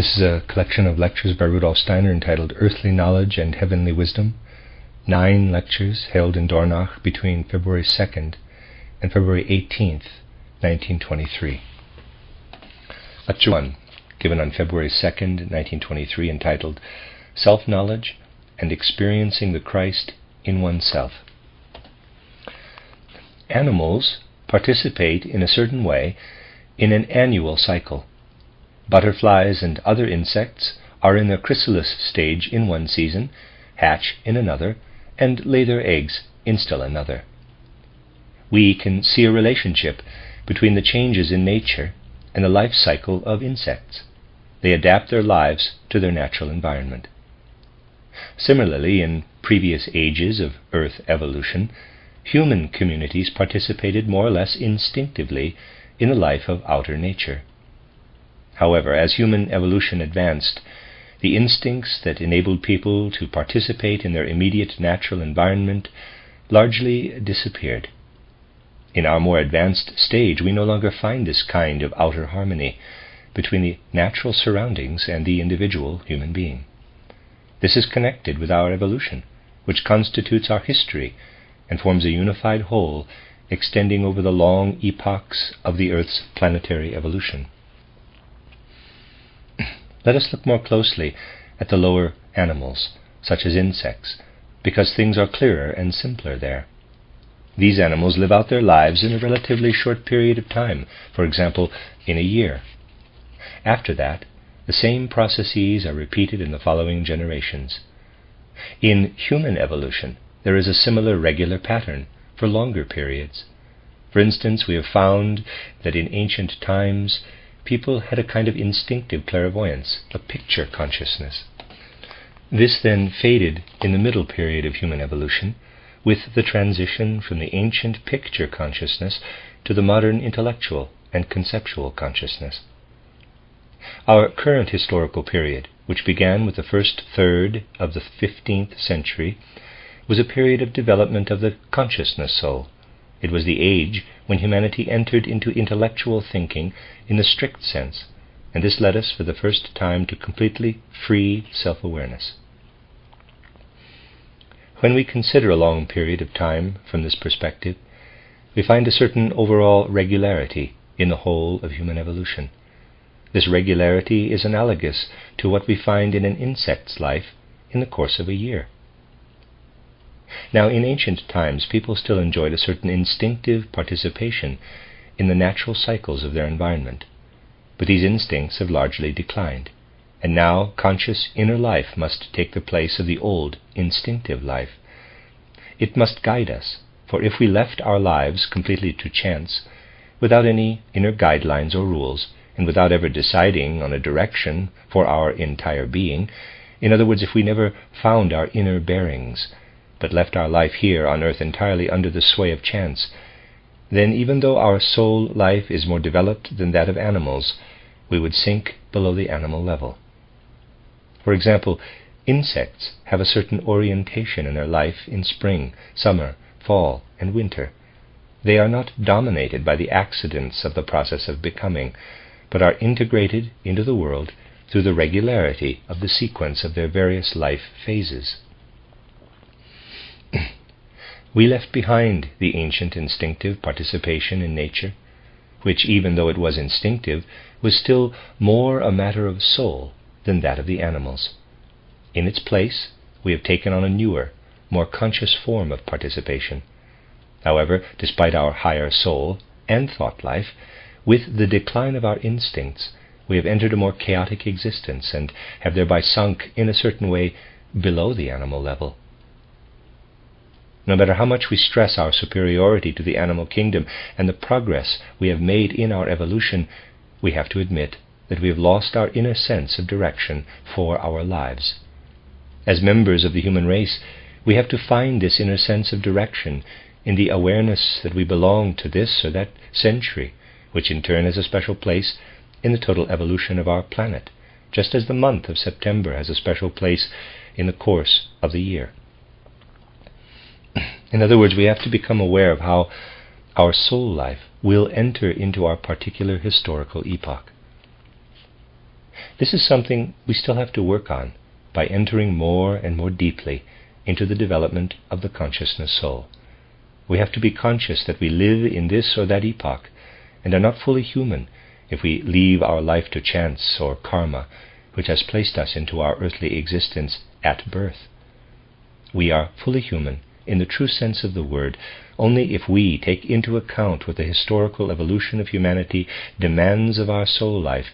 This is a collection of lectures by Rudolf Steiner entitled Earthly Knowledge and Heavenly Wisdom. 9 lectures held in Dornach between February 2nd and February 18th, 1923. Lecture 1, given on February 2nd, 1923, entitled Self-Knowledge and Experiencing the Christ in Oneself. Animals participate in a certain way in an annual cycle. Butterflies and other insects are in their chrysalis stage in one season, hatch in another, and lay their eggs in still another. We can see a relationship between the changes in nature and the life cycle of insects. They adapt their lives to their natural environment. Similarly, in previous ages of Earth evolution, human communities participated more or less instinctively in the life of outer nature. However, as human evolution advanced, the instincts that enabled people to participate in their immediate natural environment largely disappeared. In our more advanced stage, we no longer find this kind of outer harmony between the natural surroundings and the individual human being. This is connected with our evolution, which constitutes our history and forms a unified whole extending over the long epochs of the Earth's planetary evolution. Let us look more closely at the lower animals, such as insects, because things are clearer and simpler there. These animals live out their lives in a relatively short period of time, for example, in a year. After that, the same processes are repeated in the following generations. In human evolution, there is a similar regular pattern for longer periods. For instance, we have found that in ancient times, people had a kind of instinctive clairvoyance, a picture consciousness. This then faded in the middle period of human evolution, with the transition from the ancient picture consciousness to the modern intellectual and conceptual consciousness. Our current historical period, which began with the first third of the 15th century, was a period of development of the consciousness soul. It was the age when humanity entered into intellectual thinking in the strict sense, and this led us for the first time to completely free self-awareness. When we consider a long period of time from this perspective, we find a certain overall regularity in the whole of human evolution. This regularity is analogous to what we find in an insect's life in the course of a year. Now, in ancient times, people still enjoyed a certain instinctive participation in the natural cycles of their environment, but these instincts have largely declined, and now conscious inner life must take the place of the old instinctive life. It must guide us, for if we left our lives completely to chance, without any inner guidelines or rules, and without ever deciding on a direction for our entire being, in other words, if we never found our inner bearings, but left our life here on earth entirely under the sway of chance, then even though our soul life is more developed than that of animals, we would sink below the animal level. For example, insects have a certain orientation in their life in spring, summer, fall, and winter. They are not dominated by the accidents of the process of becoming, but are integrated into the world through the regularity of the sequence of their various life phases. We left behind the ancient instinctive participation in nature, which, even though it was instinctive, was still more a matter of soul than that of the animals. In its place, we have taken on a newer, more conscious form of participation. However, despite our higher soul and thought life, with the decline of our instincts, we have entered a more chaotic existence and have thereby sunk, in a certain way, below the animal level. No matter how much we stress our superiority to the animal kingdom and the progress we have made in our evolution, we have to admit that we have lost our inner sense of direction for our lives. As members of the human race, we have to find this inner sense of direction in the awareness that we belong to this or that century, which in turn has a special place in the total evolution of our planet, just as the month of September has a special place in the course of the year. In other words, we have to become aware of how our soul life will enter into our particular historical epoch. This is something we still have to work on by entering more and more deeply into the development of the consciousness soul. We have to be conscious that we live in this or that epoch and are not fully human if we leave our life to chance or karma, which has placed us into our earthly existence at birth. We are fully human in the true sense of the word only if we take into account what the historical evolution of humanity demands of our soul life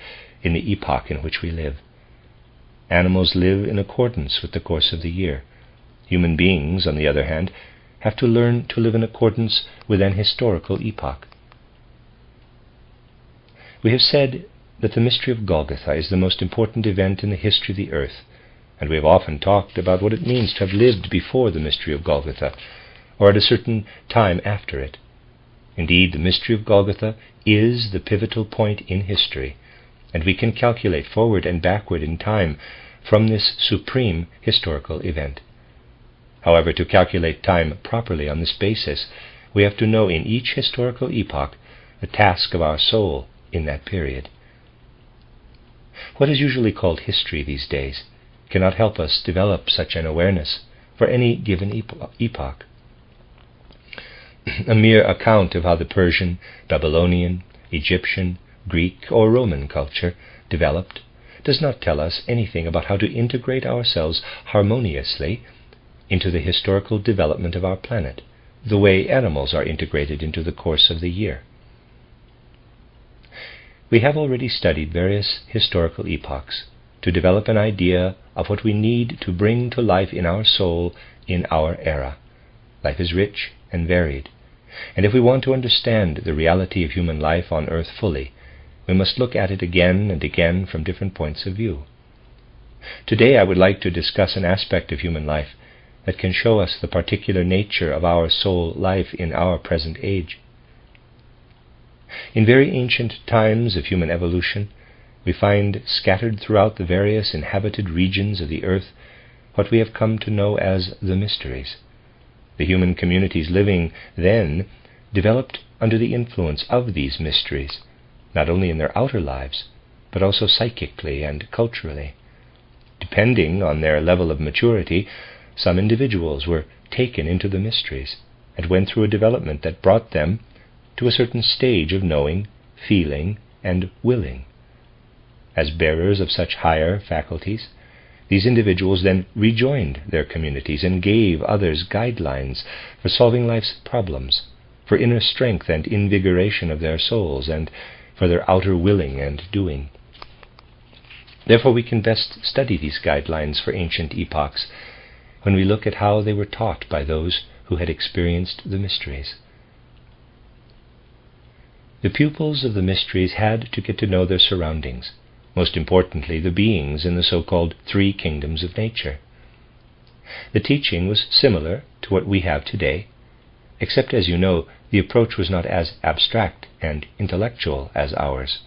in the epoch in which we live. Animals live in accordance with the course of the year. Human beings, on the other hand, have to learn to live in accordance with an historical epoch. We have said that the mystery of Golgotha is the most important event in the history of the earth, and we have often talked about what it means to have lived before the mystery of Golgotha, or at a certain time after it. Indeed, the mystery of Golgotha is the pivotal point in history, and we can calculate forward and backward in time from this supreme historical event. However, to calculate time properly on this basis, we have to know in each historical epoch the task of our soul in that period. What is usually called history these days cannot help us develop such an awareness for any given epoch. A mere account of how the Persian, Babylonian, Egyptian, Greek, or Roman culture developed does not tell us anything about how to integrate ourselves harmoniously into the historical development of our planet, the way animals are integrated into the course of the year. We have already studied various historical epochs to develop an idea of what we need to bring to life in our soul in our era. Life is rich and varied, and if we want to understand the reality of human life on earth fully, we must look at it again and again from different points of view. Today I would like to discuss an aspect of human life that can show us the particular nature of our soul life in our present age. In very ancient times of human evolution, we find scattered throughout the various inhabited regions of the earth what we have come to know as the mysteries. The human communities living then developed under the influence of these mysteries, not only in their outer lives, but also psychically and culturally. Depending on their level of maturity, some individuals were taken into the mysteries and went through a development that brought them to a certain stage of knowing, feeling, and willing. As bearers of such higher faculties, these individuals then rejoined their communities and gave others guidelines for solving life's problems, for inner strength and invigoration of their souls, and for their outer willing and doing. Therefore we can best study these guidelines for ancient epochs when we look at how they were taught by those who had experienced the mysteries. The pupils of the mysteries had to get to know their surroundings, most importantly the beings in the so-called three kingdoms of nature. The teaching was similar to what we have today, except, as you know, the approach was not as abstract and intellectual as ours.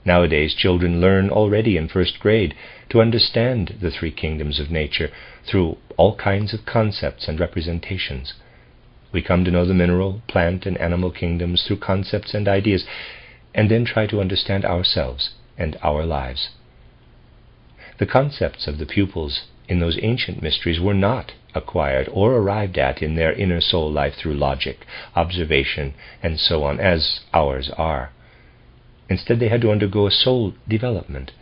Nowadays children learn already in first grade to understand the three kingdoms of nature through all kinds of concepts and representations. We come to know the mineral, plant, and animal kingdoms through concepts and ideas, and then try to understand ourselves and our lives. The concepts of the pupils in those ancient mysteries were not acquired or arrived at in their inner soul life through logic, observation, and so on, as ours are. Instead, they had to undergo a soul development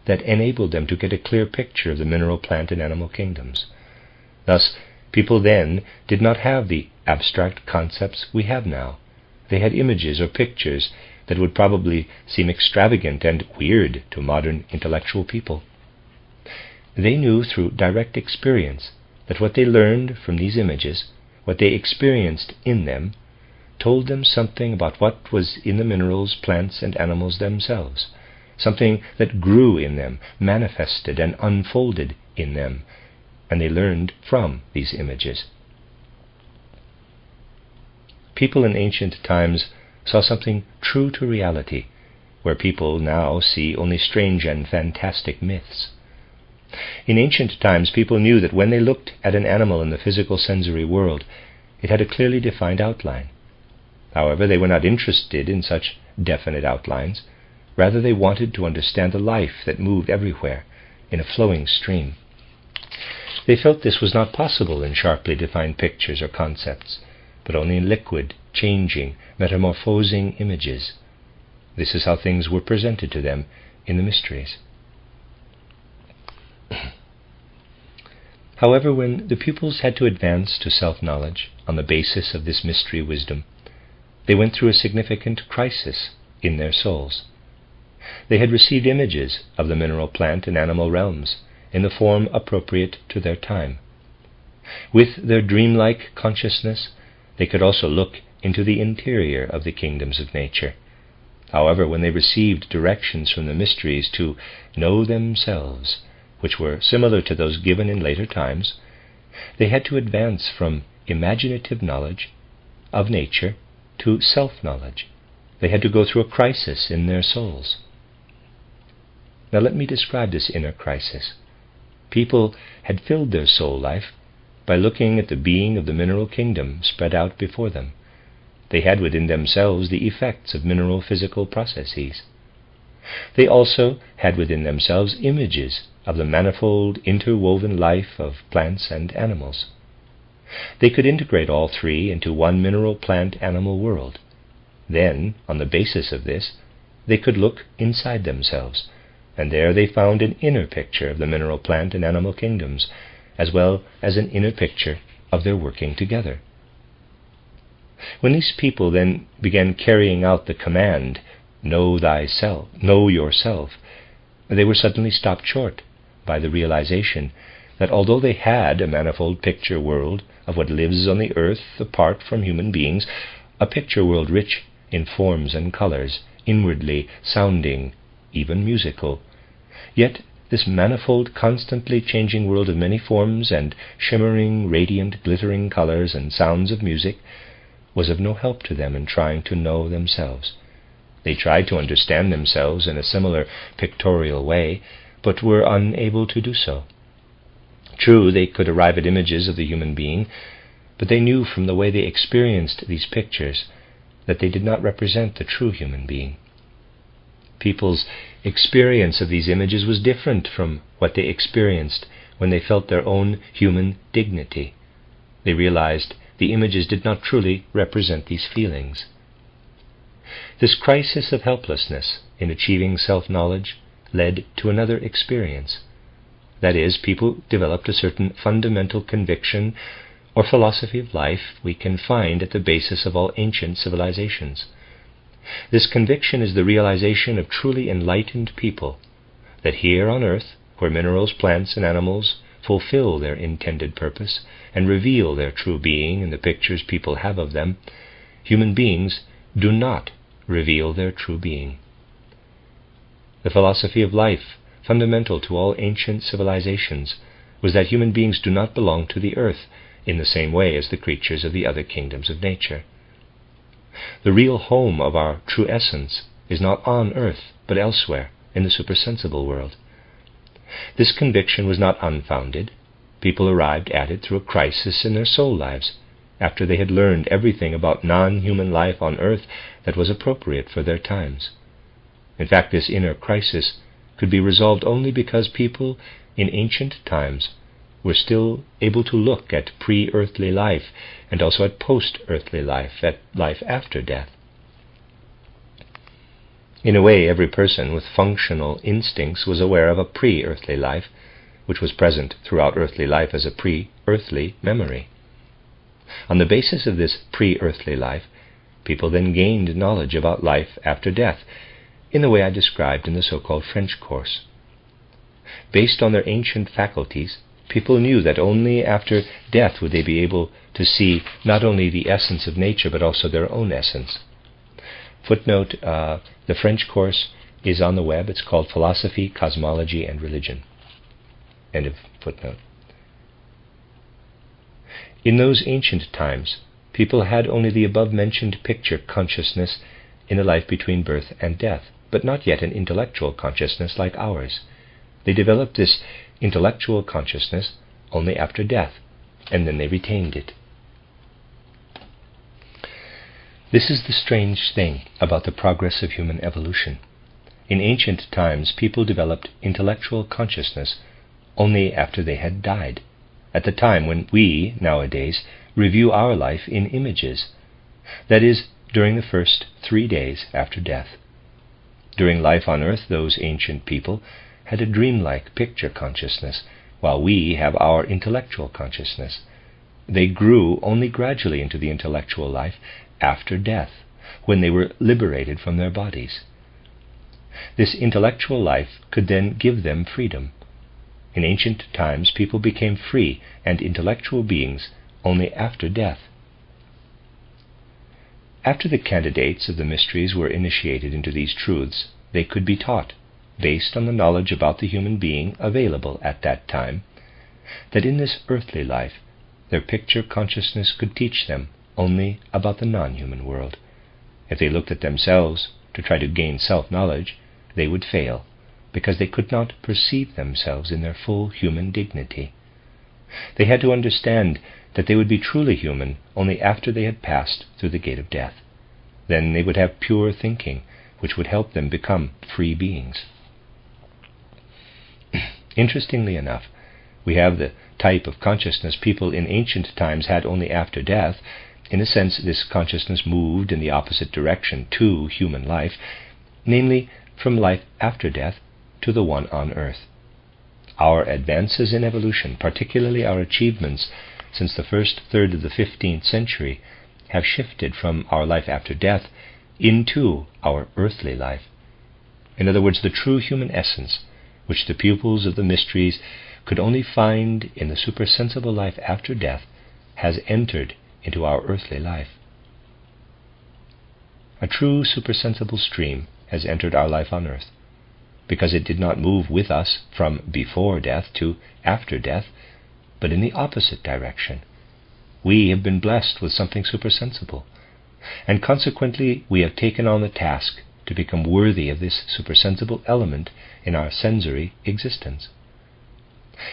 that enabled them to get a clear picture of the mineral, plant, and animal kingdoms. Thus, people then did not have the abstract concepts we have now. They had images or pictures that would probably seem extravagant and weird to modern intellectual people. They knew through direct experience that what they learned from these images, what they experienced in them, told them something about what was in the minerals, plants, and animals themselves, something that grew in them, manifested and unfolded in them, and they learned from these images. People in ancient times saw something true to reality, where people now see only strange and fantastic myths. In ancient times, people knew that when they looked at an animal in the physical sensory world, it had a clearly defined outline. However, they were not interested in such definite outlines. Rather, they wanted to understand the life that moved everywhere in a flowing stream. They felt this was not possible in sharply defined pictures or concepts, but only in liquid, changing, metamorphosing images. This is how things were presented to them in the mysteries. However, when the pupils had to advance to self-knowledge on the basis of this mystery wisdom, they went through a significant crisis in their souls. They had received images of the mineral, plant, and animal realms in the form appropriate to their time. With their dreamlike consciousness, they could also look into the interior of the kingdoms of nature. However, when they received directions from the mysteries to know themselves, which were similar to those given in later times, they had to advance from imaginative knowledge of nature to self-knowledge. They had to go through a crisis in their souls. Now let me describe this inner crisis. People had filled their soul life by looking at the being of the mineral kingdom spread out before them. They had within themselves the effects of mineral physical processes. They also had within themselves images of the manifold interwoven life of plants and animals. They could integrate all three into one mineral, plant, animal world. Then, on the basis of this, they could look inside themselves, and there they found an inner picture of the mineral, plant, and animal kingdoms, as well as an inner picture of their working together. When these people then began carrying out the command, "Know thyself, know yourself," they were suddenly stopped short by the realization that although they had a manifold picture world of what lives on the earth apart from human beings, a picture world rich in forms and colors, inwardly sounding, even musical, yet this manifold, constantly changing world of many forms and shimmering, radiant, glittering colors and sounds of music was of no help to them in trying to know themselves. They tried to understand themselves in a similar pictorial way, but were unable to do so. True, they could arrive at images of the human being, but they knew from the way they experienced these pictures that they did not represent the true human being. People's experience of these images was different from what they experienced when they felt their own human dignity. They realized the images did not truly represent these feelings. This crisis of helplessness in achieving self-knowledge led to another experience. That is, people developed a certain fundamental conviction or philosophy of life we can find at the basis of all ancient civilizations. This conviction is the realization of truly enlightened people that here on earth, where minerals, plants, and animals fulfill their intended purpose and reveal their true being in the pictures people have of them, human beings do not reveal their true being. The philosophy of life, fundamental to all ancient civilizations, was that human beings do not belong to the earth in the same way as the creatures of the other kingdoms of nature. The real home of our true essence is not on earth, but elsewhere, in the supersensible world. This conviction was not unfounded. People arrived at it through a crisis in their soul lives, after they had learned everything about non-human life on earth that was appropriate for their times. In fact, this inner crisis could be resolved only because people in ancient times were still able to look at pre-earthly life and also at post-earthly life, at life after death. In a way, every person with functional instincts was aware of a pre-earthly life, which was present throughout earthly life as a pre-earthly memory. On the basis of this pre-earthly life, people then gained knowledge about life after death, in the way I described in the so-called French course. Based on their ancient faculties, people knew that only after death would they be able to see not only the essence of nature, but also their own essence. Footnote, the French course is on the web. It's called Philosophy, Cosmology, and Religion. End of footnote. In those ancient times, people had only the above-mentioned picture consciousness in the life between birth and death, but not yet an intellectual consciousness like ours. They developed this intellectual consciousness only after death, and then they retained it. This is the strange thing about the progress of human evolution. In ancient times, people developed intellectual consciousness only after they had died, at the time when we, nowadays, review our life in images, that is, during the first 3 days after death. During life on earth, those ancient people had a dreamlike picture consciousness, while we have our intellectual consciousness. They grew only gradually into the intellectual life after death, when they were liberated from their bodies. This intellectual life could then give them freedom. In ancient times, people became free and intellectual beings only after death. After the candidates of the mysteries were initiated into these truths, they could be taught, based on the knowledge about the human being available at that time, that in this earthly life their picture consciousness could teach them only about the non-human world. If they looked at themselves to try to gain self-knowledge, they would fail, because they could not perceive themselves in their full human dignity. They had to understand that they would be truly human only after they had passed through the gate of death. Then they would have pure thinking, which would help them become free beings. Interestingly enough, we have the type of consciousness people in ancient times had only after death. In a sense, this consciousness moved in the opposite direction to human life, namely from life after death to the one on earth. Our advances in evolution, particularly our achievements since the first third of the 15th century, have shifted from our life after death into our earthly life. In other words, the true human essence, which the pupils of the mysteries could only find in the supersensible life after death, has entered into our earthly life. A true supersensible stream has entered our life on earth, because it did not move with us from before death to after death, but in the opposite direction. We have been blessed with something supersensible, and consequently we have taken on the task to become worthy of this supersensible element in our sensory existence.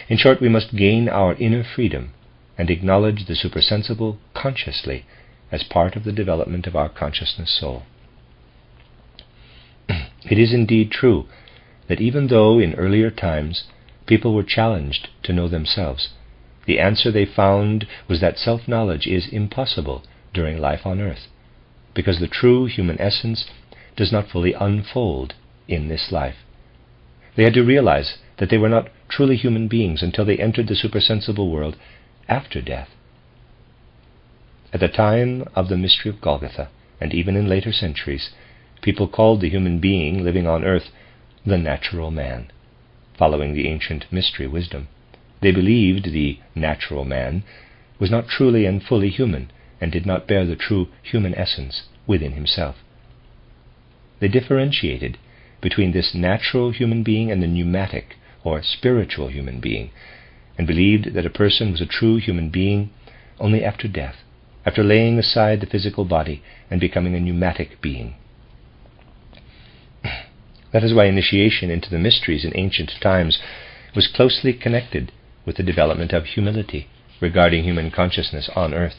In short, we must gain our inner freedom and acknowledge the supersensible consciously as part of the development of our consciousness soul. It is indeed true that even though in earlier times people were challenged to know themselves, the answer they found was that self-knowledge is impossible during life on earth, because the true human essence does not fully unfold in this life. They had to realize that they were not truly human beings until they entered the supersensible world after death. At the time of the mystery of Golgotha, and even in later centuries, people called the human being living on earth the natural man, following the ancient mystery wisdom. They believed the natural man was not truly and fully human, and did not bear the true human essence within himself. They differentiated between this natural human being and the pneumatic or spiritual human being, and believed that a person was a true human being only after death, after laying aside the physical body and becoming a pneumatic being. That is why initiation into the mysteries in ancient times was closely connected with the development of humility regarding human consciousness on earth.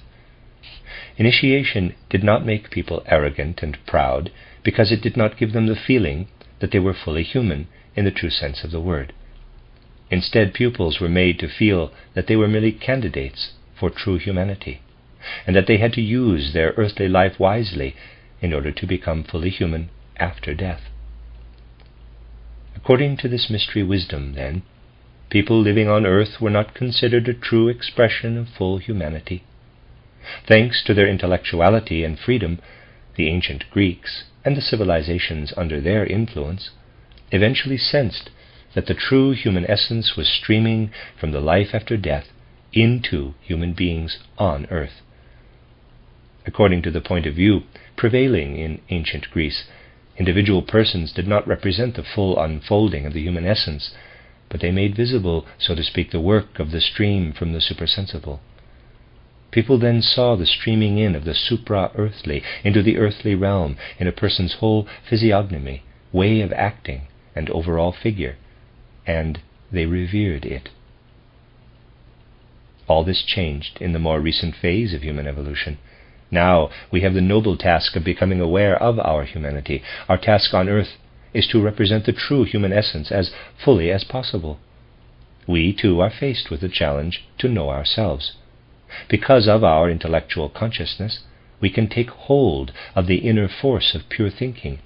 Initiation did not make people arrogant and proud, because it did not give them the feeling that they were fully human in the true sense of the word. Instead, pupils were made to feel that they were merely candidates for true humanity, and that they had to use their earthly life wisely in order to become fully human after death. According to this mystery wisdom, then, people living on earth were not considered a true expression of full humanity. Thanks to their intellectuality and freedom, the ancient Greeks and the civilizations under their influence eventually sensed that the true human essence was streaming from the life after death into human beings on earth. According to the point of view prevailing in ancient Greece, individual persons did not represent the full unfolding of the human essence, but they made visible, so to speak, the work of the stream from the supersensible. People then saw the streaming in of the supra-earthly into the earthly realm in a person's whole physiognomy, way of acting, and overall figure, and they revered it. All this changed in the more recent phase of human evolution. Now we have the noble task of becoming aware of our humanity. Our task on earth is to represent the true human essence as fully as possible. We, too, are faced with the challenge to know ourselves. Because of our intellectual consciousness, we can take hold of the inner force of pure thinking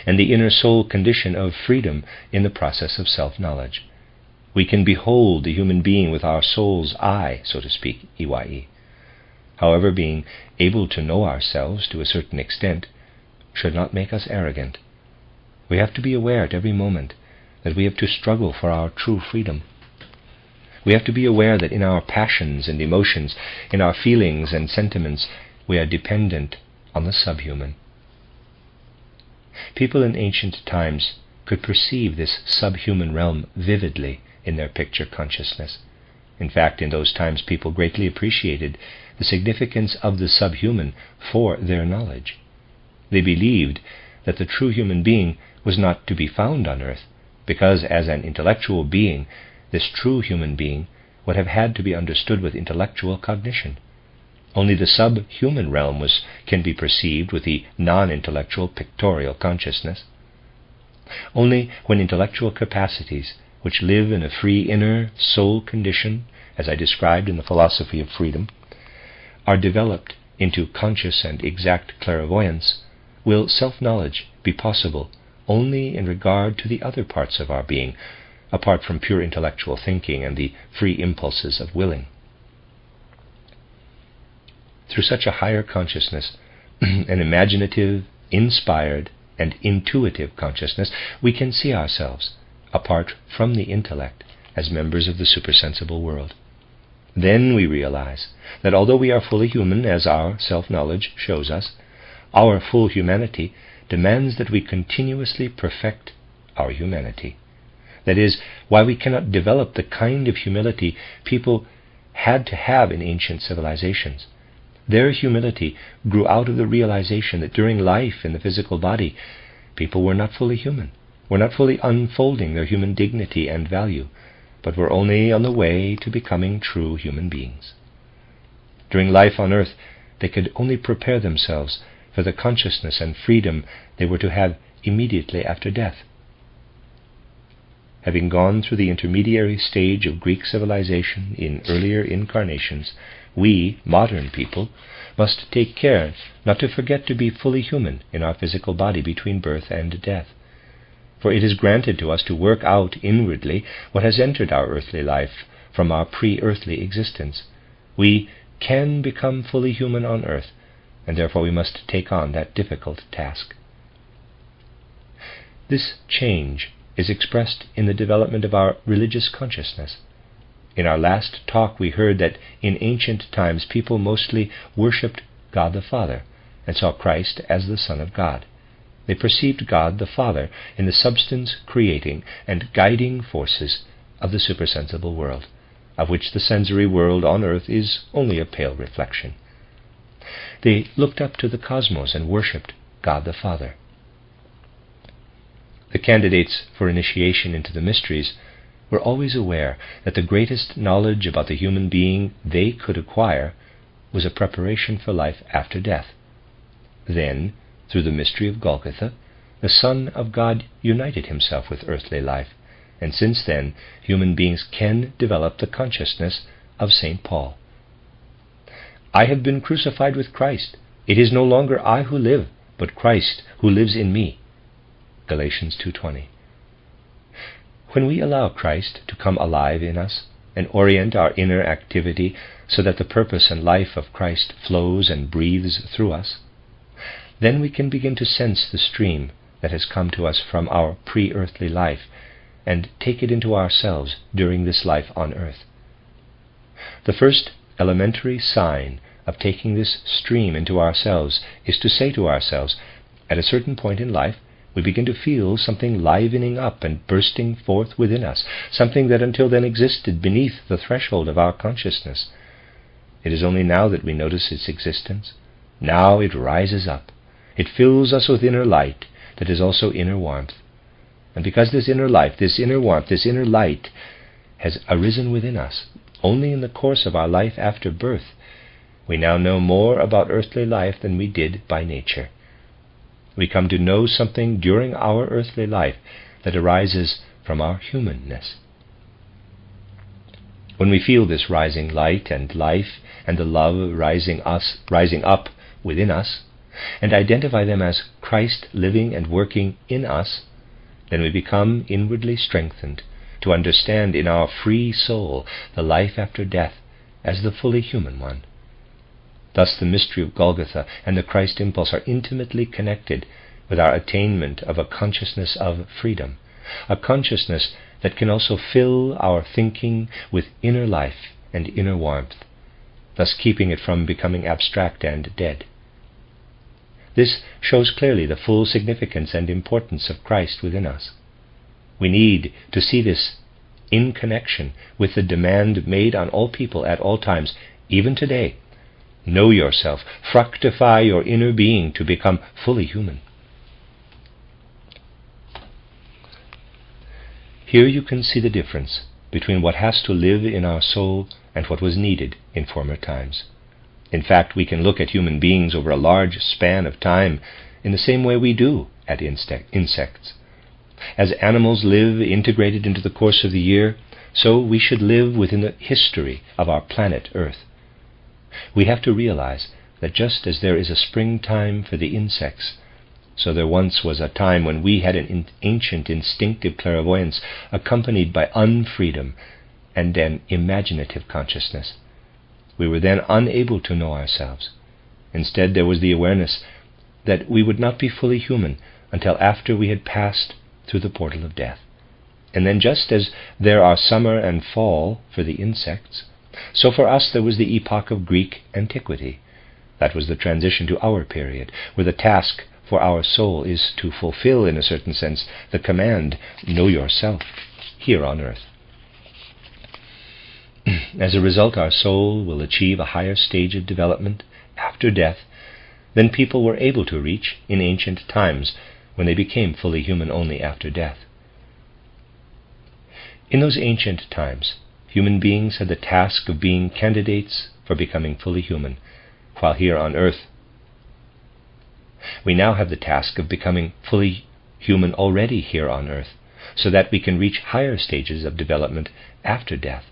and the inner soul condition of freedom in the process of self-knowledge. We can behold the human being with our soul's eye, so to speak, EYE. However, being able to know ourselves to a certain extent should not make us arrogant. We have to be aware at every moment that we have to struggle for our true freedom. We have to be aware that in our passions and emotions, in our feelings and sentiments, we are dependent on the subhuman. People in ancient times could perceive this subhuman realm vividly in their picture consciousness. In fact, in those times people greatly appreciated the significance of the subhuman for their knowledge. They believed that the true human being was not to be found on earth, because as an intellectual being, this true human being would have had to be understood with intellectual cognition. Only the subhuman realm can be perceived with the non-intellectual pictorial consciousness. Only when intellectual capacities, which live in a free inner soul condition, as I described in the philosophy of freedom, are developed into conscious and exact clairvoyance, will self-knowledge be possible only in regard to the other parts of our being, apart from pure intellectual thinking and the free impulses of willing. Through such a higher consciousness, an imaginative, inspired, and intuitive consciousness, we can see ourselves, apart from the intellect, as members of the supersensible world. Then we realize that although we are fully human, as our self-knowledge shows us, our full humanity demands that we continuously perfect our humanity. That is why we cannot develop the kind of humility people had to have in ancient civilizations. Their humility grew out of the realization that during life in the physical body, people were not fully human, were not fully unfolding their human dignity and value, but were only on the way to becoming true human beings. During life on earth, they could only prepare themselves for the consciousness and freedom they were to have immediately after death. Having gone through the intermediary stage of Greek civilization in earlier incarnations, we, modern people, must take care not to forget to be fully human in our physical body between birth and death. For it is granted to us to work out inwardly what has entered our earthly life from our pre-earthly existence. We can become fully human on earth, and therefore we must take on that difficult task. This change is expressed in the development of our religious consciousness. In our last talk we heard that in ancient times people mostly worshipped God the Father and saw Christ as the Son of God. They perceived God the Father in the substance creating and guiding forces of the supersensible world, of which the sensory world on earth is only a pale reflection. They looked up to the cosmos and worshipped God the Father. The candidates for initiation into the mysteries were always aware that the greatest knowledge about the human being they could acquire was a preparation for life after death. Then, through the mystery of Golgotha, the Son of God united himself with earthly life, and since then human beings can develop the consciousness of St. Paul. I have been crucified with Christ. It is no longer I who live, but Christ who lives in me. Galatians 2:20. When we allow Christ to come alive in us and orient our inner activity so that the purpose and life of Christ flows and breathes through us, then we can begin to sense the stream that has come to us from our pre-earthly life and take it into ourselves during this life on earth. The first elementary sign of taking this stream into ourselves is to say to ourselves, at a certain point in life, we begin to feel something livening up and bursting forth within us, something that until then existed beneath the threshold of our consciousness. It is only now that we notice its existence. Now it rises up. It fills us with inner light that is also inner warmth. And because this inner life, this inner warmth, this inner light has arisen within us only in the course of our life after birth, we now know more about earthly life than we did by nature. We come to know something during our earthly life that arises from our humanness. When we feel this rising light and life and the love rising up within us, and identify them as Christ living and working in us, then we become inwardly strengthened to understand in our free soul the life after death as the fully human one. Thus the mystery of Golgotha and the Christ impulse are intimately connected with our attainment of a consciousness of freedom, a consciousness that can also fill our thinking with inner life and inner warmth, thus keeping it from becoming abstract and dead. This shows clearly the full significance and importance of Christ within us. We need to see this in connection with the demand made on all people at all times, even today. Know yourself, fructify your inner being to become fully human. Here you can see the difference between what has to live in our soul and what was needed in former times. In fact, we can look at human beings over a large span of time in the same way we do at insects. As animals live integrated into the course of the year, so we should live within the history of our planet Earth. We have to realize that just as there is a springtime for the insects, so there once was a time when we had an ancient instinctive clairvoyance accompanied by unfreedom and an imaginative consciousness. We were then unable to know ourselves. Instead, there was the awareness that we would not be fully human until after we had passed through the portal of death. And then just as there are summer and fall for the insects, so for us there was the epoch of Greek antiquity. That was the transition to our period, where the task for our soul is to fulfill, in a certain sense, the command, know yourself, here on earth. As a result, our soul will achieve a higher stage of development after death than people were able to reach in ancient times when they became fully human only after death. In those ancient times, human beings had the task of being candidates for becoming fully human, while here on earth we now have the task of becoming fully human already here on earth, so that we can reach higher stages of development after death.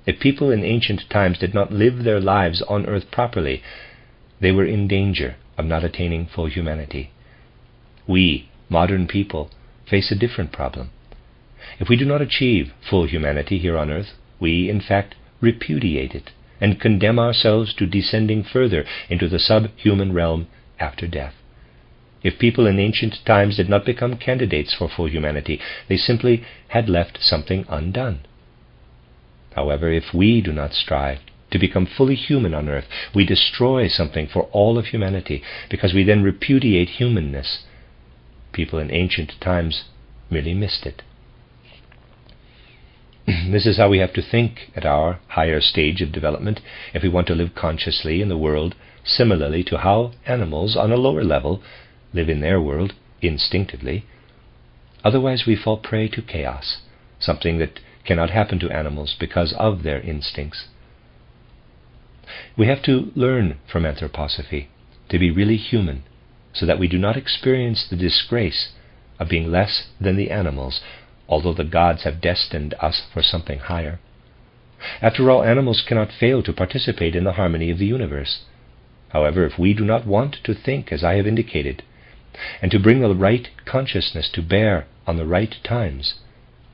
If people in ancient times did not live their lives on earth properly, they were in danger of not attaining full humanity. We, modern people, face a different problem. If we do not achieve full humanity here on earth, we, in fact, repudiate it and condemn ourselves to descending further into the subhuman realm after death. If people in ancient times did not become candidates for full humanity, they simply had left something undone. However, if we do not strive to become fully human on earth, we destroy something for all of humanity, because we then repudiate humanness. People in ancient times merely missed it. This is how we have to think at our higher stage of development if we want to live consciously in the world, similarly to how animals on a lower level live in their world instinctively. Otherwise we fall prey to chaos, something that cannot happen to animals because of their instincts. We have to learn from anthroposophy to be really human, so that we do not experience the disgrace of being less than the animals, although the gods have destined us for something higher. After all, animals cannot fail to participate in the harmony of the universe. However, if we do not want to think as I have indicated, and to bring the right consciousness to bear on the right times,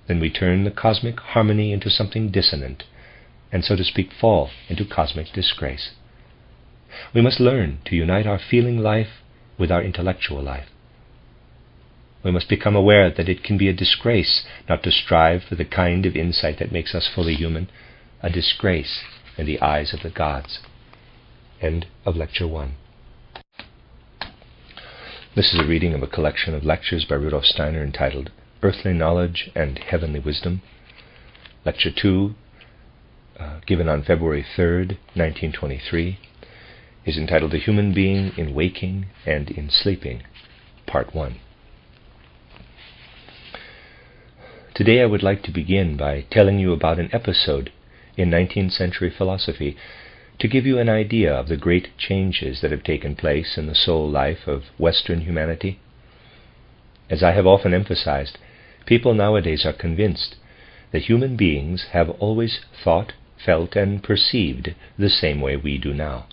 then we turn the cosmic harmony into something dissonant, and so to speak fall into cosmic disgrace. We must learn to unite our feeling life with our intellectual life. We must become aware that it can be a disgrace not to strive for the kind of insight that makes us fully human, a disgrace in the eyes of the gods. End of Lecture 1. This is a reading of a collection of lectures by Rudolf Steiner entitled Earthly Knowledge and Heavenly Wisdom. Lecture 2, given on February 3rd, 1923, is entitled The Human Being in Waking and in Sleeping, Part 1. Today I would like to begin by telling you about an episode in 19th century philosophy to give you an idea of the great changes that have taken place in the soul life of Western humanity. As I have often emphasized, people nowadays are convinced that human beings have always thought, felt, and perceived the same way we do now.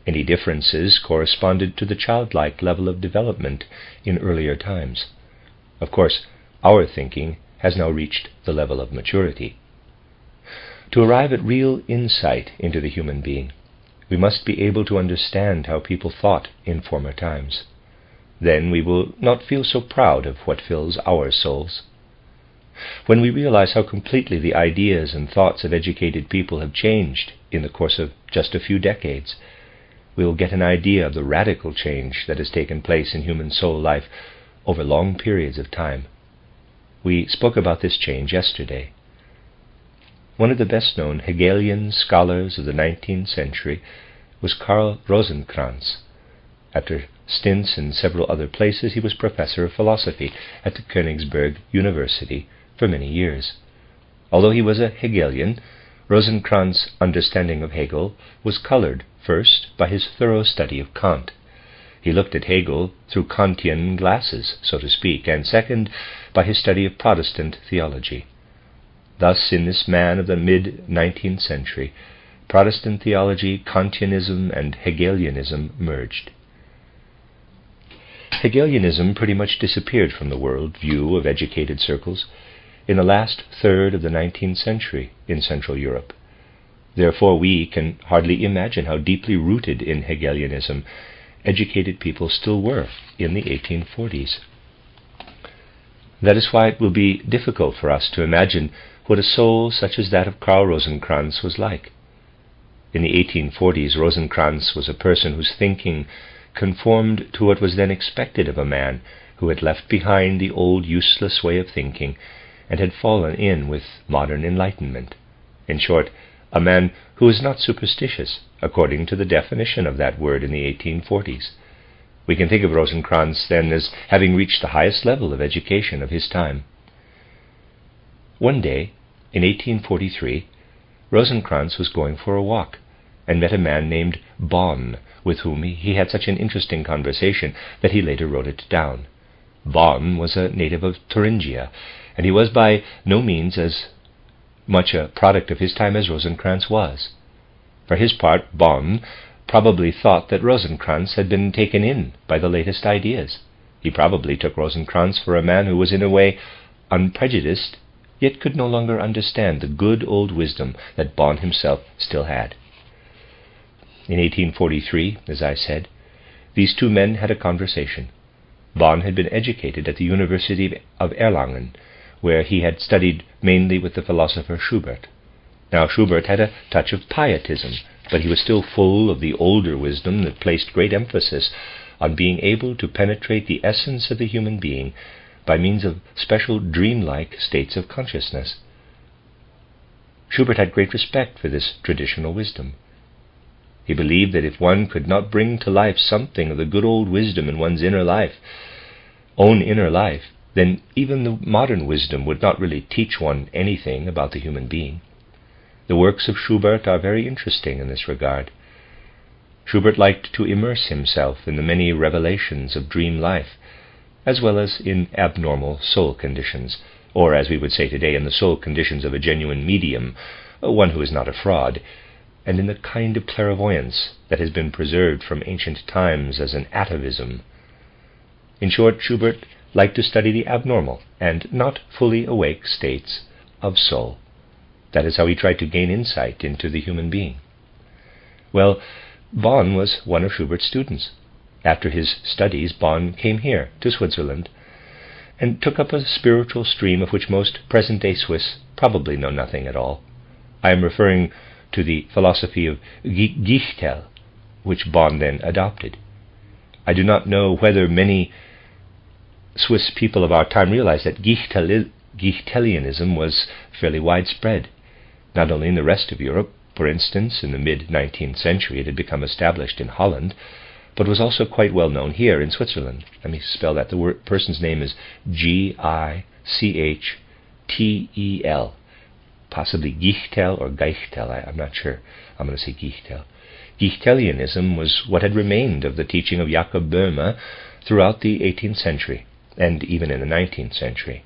Any differences corresponded to the childlike level of development in earlier times. Of course, our thinking has now reached the level of maturity. To arrive at real insight into the human being, we must be able to understand how people thought in former times. Then we will not feel so proud of what fills our souls. When we realize how completely the ideas and thoughts of educated people have changed in the course of just a few decades, we will get an idea of the radical change that has taken place in human soul life over long periods of time. We spoke about this change yesterday. One of the best-known Hegelian scholars of the 19th century was Karl Rosenkranz. After stints in several other places, he was professor of philosophy at the Königsberg University for many years. Although he was a Hegelian, Rosenkranz's understanding of Hegel was colored first by his thorough study of Kant. He looked at Hegel through Kantian glasses, so to speak, and second, by his study of Protestant theology. Thus, in this man of the mid-19th century, Protestant theology, Kantianism, and Hegelianism merged. Hegelianism pretty much disappeared from the world view of educated circles in the last third of the 19th century in Central Europe. Therefore, we can hardly imagine how deeply rooted in Hegelianism educated people still were in the 1840s. That is why it will be difficult for us to imagine what a soul such as that of Karl Rosenkranz was like. In the 1840s, Rosenkranz was a person whose thinking conformed to what was then expected of a man who had left behind the old useless way of thinking and had fallen in with modern enlightenment. In short, a man who was not superstitious, according to the definition of that word in the 1840s. We can think of Rosenkranz then as having reached the highest level of education of his time. One day, in 1843, Rosenkranz was going for a walk and met a man named Bonn, with whom he had such an interesting conversation that he later wrote it down. Bonn was a native of Thuringia, and he was by no means as much a product of his time as Rosenkranz was. For his part, Bonn probably thought that Rosenkranz had been taken in by the latest ideas. He probably took Rosenkranz for a man who was in a way unprejudiced, yet could no longer understand the good old wisdom that Bonn himself still had. In 1843, as I said, these two men had a conversation. Bonn had been educated at the University of Erlangen, where he had studied mainly with the philosopher Schubert. Now, Schubert had a touch of pietism, but he was still full of the older wisdom that placed great emphasis on being able to penetrate the essence of the human being by means of special dreamlike states of consciousness. Schubert had great respect for this traditional wisdom. He believed that if one could not bring to life something of the good old wisdom in one's own inner life, then even the modern wisdom would not really teach one anything about the human being. The works of Schubert are very interesting in this regard. Schubert liked to immerse himself in the many revelations of dream life, as well as in abnormal soul conditions, or as we would say today, in the soul conditions of a genuine medium, one who is not a fraud, and in the kind of clairvoyance that has been preserved from ancient times as an atavism. In short, Schubert liked to study the abnormal and not fully awake states of soul. That is how he tried to gain insight into the human being. Well, Bonn was one of Schubert's students. After his studies, Bonn came here to Switzerland and took up a spiritual stream of which most present-day Swiss probably know nothing at all. I am referring to the philosophy of Gichtel, which Bonn then adopted. I do not know whether many Swiss people of our time realize that Gichtelianism was fairly widespread, not only in the rest of Europe. For instance, in the mid-19th century it had become established in Holland, but was also quite well known here in Switzerland. Let me spell that. The person's name is Gichtel. possibly Gichtel or Geichtel, I'm not sure. I'm going to say Gichtel. Gichtelianism was what had remained of the teaching of Jakob Böhme throughout the 18th century, and even in the 19th century.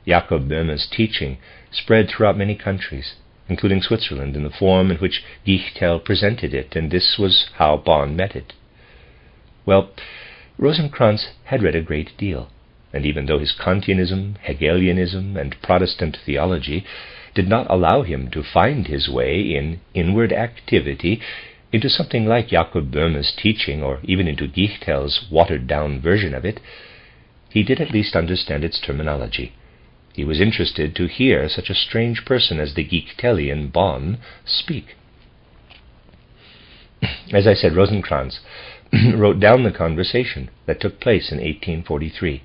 Jakob Böhme's teaching spread throughout many countries, including Switzerland, in the form in which Gichtel presented it, and this was how Bonn met it. Well, Rosenkranz had read a great deal, and even though his Kantianism, Hegelianism, and Protestant theology did not allow him to find his way in inward activity into something like Jakob Böhme's teaching, or even into Gichtel's watered-down version of it, he did at least understand its terminology. He was interested to hear such a strange person as the Gichtelian Bonn speak. As I said, Rosenkranz wrote down the conversation that took place in 1843.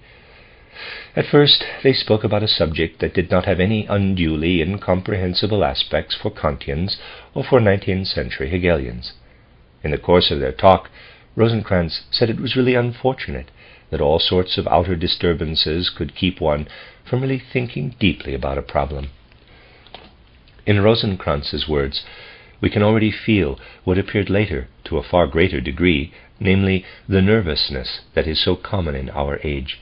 At first, they spoke about a subject that did not have any unduly incomprehensible aspects for Kantians or for 19th century Hegelians. In the course of their talk, Rosenkranz said it was really unfortunate that all sorts of outer disturbances could keep one from really thinking deeply about a problem. In Rosenkranz's words, we can already feel what appeared later to a far greater degree, namely the nervousness that is so common in our age.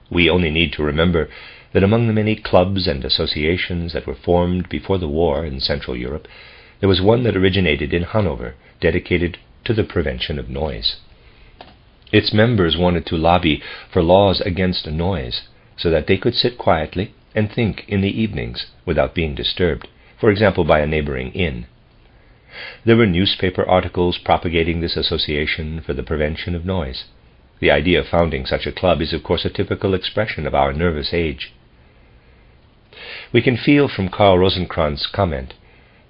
We only need to remember that among the many clubs and associations that were formed before the war in Central Europe, there was one that originated in Hanover, dedicated to the prevention of noise. Its members wanted to lobby for laws against noise, so that they could sit quietly and think in the evenings without being disturbed, for example by a neighboring inn. There were newspaper articles propagating this association for the prevention of noise. The idea of founding such a club is of course a typical expression of our nervous age. We can feel from Karl Rosenkranz's comment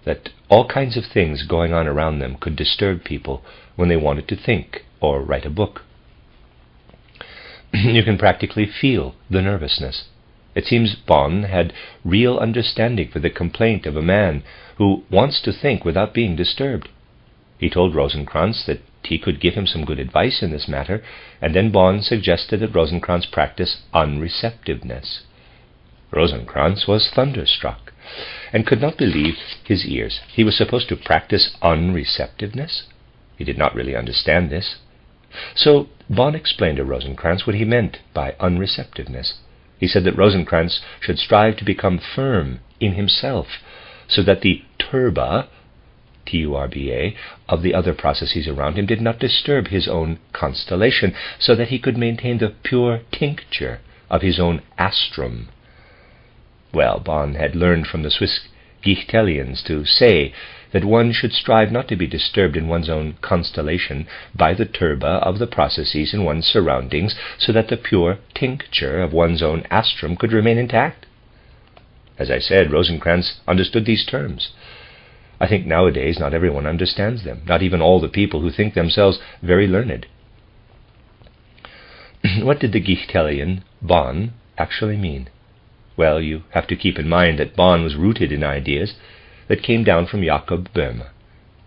that all kinds of things going on around them could disturb people when they wanted to think or write a book. You can practically feel the nervousness. It seems Bonn had real understanding for the complaint of a man who wants to think without being disturbed. He told Rosenkranz that he could give him some good advice in this matter, and then Bonn suggested that Rosenkranz practice unreceptiveness. Rosenkranz was thunderstruck and could not believe his ears. He was supposed to practice unreceptiveness? He did not really understand this. So Bonn explained to Rosenkranz what he meant by unreceptiveness. He said that Rosenkranz should strive to become firm in himself, so that the turba, T-U-R-B-A, of the other processes around him did not disturb his own constellation, so that he could maintain the pure tincture of his own astrum. Well, Bonn had learned from the Swiss Gichtelians to say that one should strive not to be disturbed in one's own constellation by the turba of the processes in one's surroundings, so that the pure tincture of one's own astrum could remain intact. As I said, Rosenkranz understood these terms. I think nowadays not everyone understands them, not even all the people who think themselves very learned. What did the Gichtelian Bonn actually mean? Well, you have to keep in mind that Bonn was rooted in ideas that came down from Jakob Böhme.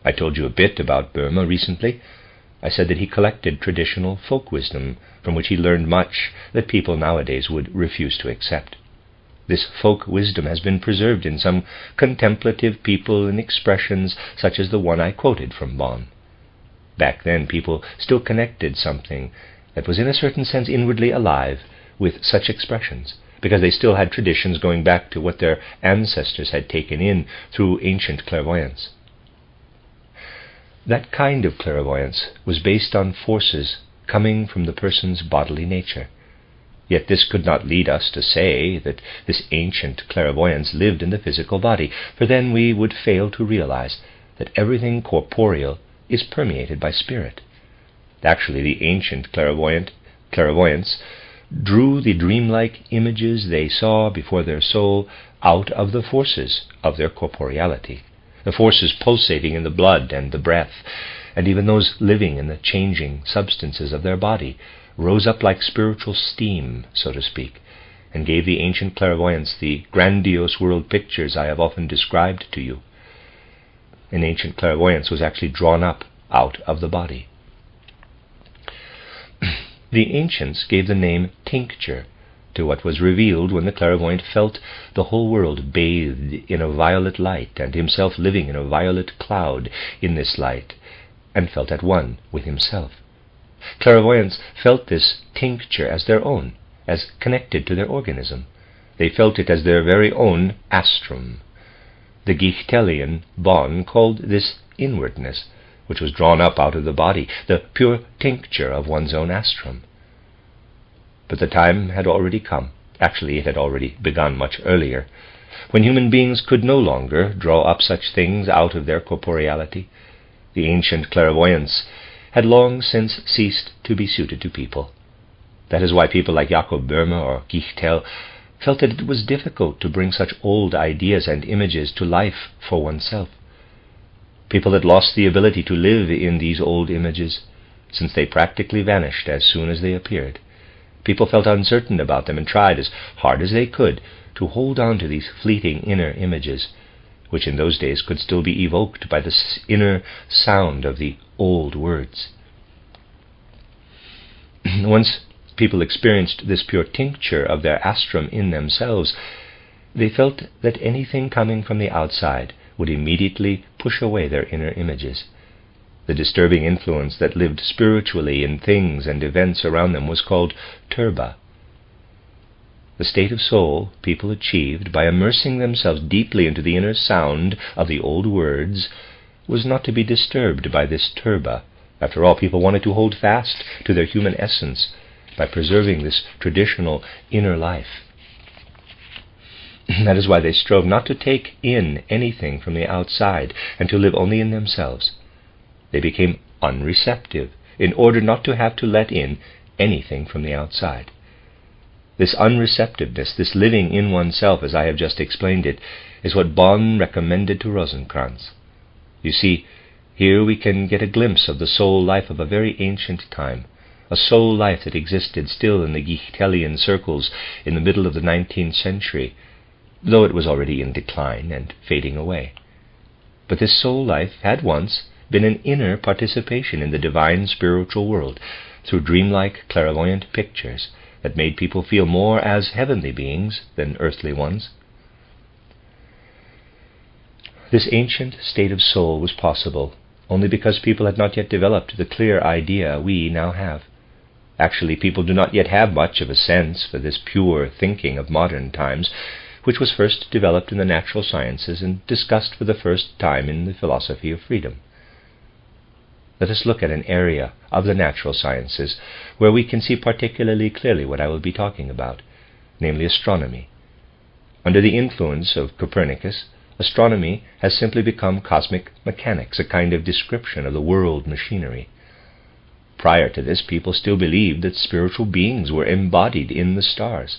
I told you a bit about Böhme recently. I said that he collected traditional folk wisdom from which he learned much that people nowadays would refuse to accept. This folk wisdom has been preserved in some contemplative people in expressions such as the one I quoted from Bonn. Back then people still connected something that was in a certain sense inwardly alive with such expressions, because they still had traditions going back to what their ancestors had taken in through ancient clairvoyance. That kind of clairvoyance was based on forces coming from the person's bodily nature. Yet this could not lead us to say that this ancient clairvoyance lived in the physical body, for then we would fail to realize that everything corporeal is permeated by spirit. Actually, the ancient clairvoyants drew the dreamlike images they saw before their soul out of the forces of their corporeality, the forces pulsating in the blood and the breath, and even those living in the changing substances of their body, rose up like spiritual steam, so to speak, and gave the ancient clairvoyants the grandiose world pictures I have often described to you. An ancient clairvoyance was actually drawn up out of the body. The ancients gave the name tincture to what was revealed when the clairvoyant felt the whole world bathed in a violet light, and himself living in a violet cloud in this light, and felt at one with himself. Clairvoyants felt this tincture as their own, as connected to their organism. They felt it as their very own astrum. The Gichtelian Bonn called this inwardness, which was drawn up out of the body, the pure tincture of one's own astrum. But the time had already come, actually it had already begun much earlier, when human beings could no longer draw up such things out of their corporeality. The ancient clairvoyance had long since ceased to be suited to people. That is why people like Jakob Böhme or Gichtel felt that it was difficult to bring such old ideas and images to life for oneself. People had lost the ability to live in these old images, since they practically vanished as soon as they appeared. People felt uncertain about them and tried as hard as they could to hold on to these fleeting inner images, which in those days could still be evoked by the inner sound of the old words. Once people experienced this pure tincture of their astrum in themselves, they felt that anything coming from the outside would immediately push away their inner images. The disturbing influence that lived spiritually in things and events around them was called turba. The state of soul people achieved by immersing themselves deeply into the inner sound of the old words was not to be disturbed by this turba. After all, people wanted to hold fast to their human essence by preserving this traditional inner life. That is why they strove not to take in anything from the outside and to live only in themselves. They became unreceptive in order not to have to let in anything from the outside. This unreceptiveness, this living in oneself, as I have just explained it, is what Bonn recommended to Rosenkranz. You see, here we can get a glimpse of the soul life of a very ancient time, a soul life that existed still in the Gichtelian circles in the middle of the 19th century, though it was already in decline and fading away. But this soul life had once been an inner participation in the divine spiritual world through dreamlike clairvoyant pictures that made people feel more as heavenly beings than earthly ones. This ancient state of soul was possible only because people had not yet developed the clear idea we now have. Actually, people do not yet have much of a sense for this pure thinking of modern times, which was first developed in the natural sciences and discussed for the first time in the philosophy of freedom. Let us look at an area of the natural sciences where we can see particularly clearly what I will be talking about, namely astronomy. Under the influence of Copernicus, astronomy has simply become cosmic mechanics, a kind of description of the world machinery. Prior to this, people still believed that spiritual beings were embodied in the stars.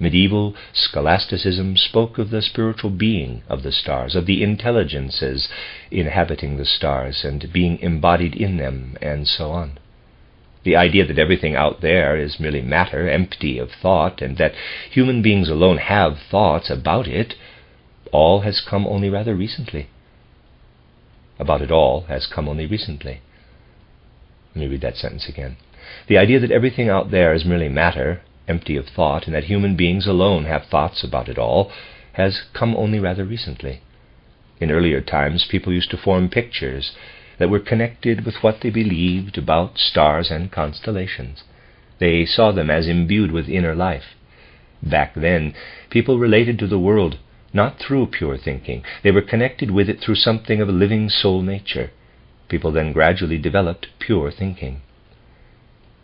Medieval scholasticism spoke of the spiritual being of the stars, of the intelligences inhabiting the stars and being embodied in them, and so on. The idea that everything out there is merely matter, empty of thought, and that human beings alone have thoughts about it, all has come only rather recently. About it all has come only recently. Let me read that sentence again. The idea that everything out there is merely matter, empty of thought, and that human beings alone have thoughts about it all, has come only rather recently. In earlier times, people used to form pictures that were connected with what they believed about stars and constellations. They saw them as imbued with inner life. Back then, people related to the world not through pure thinking. They were connected with it through something of a living soul nature. People then gradually developed pure thinking.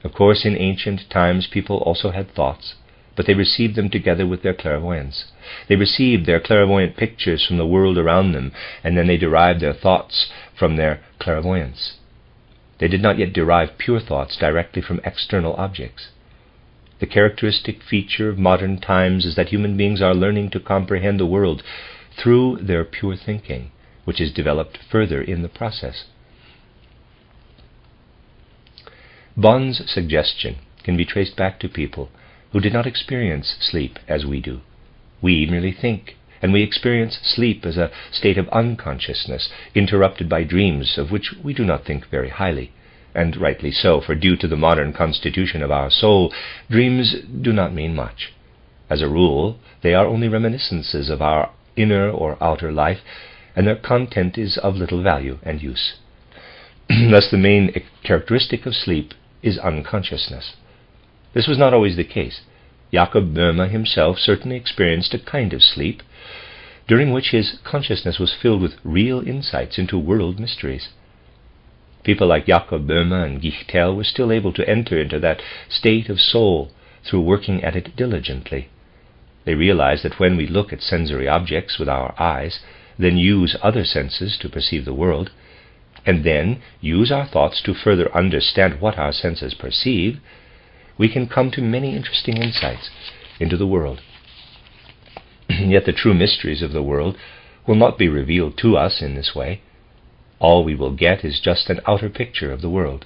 Of course, in ancient times, people also had thoughts, but they received them together with their clairvoyance. They received their clairvoyant pictures from the world around them, and then they derived their thoughts from their clairvoyance. They did not yet derive pure thoughts directly from external objects. The characteristic feature of modern times is that human beings are learning to comprehend the world through their pure thinking, which is developed further in the process. Bonn's suggestion can be traced back to people who did not experience sleep as we do. We merely think, and we experience sleep as a state of unconsciousness, interrupted by dreams of which we do not think very highly, and rightly so, for due to the modern constitution of our soul, dreams do not mean much. As a rule, they are only reminiscences of our inner or outer life, and their content is of little value and use. Thus the main characteristic of sleep is unconsciousness. This was not always the case. Jakob Böhme himself certainly experienced a kind of sleep, during which his consciousness was filled with real insights into world mysteries. People like Jakob Böhme and Gichtel were still able to enter into that state of soul through working at it diligently. They realized that when we look at sensory objects with our eyes, then use other senses to perceive the world, and then use our thoughts to further understand what our senses perceive, we can come to many interesting insights into the world. Yet the true mysteries of the world will not be revealed to us in this way. All we will get is just an outer picture of the world.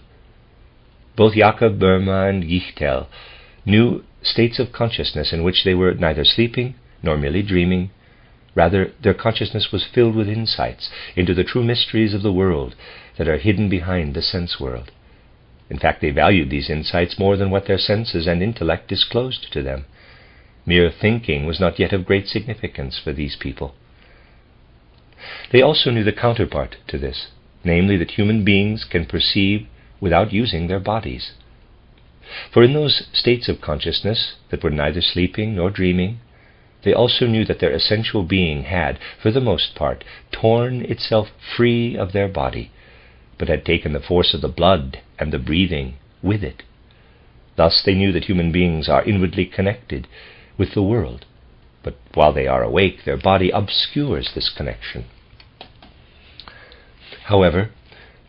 Both Jakob Böhme and Gichtel knew states of consciousness in which they were neither sleeping nor merely dreaming. Rather, their consciousness was filled with insights into the true mysteries of the world that are hidden behind the sense world. In fact, they valued these insights more than what their senses and intellect disclosed to them. Mere thinking was not yet of great significance for these people. They also knew the counterpart to this, namely that human beings can perceive without using their bodies. For in those states of consciousness that were neither sleeping nor dreaming, they also knew that their essential being had, for the most part, torn itself free of their body, but had taken the force of the blood and the breathing with it. Thus they knew that human beings are inwardly connected with the world, but while they are awake, their body obscures this connection. However,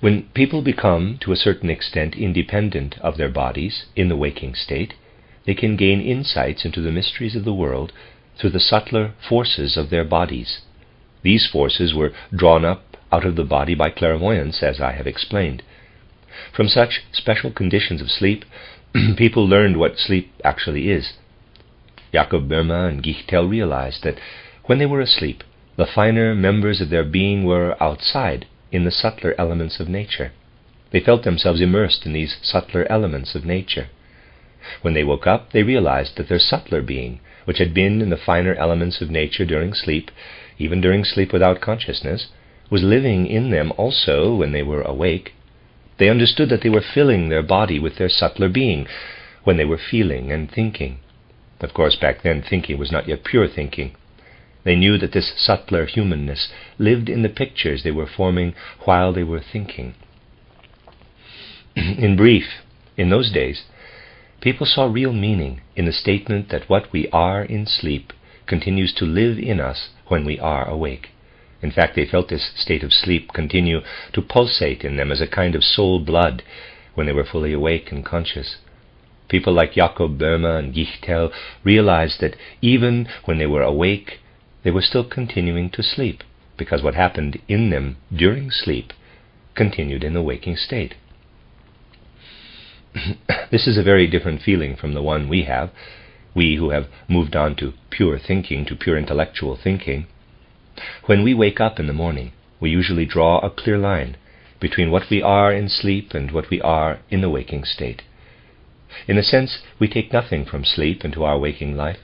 when people become, to a certain extent, independent of their bodies in the waking state, they can gain insights into the mysteries of the world through the subtler forces of their bodies. These forces were drawn up out of the body by clairvoyance, as I have explained. From such special conditions of sleep, people learned what sleep actually is. Jakob Böhme and Gichtel realized that when they were asleep, the finer members of their being were outside in the subtler elements of nature. They felt themselves immersed in these subtler elements of nature. When they woke up, they realized that their subtler being, which had been in the finer elements of nature during sleep, even during sleep without consciousness, was living in them also when they were awake. They understood that they were filling their body with their subtler being when they were feeling and thinking. Of course, back then, thinking was not yet pure thinking. They knew that this subtler humanness lived in the pictures they were forming while they were thinking. In brief, in those days, people saw real meaning in the statement that what we are in sleep continues to live in us when we are awake. In fact, they felt this state of sleep continue to pulsate in them as a kind of soul blood when they were fully awake and conscious. People like Jakob Böhme and Gichtel realized that even when they were awake, they were still continuing to sleep, because what happened in them during sleep continued in the waking state. This is a very different feeling from the one we have, we who have moved on to pure thinking, to pure intellectual thinking. When we wake up in the morning, we usually draw a clear line between what we are in sleep and what we are in the waking state. In a sense, we take nothing from sleep into our waking life.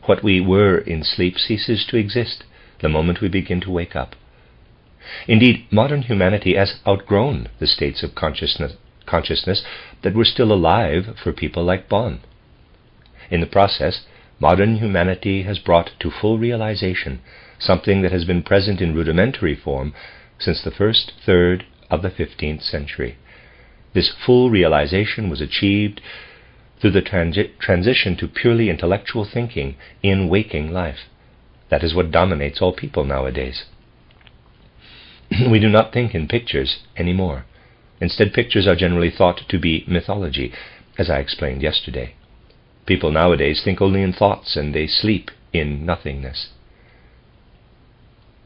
What we were in sleep ceases to exist the moment we begin to wake up. Indeed, modern humanity has outgrown the states of consciousness that were still alive for people like Bonn. In the process, modern humanity has brought to full realization something that has been present in rudimentary form since the first third of the 15th century. This full realization was achieved through the transition to purely intellectual thinking in waking life. That is what dominates all people nowadays. We do not think in pictures anymore. Instead, pictures are generally thought to be mythology, as I explained yesterday. People nowadays think only in thoughts, and they sleep in nothingness.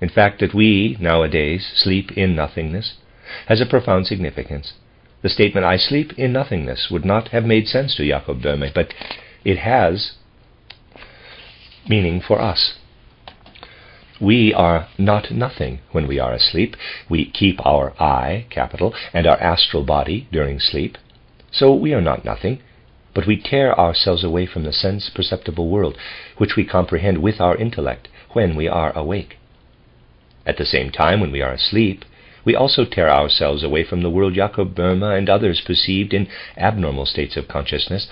In fact, that we nowadays sleep in nothingness has a profound significance. The statement, "I sleep in nothingness," would not have made sense to Jakob Böhme, but it has meaning for us. We are not nothing when we are asleep. We keep our I, capital, and our astral body during sleep. So we are not nothing, but we tear ourselves away from the sense-perceptible world, which we comprehend with our intellect when we are awake. At the same time, when we are asleep, we also tear ourselves away from the world Jakob Boehme and others perceived in abnormal states of consciousness,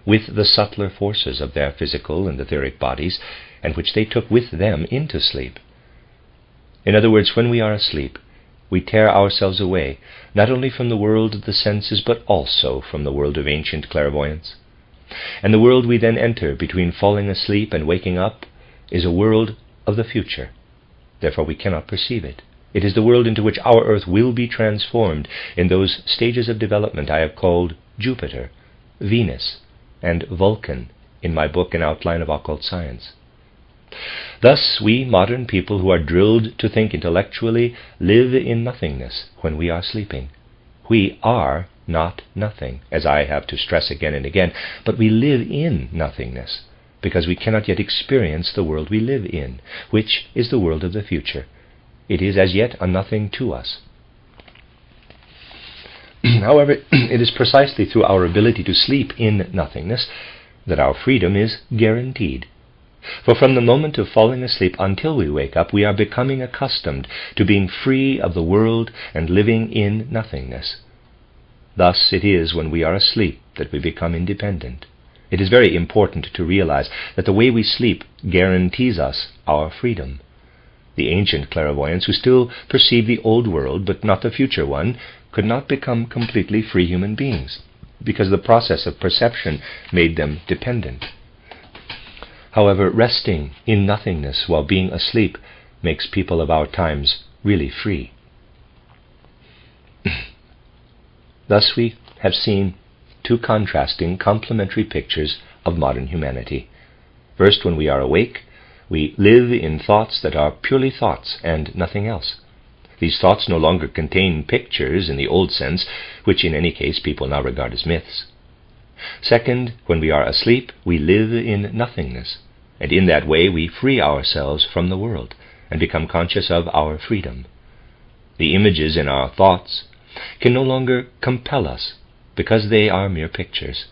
with the subtler forces of their physical and etheric bodies, and which they took with them into sleep. In other words, when we are asleep, we tear ourselves away, not only from the world of the senses, but also from the world of ancient clairvoyance. And the world we then enter between falling asleep and waking up is a world of the future. Therefore we cannot perceive it. It is the world into which our earth will be transformed in those stages of development I have called Jupiter, Venus, and Vulcan in my book An Outline of Occult Science. Thus, we modern people who are drilled to think intellectually live in nothingness when we are sleeping. We are not nothing, as I have to stress again and again, but we live in nothingness, because we cannot yet experience the world we live in, which is the world of the future. It is as yet a nothing to us. However, it is precisely through our ability to sleep in nothingness that our freedom is guaranteed. For from the moment of falling asleep until we wake up, we are becoming accustomed to being free of the world and living in nothingness. Thus it is when we are asleep that we become independent. It is very important to realize that the way we sleep guarantees us our freedom. The ancient clairvoyants, who still perceive the old world but not the future one, could not become completely free human beings, because the process of perception made them dependent. However, resting in nothingness while being asleep makes people of our times really free. Thus we have seen two contrasting, complementary pictures of modern humanity. First, when we are awake, we live in thoughts that are purely thoughts and nothing else. These thoughts no longer contain pictures in the old sense, which in any case people now regard as myths. Second, when we are asleep, we live in nothingness, and in that way we free ourselves from the world and become conscious of our freedom. The images in our thoughts can no longer compel us, because they are mere pictures.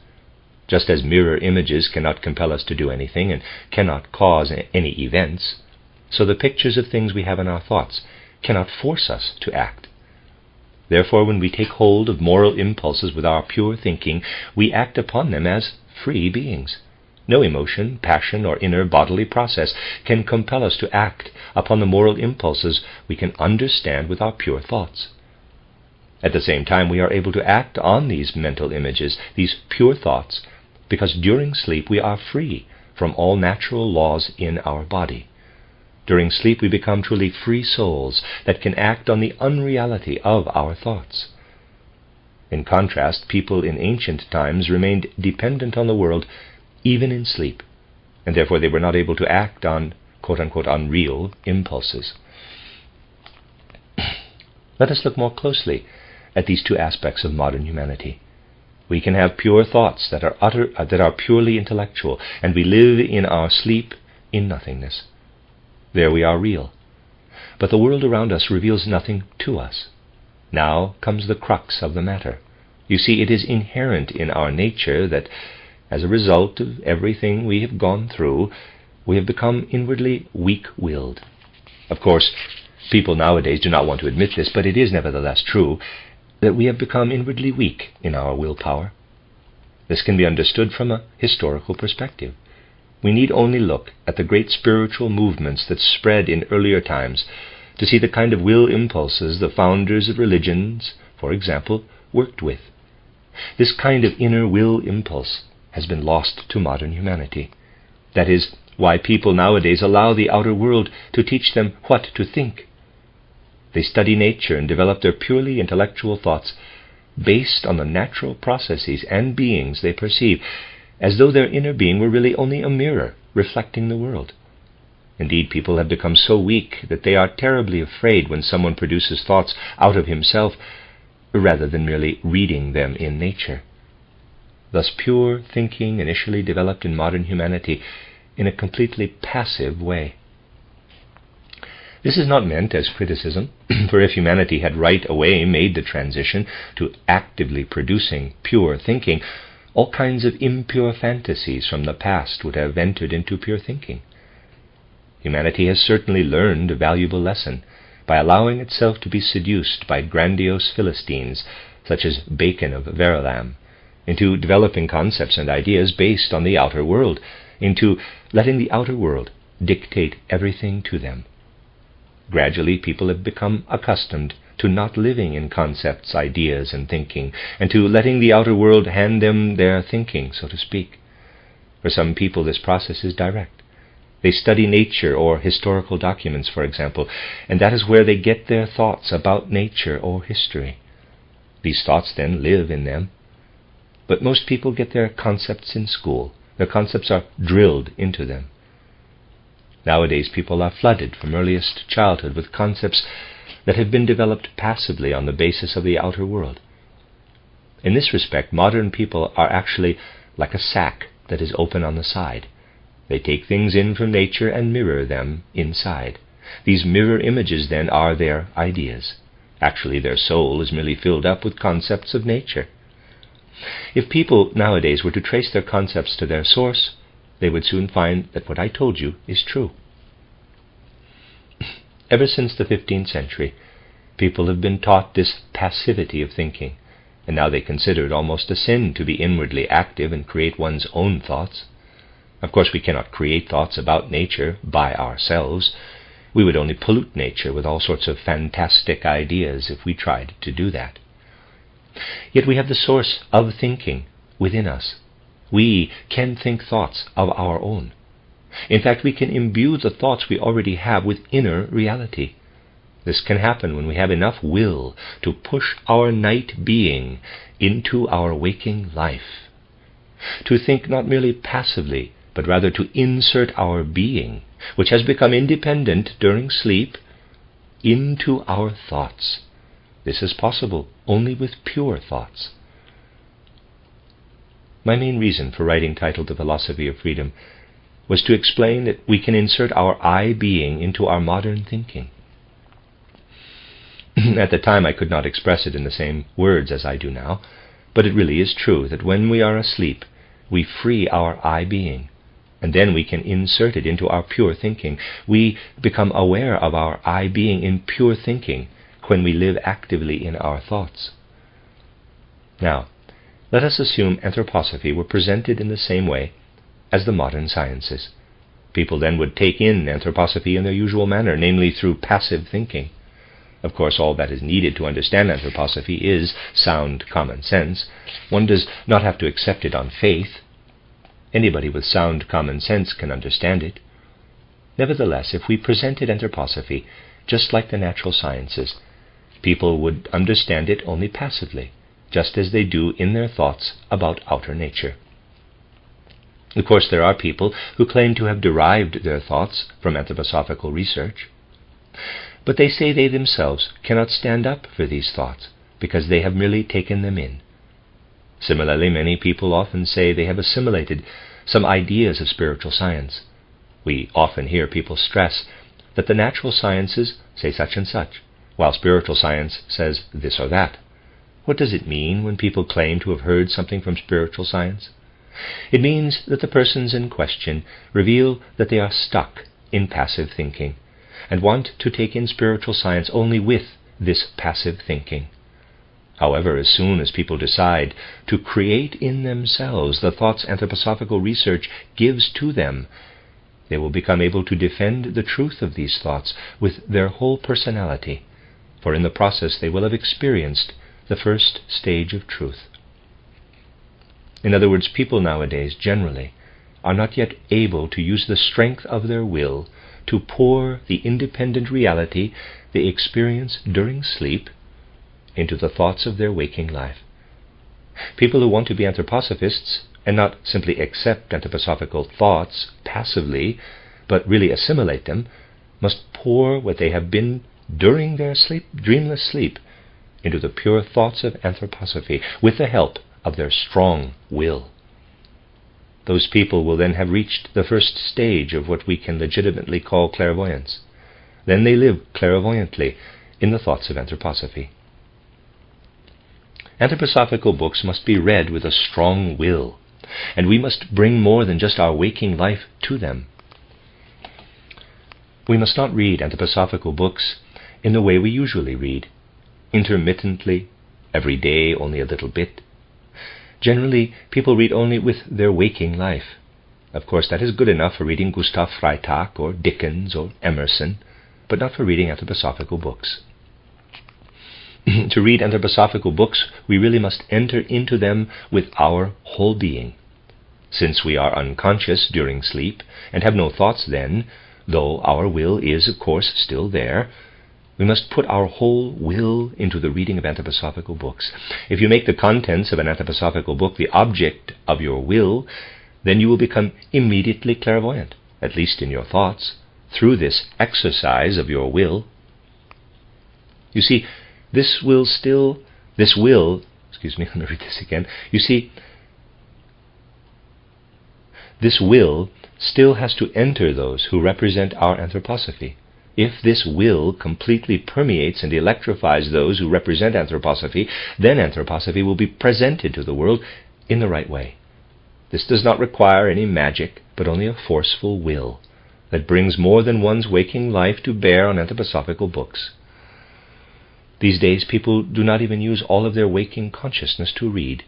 Just as mirror images cannot compel us to do anything and cannot cause any events, so the pictures of things we have in our thoughts cannot force us to act. Therefore, when we take hold of moral impulses with our pure thinking, we act upon them as free beings. No emotion, passion, or inner bodily process can compel us to act upon the moral impulses we can understand with our pure thoughts. At the same time, we are able to act on these mental images, these pure thoughts, because during sleep we are free from all natural laws in our body. During sleep we become truly free souls that can act on the unreality of our thoughts. In contrast, people in ancient times remained dependent on the world even in sleep, and therefore they were not able to act on quote-unquote unreal impulses. Let us look more closely at these two aspects of modern humanity. We can have pure thoughts that are purely intellectual, and we live in our sleep in nothingness. There we are real. But the world around us reveals nothing to us. Now comes the crux of the matter. You see, it is inherent in our nature that, as a result of everything we have gone through, we have become inwardly weak-willed. Of course, people nowadays do not want to admit this, but it is nevertheless true that we have become inwardly weak in our willpower. This can be understood from a historical perspective. We need only look at the great spiritual movements that spread in earlier times to see the kind of will impulses the founders of religions, for example, worked with. This kind of inner will impulse has been lost to modern humanity. That is why people nowadays allow the outer world to teach them what to think. They study nature and develop their purely intellectual thoughts based on the natural processes and beings they perceive, as though their inner being were really only a mirror reflecting the world. Indeed, people have become so weak that they are terribly afraid when someone produces thoughts out of himself, rather than merely reading them in nature. Thus pure thinking initially developed in modern humanity in a completely passive way. This is not meant as criticism, for if humanity had right away made the transition to actively producing pure thinking, all kinds of impure fantasies from the past would have entered into pure thinking. Humanity has certainly learned a valuable lesson by allowing itself to be seduced by grandiose Philistines, such as Bacon of Verulam, into developing concepts and ideas based on the outer world, into letting the outer world dictate everything to them. Gradually, people have become accustomed to not living in concepts, ideas, and thinking, and to letting the outer world hand them their thinking, so to speak. For some people, this process is direct. They study nature or historical documents, for example, and that is where they get their thoughts about nature or history. These thoughts then live in them. But most people get their concepts in school. Their concepts are drilled into them. Nowadays, people are flooded from earliest childhood with concepts that have been developed passively on the basis of the outer world. In this respect, modern people are actually like a sack that is open on the side. They take things in from nature and mirror them inside. These mirror images, then, are their ideas. Actually, their soul is merely filled up with concepts of nature. If people nowadays were to trace their concepts to their source, they would soon find that what I told you is true. Ever since the 15th century, people have been taught this passivity of thinking, and now they consider it almost a sin to be inwardly active and create one's own thoughts. Of course, we cannot create thoughts about nature by ourselves. We would only pollute nature with all sorts of fantastic ideas if we tried to do that. Yet we have the source of thinking within us. We can think thoughts of our own. In fact, we can imbue the thoughts we already have with inner reality. This can happen when we have enough will to push our night being into our waking life. To think not merely passively, but rather to insert our being, which has become independent during sleep, into our thoughts. This is possible only with pure thoughts. My main reason for writing titled The Philosophy of Freedom was to explain that we can insert our I being into our modern thinking. At the time I could not express it in the same words as I do now, but it really is true that when we are asleep, we free our I being, and then we can insert it into our pure thinking. We become aware of our I being in pure thinking when we live actively in our thoughts. Now, let us assume anthroposophy were presented in the same way as the modern sciences. People then would take in anthroposophy in their usual manner, namely through passive thinking. Of course, all that is needed to understand anthroposophy is sound common sense. One does not have to accept it on faith. Anybody with sound common sense can understand it. Nevertheless, if we presented anthroposophy just like the natural sciences, people would understand it only passively, just as they do in their thoughts about outer nature. Of course, there are people who claim to have derived their thoughts from anthroposophical research, but they say they themselves cannot stand up for these thoughts because they have merely taken them in. Similarly, many people often say they have assimilated some ideas of spiritual science. We often hear people stress that the natural sciences say such and such, while spiritual science says this or that. What does it mean when people claim to have heard something from spiritual science? It means that the persons in question reveal that they are stuck in passive thinking and want to take in spiritual science only with this passive thinking. However, as soon as people decide to create in themselves the thoughts anthroposophical research gives to them, they will become able to defend the truth of these thoughts with their whole personality, for in the process they will have experienced the first stage of truth. In other words, people nowadays generally are not yet able to use the strength of their will to pour the independent reality they experience during sleep into the thoughts of their waking life. People who want to be anthroposophists and not simply accept anthroposophical thoughts passively, but really assimilate them, must pour what they have been during their dreamless sleep into the pure thoughts of anthroposophy with the help of their strong will. Those people will then have reached the first stage of what we can legitimately call clairvoyance, then they live clairvoyantly in the thoughts of anthroposophy. Anthroposophical books must be read with a strong will, and we must bring more than just our waking life to them. We must not read anthroposophical books in the way we usually read, intermittently, every day only a little bit. Generally, people read only with their waking life. Of course, that is good enough for reading Gustav Freitag or Dickens or Emerson, but not for reading anthroposophical books. To read anthroposophical books, we really must enter into them with our whole being. Since we are unconscious during sleep and have no thoughts then, though our will is, of course, still there, we must put our whole will into the reading of anthroposophical books. If you make the contents of an anthroposophical book the object of your will, then you will become immediately clairvoyant, at least in your thoughts, through this exercise of your will. You see, this will, let me read this again. You see, this will still has to enter those who represent our anthroposophy. If this will completely permeates and electrifies those who represent anthroposophy, then anthroposophy will be presented to the world in the right way. This does not require any magic, but only a forceful will that brings more than one's waking life to bear on anthroposophical books. These days, people do not even use all of their waking consciousness to read.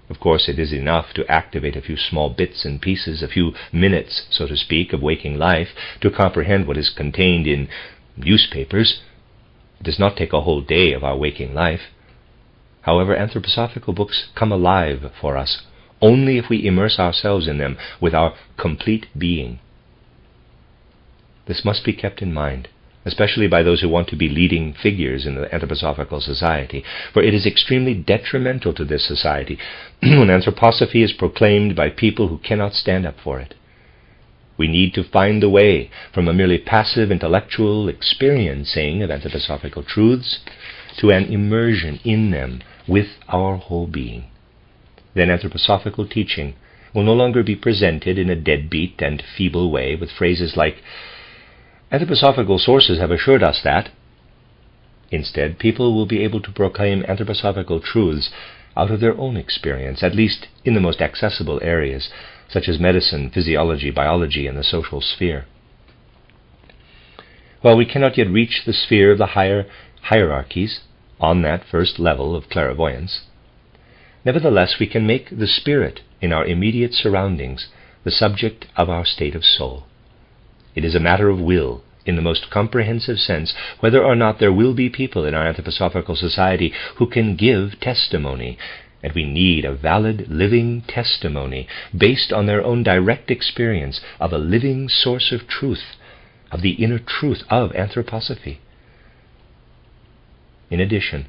Of course, it is enough to activate a few small bits and pieces, a few minutes, so to speak, of waking life to comprehend what is contained in newspapers. It does not take a whole day of our waking life. However, anthroposophical books come alive for us only if we immerse ourselves in them with our complete being. This must be kept in mind, especially by those who want to be leading figures in the anthroposophical society, for it is extremely detrimental to this society when anthroposophy is proclaimed by people who cannot stand up for it. We need to find the way from a merely passive intellectual experiencing of anthroposophical truths to an immersion in them with our whole being. Then anthroposophical teaching will no longer be presented in a deadbeat and feeble way with phrases like, "Anthroposophical sources have assured us that." Instead, people will be able to proclaim anthroposophical truths out of their own experience, at least in the most accessible areas, such as medicine, physiology, biology, and the social sphere. While we cannot yet reach the sphere of the higher hierarchies on that first level of clairvoyance, nevertheless we can make the spirit in our immediate surroundings the subject of our state of soul. It is a matter of will, in the most comprehensive sense, whether or not there will be people in our anthroposophical society who can give testimony, and we need a valid, living testimony based on their own direct experience of a living source of truth, of the inner truth of anthroposophy. In addition,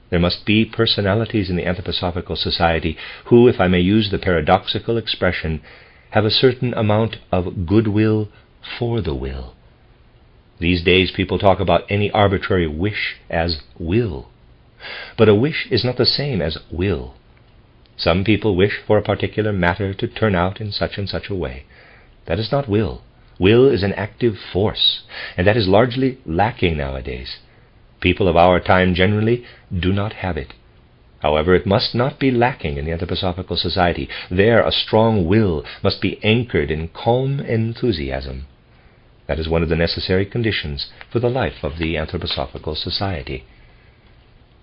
there must be personalities in the anthroposophical society who, if I may use the paradoxical expression, have a certain amount of goodwill for the will. These days people talk about any arbitrary wish as will. But a wish is not the same as will. Some people wish for a particular matter to turn out in such and such a way. That is not will. Will is an active force, and that is largely lacking nowadays. People of our time generally do not have it. However, it must not be lacking in the anthroposophical society. There, a strong will must be anchored in calm enthusiasm. That is one of the necessary conditions for the life of the anthroposophical society.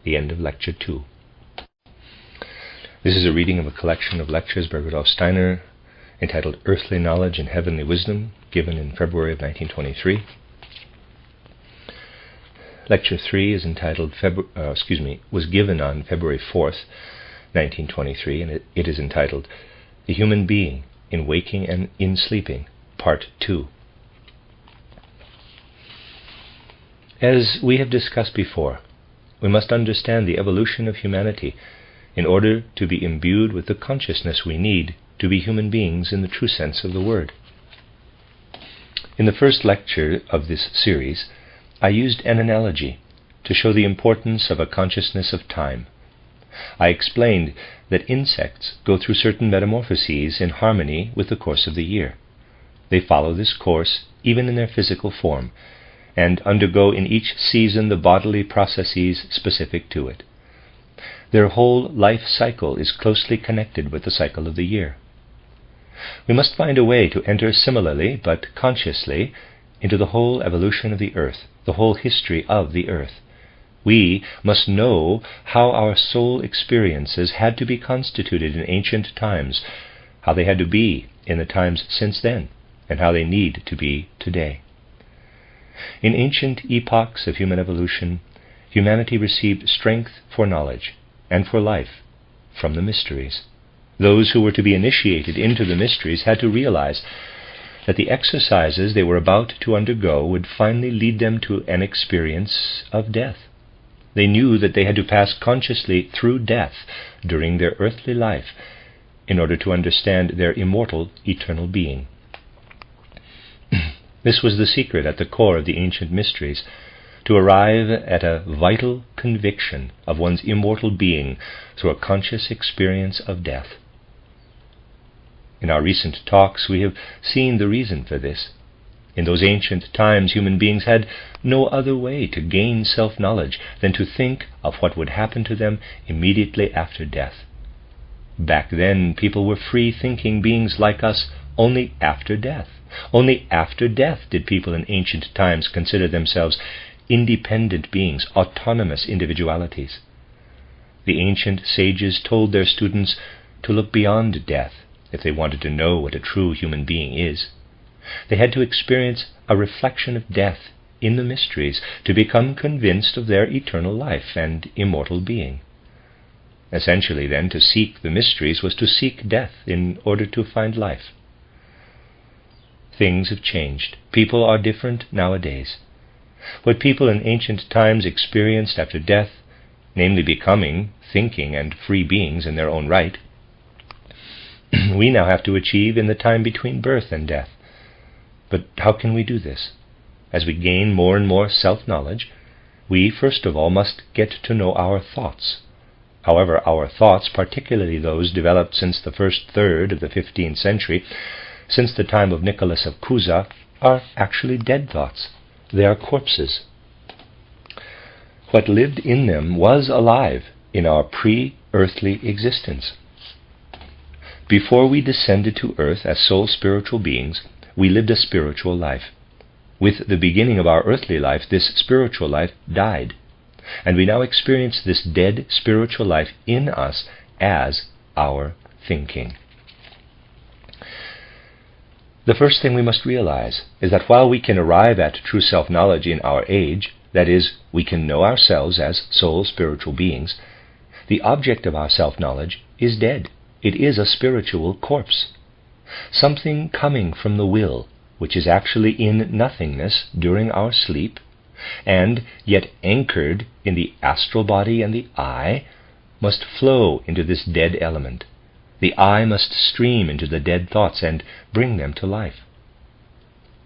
The end of Lecture 2. This is a reading of a collection of lectures by Rudolf Steiner entitled Earthly Knowledge and Heavenly Wisdom, given in February of 1923. Lecture 3 is entitled was given on February 4th, 1923, and it is entitled The Human Being in Waking and in Sleeping, Part 2. As we have discussed before, we must understand the evolution of humanity in order to be imbued with the consciousness we need to be human beings in the true sense of the word. In the first lecture of this series, I used an analogy to show the importance of a consciousness of time. I explained that insects go through certain metamorphoses in harmony with the course of the year. They follow this course even in their physical form, and undergo in each season the bodily processes specific to it. Their whole life cycle is closely connected with the cycle of the year. We must find a way to enter similarly, but consciously, into the whole evolution of the earth, the whole history of the earth. We must know how our soul experiences had to be constituted in ancient times, how they had to be in the times since then, and how they need to be today. In ancient epochs of human evolution, humanity received strength for knowledge and for life from the mysteries. Those who were to be initiated into the mysteries had to realize that the exercises they were about to undergo would finally lead them to an experience of death. They knew that they had to pass consciously through death during their earthly life in order to understand their immortal, eternal being. This was the secret at the core of the ancient mysteries, to arrive at a vital conviction of one's immortal being through a conscious experience of death. In our recent talks, we have seen the reason for this. In those ancient times, human beings had no other way to gain self-knowledge than to think of what would happen to them immediately after death. Back then, people were free-thinking beings like us only after death. Only after death did people in ancient times consider themselves independent beings, autonomous individualities. The ancient sages told their students to look beyond death if they wanted to know what a true human being is. They had to experience a reflection of death in the mysteries to become convinced of their eternal life and immortal being. Essentially, then, to seek the mysteries was to seek death in order to find life. Things have changed. People are different nowadays. What people in ancient times experienced after death, namely becoming thinking and free beings in their own right, we now have to achieve in the time between birth and death. But how can we do this? As we gain more and more self-knowledge, we first of all must get to know our thoughts. However, our thoughts, particularly those developed since the first third of the 15th century, since the time of Nicholas of Cusa, are actually dead thoughts. They are corpses. What lived in them was alive in our pre-earthly existence. Before we descended to earth as soul spiritual beings, we lived a spiritual life. With the beginning of our earthly life, this spiritual life died, and we now experience this dead spiritual life in us as our thinking. The first thing we must realize is that while we can arrive at true self-knowledge in our age, that is, we can know ourselves as soul spiritual beings, the object of our self-knowledge is dead. It is a spiritual corpse. Something coming from the will, which is actually in nothingness during our sleep, and yet anchored in the astral body and the I, must flow into this dead element. The I must stream into the dead thoughts and bring them to life.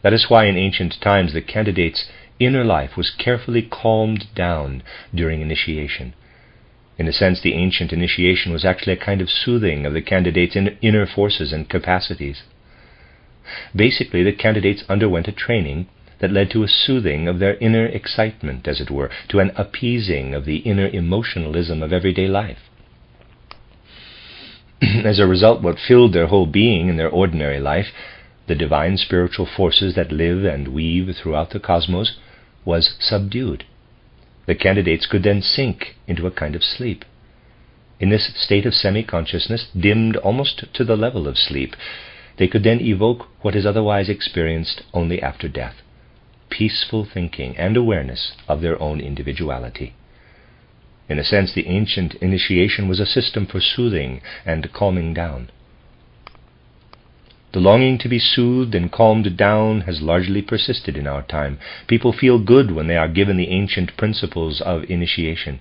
That is why in ancient times the candidate's inner life was carefully calmed down during initiation. In a sense, the ancient initiation was actually a kind of soothing of the candidate's inner forces and capacities. Basically, the candidates underwent a training that led to a soothing of their inner excitement, as it were, to an appeasing of the inner emotionalism of everyday life. As a result, what filled their whole being in their ordinary life, the divine spiritual forces that live and weave throughout the cosmos, was subdued. The candidates could then sink into a kind of sleep. In this state of semi-consciousness, dimmed almost to the level of sleep, they could then evoke what is otherwise experienced only after death: peaceful thinking and awareness of their own individuality. In a sense, the ancient initiation was a system for soothing and calming down. The longing to be soothed and calmed down has largely persisted in our time. People feel good when they are given the ancient principles of initiation,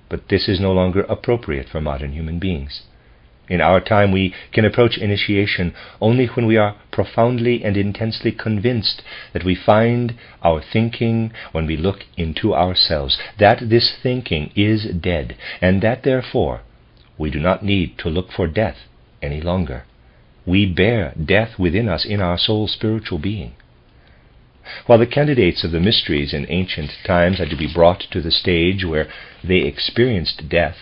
but this is no longer appropriate for modern human beings. In our time, we can approach initiation only when we are profoundly and intensely convinced that we find our thinking when we look into ourselves, that this thinking is dead, and that, therefore, we do not need to look for death any longer. We bear death within us in our soul spiritual being. While the candidates of the mysteries in ancient times had to be brought to the stage where they experienced death,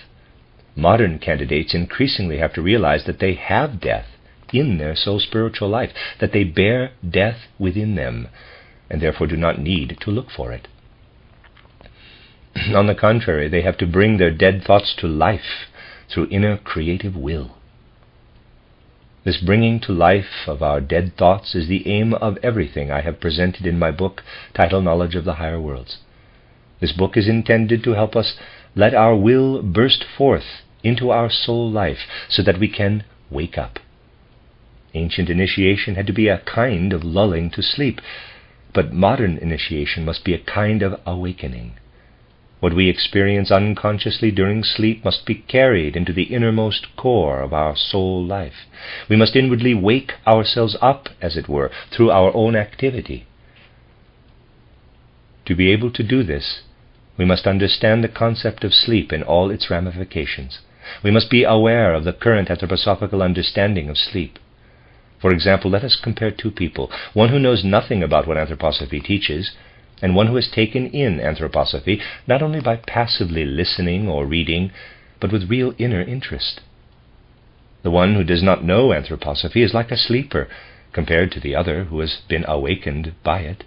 modern candidates increasingly have to realize that they have death in their soul-spiritual life, that they bear death within them, and therefore do not need to look for it. On the contrary, they have to bring their dead thoughts to life through inner creative will. This bringing to life of our dead thoughts is the aim of everything I have presented in my book, titled Knowledge of the Higher Worlds. This book is intended to help us let our will burst forth into our soul life so that we can wake up. Ancient initiation had to be a kind of lulling to sleep, but modern initiation must be a kind of awakening. What we experience unconsciously during sleep must be carried into the innermost core of our soul life. We must inwardly wake ourselves up, as it were, through our own activity. To be able to do this, we must understand the concept of sleep in all its ramifications. We must be aware of the current anthroposophical understanding of sleep. For example, let us compare two people, one who knows nothing about what anthroposophy teaches, and one who has taken in anthroposophy not only by passively listening or reading, but with real inner interest. The one who does not know anthroposophy is like a sleeper compared to the other who has been awakened by it,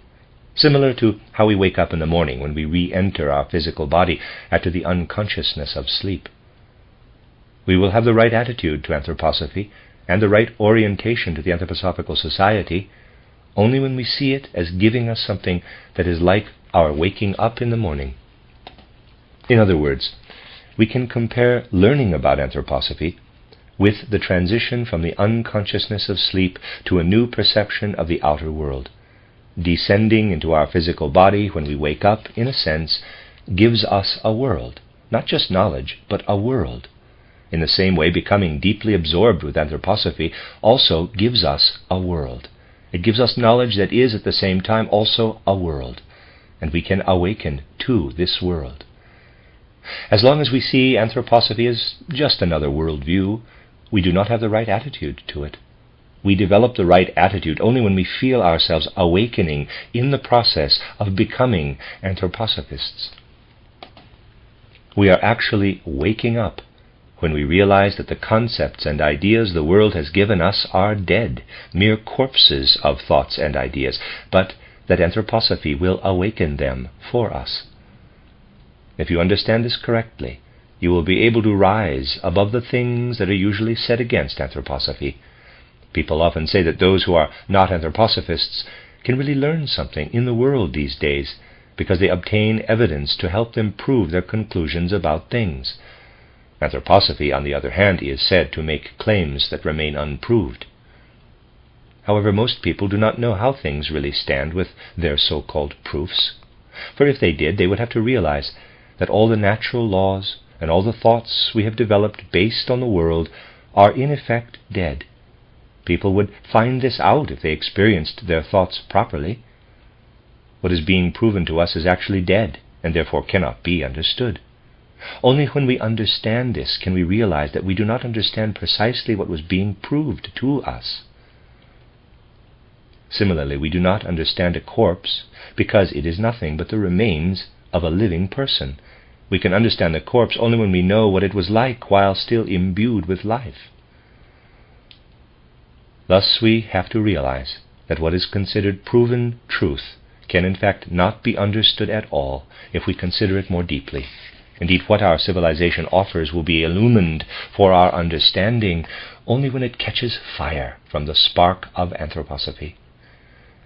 similar to how we wake up in the morning when we re-enter our physical body after the unconsciousness of sleep. We will have the right attitude to anthroposophy and the right orientation to the Anthroposophical Society only when we see it as giving us something that is like our waking up in the morning. In other words, we can compare learning about anthroposophy with the transition from the unconsciousness of sleep to a new perception of the outer world. Descending into our physical body when we wake up, in a sense, gives us a world, not just knowledge, but a world. In the same way, becoming deeply absorbed with anthroposophy also gives us a world. It gives us knowledge that is at the same time also a world, and we can awaken to this world. As long as we see anthroposophy as just another worldview, we do not have the right attitude to it. We develop the right attitude only when we feel ourselves awakening in the process of becoming anthroposophists. We are actually waking up when we realize that the concepts and ideas the world has given us are dead, mere corpses of thoughts and ideas, but that anthroposophy will awaken them for us. If you understand this correctly, you will be able to rise above the things that are usually set against anthroposophy. People often say that those who are not anthroposophists can really learn something in the world these days because they obtain evidence to help them prove their conclusions about things. Anthroposophy, on the other hand, is said to make claims that remain unproved. However, most people do not know how things really stand with their so-called proofs, for if they did, they would have to realize that all the natural laws and all the thoughts we have developed based on the world are in effect dead. People would find this out if they experienced their thoughts properly. What is being proven to us is actually dead, and therefore cannot be understood. Only when we understand this can we realize that we do not understand precisely what was being proved to us. Similarly, we do not understand a corpse because it is nothing but the remains of a living person. We can understand the corpse only when we know what it was like while still imbued with life. Thus we have to realize that what is considered proven truth can in fact not be understood at all if we consider it more deeply. Indeed, what our civilization offers will be illumined for our understanding only when it catches fire from the spark of anthroposophy.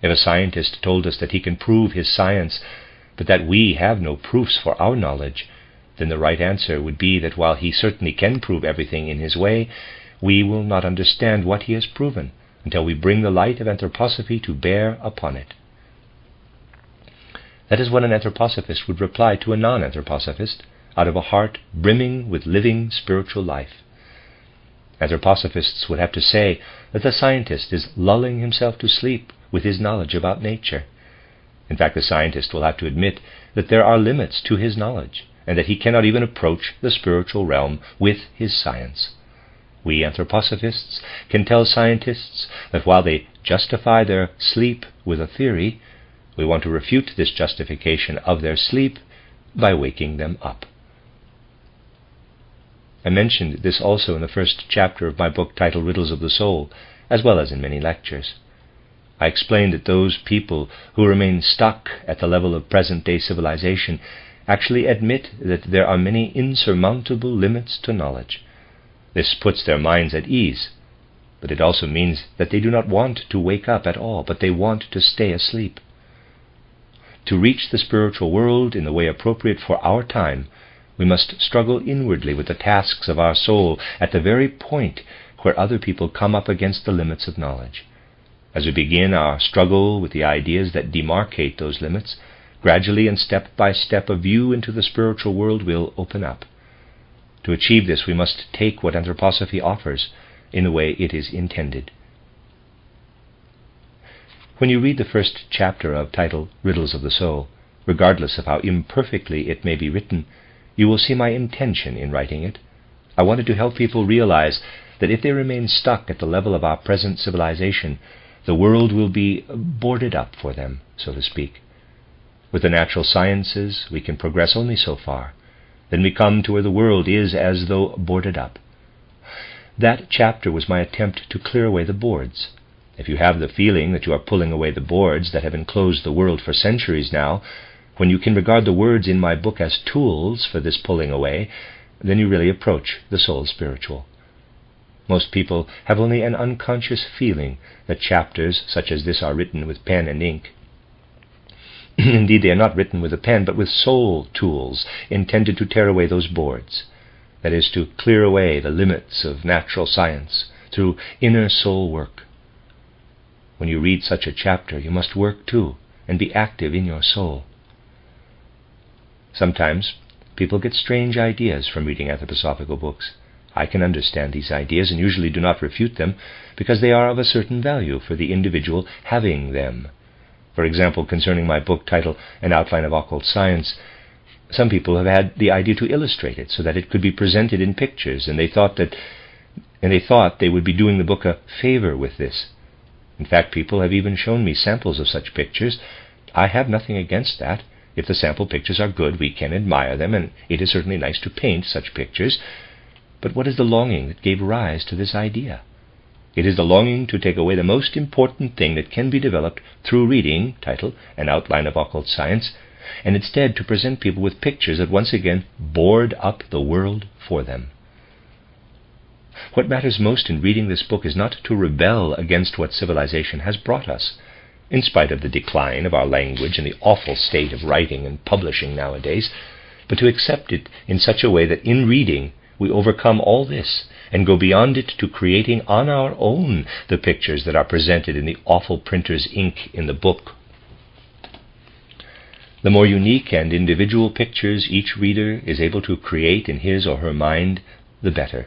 If a scientist told us that he can prove his science, but that we have no proofs for our knowledge, then the right answer would be that while he certainly can prove everything in his way, we will not understand what he has proven until we bring the light of anthroposophy to bear upon it. That is what an anthroposophist would reply to a non-anthroposophist, out of a heart brimming with living spiritual life. Anthroposophists would have to say that the scientist is lulling himself to sleep with his knowledge about nature. In fact, the scientist will have to admit that there are limits to his knowledge, and that he cannot even approach the spiritual realm with his science. We anthroposophists can tell scientists that while they justify their sleep with a theory, We want to refute this justification of their sleep by waking them up. I mentioned this also in the first chapter of my book titled Riddles of the Soul, as well as in many lectures. I explained that those people who remain stuck at the level of present-day civilization actually admit that there are many insurmountable limits to knowledge. This puts their minds at ease, but it also means that they do not want to wake up at all, but they want to stay asleep. To reach the spiritual world in the way appropriate for our time, we must struggle inwardly with the tasks of our soul at the very point where other people come up against the limits of knowledge. As we begin our struggle with the ideas that demarcate those limits, gradually and step by step a view into the spiritual world will open up. To achieve this, we must take what anthroposophy offers in the way it is intended. When you read the first chapter of titled Riddles of the Soul, regardless of how imperfectly it may be written, you will see my intention in writing it. I wanted to help people realize that if they remain stuck at the level of our present civilization, the world will be boarded up for them, so to speak. With the natural sciences, we can progress only so far. Then we come to where the world is as though boarded up. That chapter was my attempt to clear away the boards. If you have the feeling that you are pulling away the boards that have enclosed the world for centuries now, when you can regard the words in my book as tools for this pulling away, then you really approach the soul spiritual. Most people have only an unconscious feeling that chapters such as this are written with pen and ink. Indeed, they are not written with a pen, but with soul tools intended to tear away those boards. That is, to clear away the limits of natural science through inner soul work. When you read such a chapter, you must work too, and be active in your soul. Sometimes people get strange ideas from reading anthroposophical books. I can understand these ideas and usually do not refute them because they are of a certain value for the individual having them. For example, concerning my book titled An Outline of Occult Science, some people have had the idea to illustrate it so that it could be presented in pictures, and they thought they would be doing the book a favor with this. In fact, people have even shown me samples of such pictures. I have nothing against that. If the sample pictures are good, we can admire them, and it is certainly nice to paint such pictures. But what is the longing that gave rise to this idea? It is the longing to take away the most important thing that can be developed through reading, titled An Outline of Occult Science, and instead to present people with pictures that once again board up the world for them. What matters most in reading this book is not to rebel against what civilization has brought us, in spite of the decline of our language and the awful state of writing and publishing nowadays, but to accept it in such a way that in reading we overcome all this and go beyond it to creating on our own the pictures that are presented in the awful printer's ink in the book. The more unique and individual pictures each reader is able to create in his or her mind, the better.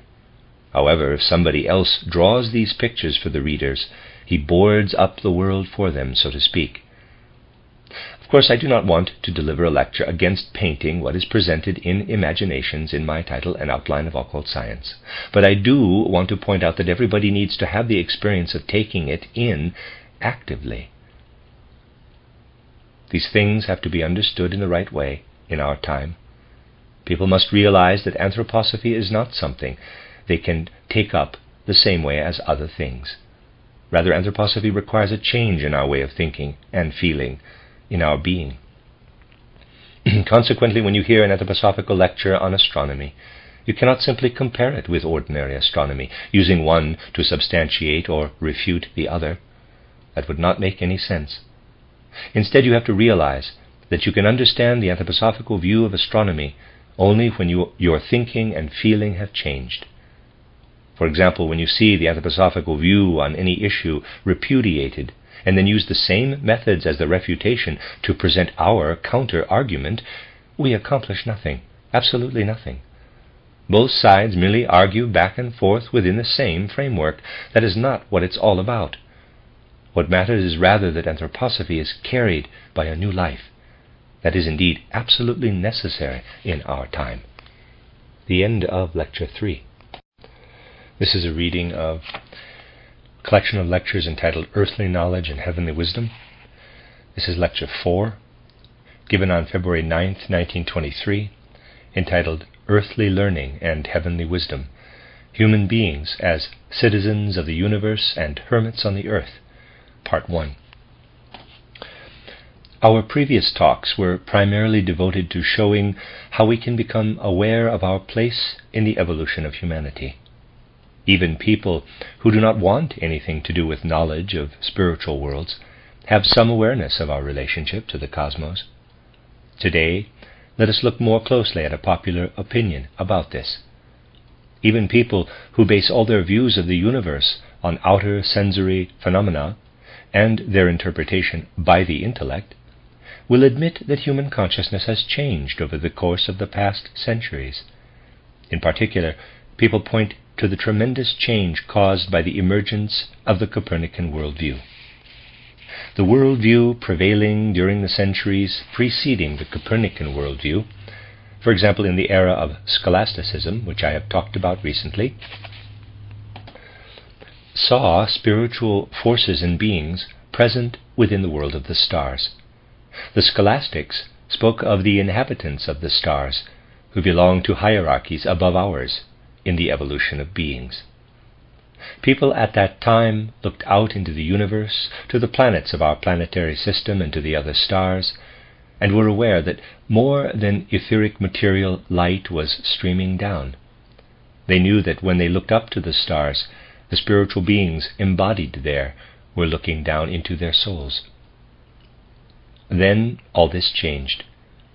However, if somebody else draws these pictures for the readers, he boards up the world for them, so to speak. Of course, I do not want to deliver a lecture against painting what is presented in imaginations in my title, An Outline of Occult Science. But I do want to point out that everybody needs to have the experience of taking it in actively. These things have to be understood in the right way in our time. People must realize that anthroposophy is not something they can take up the same way as other things. Rather, anthroposophy requires a change in our way of thinking and feeling, in our being. Consequently, when you hear an anthroposophical lecture on astronomy, you cannot simply compare it with ordinary astronomy, using one to substantiate or refute the other. That would not make any sense. Instead, you have to realize that you can understand the anthroposophical view of astronomy only when your thinking and feeling have changed. For example, when you see the anthroposophical view on any issue repudiated, and then use the same methods as the refutation to present our counter-argument, we accomplish nothing, absolutely nothing. Both sides merely argue back and forth within the same framework. That is not what it's all about. What matters is rather that anthroposophy is carried by a new life. That is indeed absolutely necessary in our time. The end of Lecture 3. This is a reading of a collection of lectures entitled Earthly Knowledge and Heavenly Wisdom. This is Lecture 4, given on February 9th, 1923, entitled Earthly Learning and Heavenly Wisdom, Human Beings as Citizens of the Universe and Hermits on the Earth, Part 1. Our previous talks were primarily devoted to showing how we can become aware of our place in the evolution of humanity. Even people who do not want anything to do with knowledge of spiritual worlds have some awareness of our relationship to the cosmos. Today, let us look more closely at a popular opinion about this. Even people who base all their views of the universe on outer sensory phenomena and their interpretation by the intellect will admit that human consciousness has changed over the course of the past centuries. In particular, people point to the tremendous change caused by the emergence of the Copernican worldview. The worldview prevailing during the centuries preceding the Copernican worldview, for example in the era of scholasticism, which I have talked about recently, saw spiritual forces and beings present within the world of the stars. The scholastics spoke of the inhabitants of the stars, who belong to hierarchies above ours in the evolution of beings. People at that time looked out into the universe, to the planets of our planetary system and to the other stars, and were aware that more than etheric material light was streaming down. They knew that when they looked up to the stars, the spiritual beings embodied there were looking down into their souls. Then all this changed,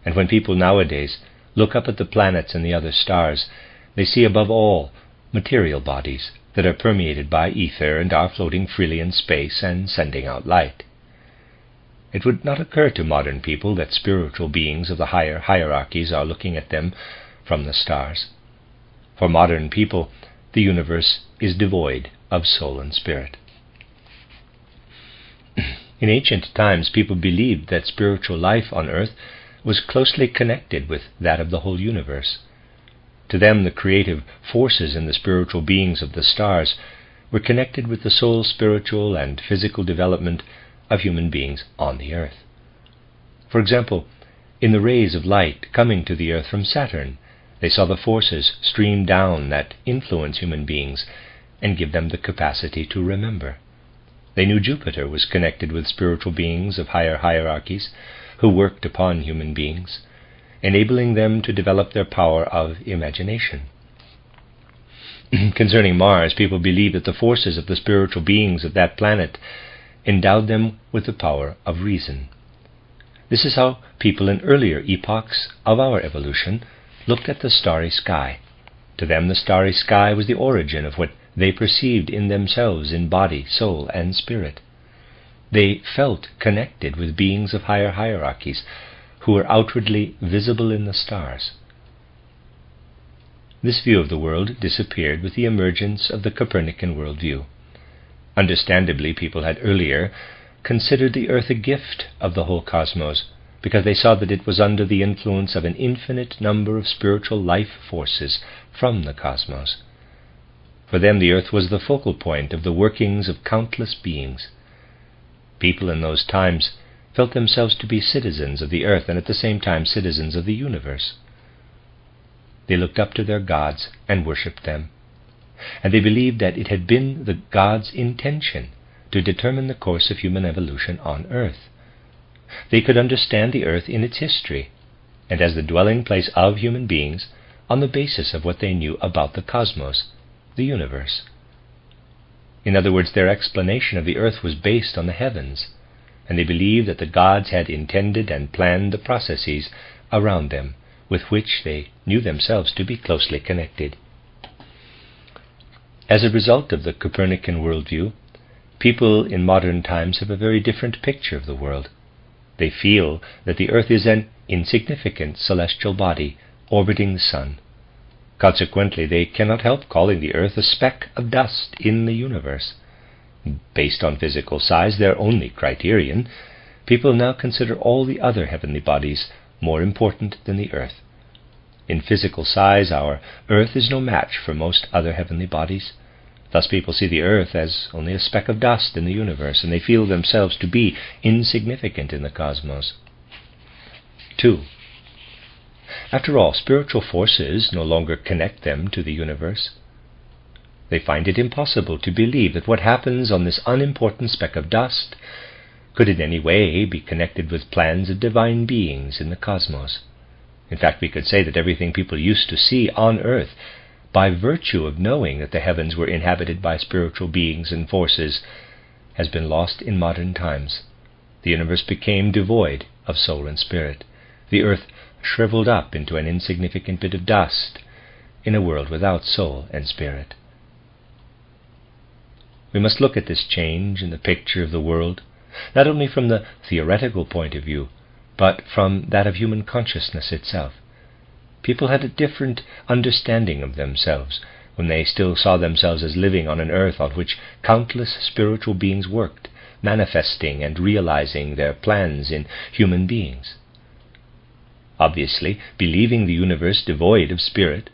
and when people nowadays look up at the planets and the other stars, they see above all material bodies that are permeated by ether and are floating freely in space and sending out light. It would not occur to modern people that spiritual beings of the higher hierarchies are looking at them from the stars. For modern people, the universe is devoid of soul and spirit. In ancient times, people believed that spiritual life on earth was closely connected with that of the whole universe. To them, the creative forces in the spiritual beings of the stars were connected with the soul, spiritual, and physical development of human beings on the earth. For example, in the rays of light coming to the earth from Saturn, they saw the forces stream down that influence human beings and give them the capacity to remember. They knew Jupiter was connected with spiritual beings of higher hierarchies who worked upon human beings, enabling them to develop their power of imagination. Concerning Mars, people believe that the forces of the spiritual beings of that planet endowed them with the power of reason. This is how people in earlier epochs of our evolution looked at the starry sky. To them, the starry sky was the origin of what they perceived in themselves in body, soul, and spirit. They felt connected with beings of higher hierarchies who were outwardly visible in the stars. This view of the world disappeared with the emergence of the Copernican worldview. Understandably, people had earlier considered the earth a gift of the whole cosmos, because they saw that it was under the influence of an infinite number of spiritual life forces from the cosmos. For them, the earth was the focal point of the workings of countless beings. People in those times felt themselves to be citizens of the earth and at the same time citizens of the universe. They looked up to their gods and worshipped them, and they believed that it had been the gods' intention to determine the course of human evolution on earth. They could understand the earth in its history, and as the dwelling place of human beings on the basis of what they knew about the cosmos, the universe. In other words, their explanation of the earth was based on the heavens, and they believed that the gods had intended and planned the processes around them, with which they knew themselves to be closely connected. As a result of the Copernican worldview, people in modern times have a very different picture of the world. They feel that the earth is an insignificant celestial body orbiting the sun. Consequently, they cannot help calling the earth a speck of dust in the universe. Based on physical size, their only criterion, people now consider all the other heavenly bodies more important than the earth. In physical size, our earth is no match for most other heavenly bodies. Thus people see the earth as only a speck of dust in the universe, and they feel themselves to be insignificant in the cosmos. 2. After all, spiritual forces no longer connect them to the universe. They find it impossible to believe that what happens on this unimportant speck of dust could in any way be connected with plans of divine beings in the cosmos. In fact, we could say that everything people used to see on earth, by virtue of knowing that the heavens were inhabited by spiritual beings and forces, has been lost in modern times. The universe became devoid of soul and spirit. The earth shriveled up into an insignificant bit of dust in a world without soul and spirit. We must look at this change in the picture of the world, not only from the theoretical point of view, but from that of human consciousness itself. People had a different understanding of themselves when they still saw themselves as living on an earth on which countless spiritual beings worked, manifesting and realizing their plans in human beings. Obviously, believing the universe devoid of spirit,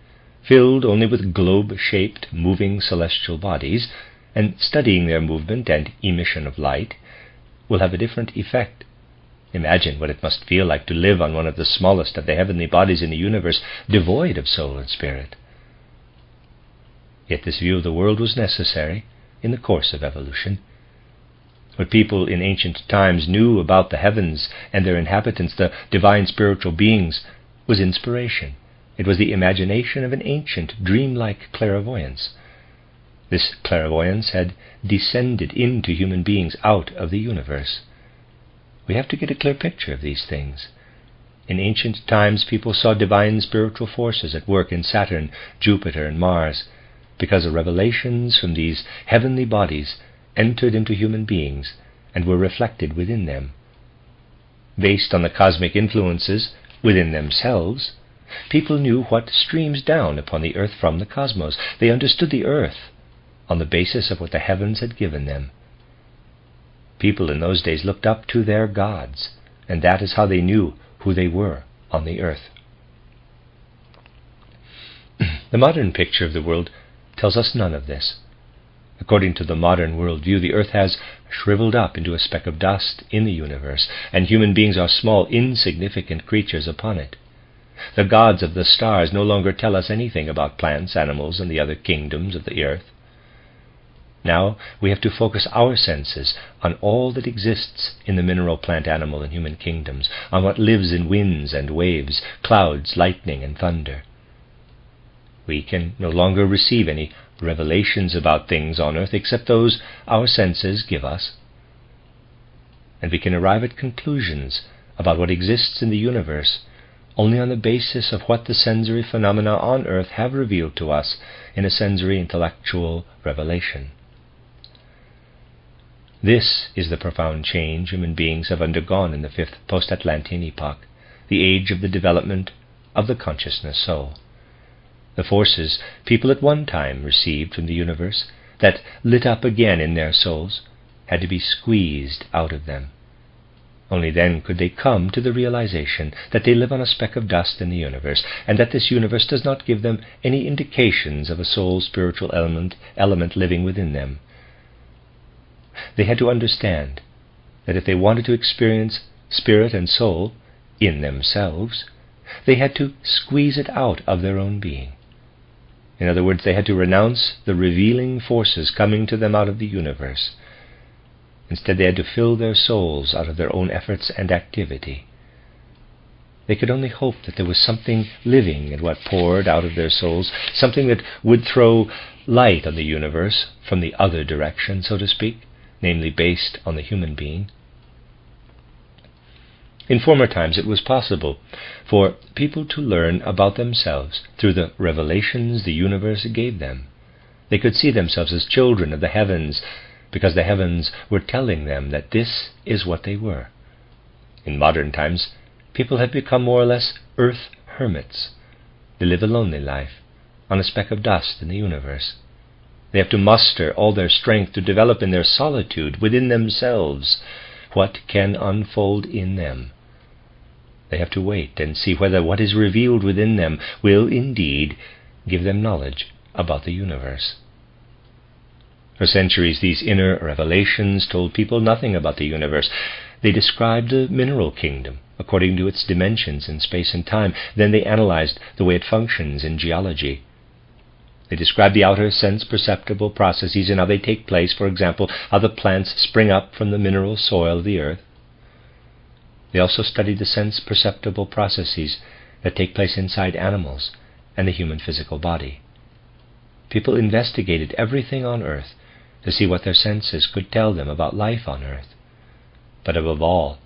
filled only with globe-shaped, moving celestial bodies, and studying their movement and emission of light, will have a different effect. Imagine what it must feel like to live on one of the smallest of the heavenly bodies in the universe, devoid of soul and spirit. Yet this view of the world was necessary in the course of evolution. What people in ancient times knew about the heavens and their inhabitants, the divine spiritual beings, was inspiration. It was the imagination of an ancient, dreamlike clairvoyance. This clairvoyance had descended into human beings out of the universe. We have to get a clear picture of these things. In ancient times, people saw divine spiritual forces at work in Saturn, Jupiter, and Mars, because the revelations from these heavenly bodies entered into human beings and were reflected within them. Based on the cosmic influences within themselves, people knew what streams down upon the earth from the cosmos. They understood the earth on the basis of what the heavens had given them. People in those days looked up to their gods, and that is how they knew who they were on the earth. The modern picture of the world tells us none of this. According to the modern worldview, the earth has shriveled up into a speck of dust in the universe, and human beings are small, insignificant creatures upon it. The gods of the stars no longer tell us anything about plants, animals, and the other kingdoms of the earth. Now we have to focus our senses on all that exists in the mineral, plant, animal, and human kingdoms, on what lives in winds and waves, clouds, lightning, and thunder. We can no longer receive any revelations about things on earth except those our senses give us. And we can arrive at conclusions about what exists in the universe only on the basis of what the sensory phenomena on earth have revealed to us in a sensory intellectual revelation. This is the profound change human beings have undergone in the fifth post-Atlantean epoch, the age of the development of the consciousness soul. The forces people at one time received from the universe, that lit up again in their souls, had to be squeezed out of them. Only then could they come to the realization that they live on a speck of dust in the universe, and that this universe does not give them any indications of a soul spiritual element living within them. They had to understand that if they wanted to experience spirit and soul in themselves, they had to squeeze it out of their own being. In other words, they had to renounce the revealing forces coming to them out of the universe. Instead, they had to fill their souls out of their own efforts and activity. They could only hope that there was something living in what poured out of their souls, something that would throw light on the universe from the other direction, so to speak, namely based on the human being. In former times it was possible for people to learn about themselves through the revelations the universe gave them. They could see themselves as children of the heavens, because the heavens were telling them that this is what they were. In modern times, people have become more or less earth hermits. They live a lonely life, on a speck of dust in the universe. They have to muster all their strength to develop in their solitude within themselves what can unfold in them. They have to wait and see whether what is revealed within them will indeed give them knowledge about the universe. For centuries, these inner revelations told people nothing about the universe. They described the mineral kingdom according to its dimensions in space and time. Then they analyzed the way it functions in geology. They described the outer sense-perceptible processes and how they take place, for example, how the plants spring up from the mineral soil of the earth. They also studied the sense-perceptible processes that take place inside animals and the human physical body. People investigated everything on earth to see what their senses could tell them about life on earth. But above all,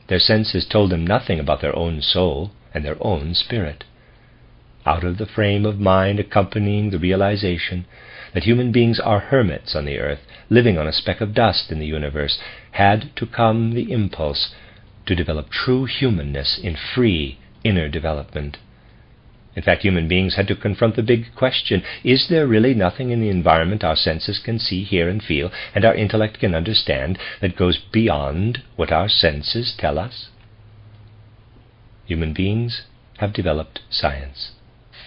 their senses told them nothing about their own soul and their own spirit. Out of the frame of mind accompanying the realization that human beings are hermits on the earth, living on a speck of dust in the universe, had to come the impulse to develop true humanness in free inner development. In fact, human beings had to confront the big question: is there really nothing in the environment our senses can see, hear, and feel, and our intellect can understand, that goes beyond what our senses tell us? Human beings have developed science.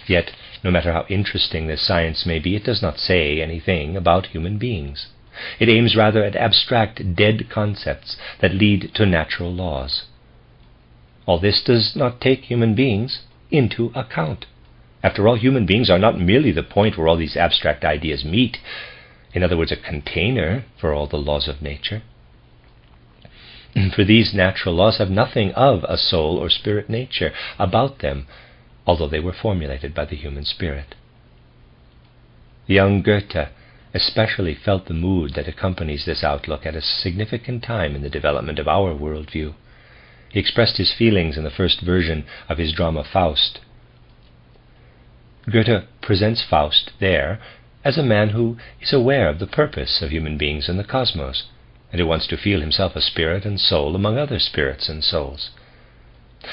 Yet, no matter how interesting this science may be, it does not say anything about human beings. It aims rather at abstract, dead concepts that lead to natural laws. All this does not take human beings into account. After all, human beings are not merely the point where all these abstract ideas meet, in other words, a container for all the laws of nature. For these natural laws have nothing of a soul or spirit nature about them, although they were formulated by the human spirit. The young Goethe especially felt the mood that accompanies this outlook at a significant time in the development of our worldview. He expressed his feelings in the first version of his drama Faust. Goethe presents Faust there as a man who is aware of the purpose of human beings in the cosmos, and who wants to feel himself a spirit and soul among other spirits and souls.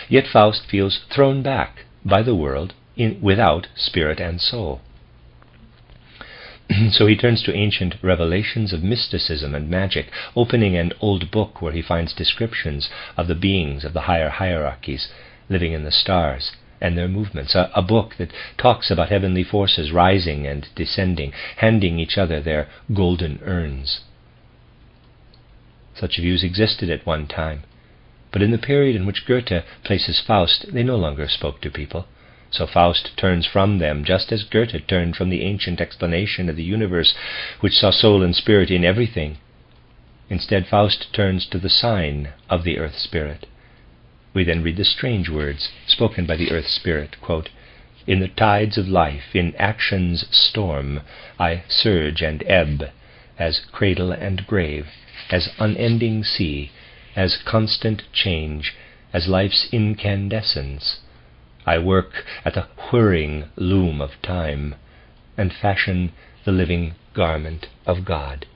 Yet Faust feels thrown back by the world without spirit and soul. So he turns to ancient revelations of mysticism and magic, opening an old book where he finds descriptions of the beings of the higher hierarchies living in the stars and their movements, a book that talks about heavenly forces rising and descending, handing each other their golden urns. Such views existed at one time, but in the period in which Goethe places Faust, they no longer spoke to people. So Faust turns from them, just as Goethe turned from the ancient explanation of the universe, which saw soul and spirit in everything. Instead, Faust turns to the sign of the earth spirit. We then read the strange words spoken by the earth spirit, quote, "In the tides of life, in action's storm, I surge and ebb, as cradle and grave, as unending sea, as constant change, as life's incandescence. I work at the whirring loom of time, and fashion the living garment of God."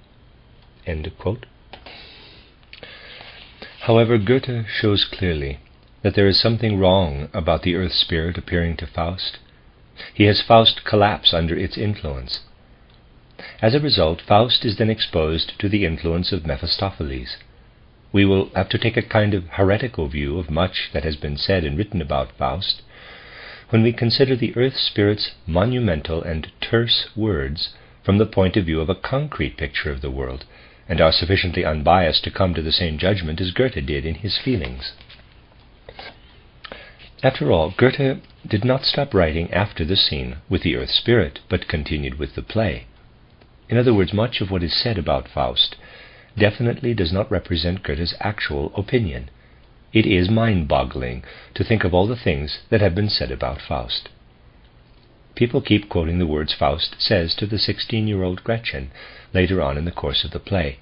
End of quote. However, Goethe shows clearly that there is something wrong about the earth spirit appearing to Faust. He has Faust collapse under its influence. As a result, Faust is then exposed to the influence of Mephistopheles. We will have to take a kind of heretical view of much that has been said and written about Faust when we consider the earth spirit's monumental and terse words from the point of view of a concrete picture of the world, and are sufficiently unbiased to come to the same judgment as Goethe did in his feelings. After all, Goethe did not stop writing after the scene with the earth spirit, but continued with the play. In other words, much of what is said about Faust definitely does not represent Goethe's actual opinion. It is mind-boggling to think of all the things that have been said about Faust. People keep quoting the words Faust says to the 16-year-old Gretchen later on in the course of the play.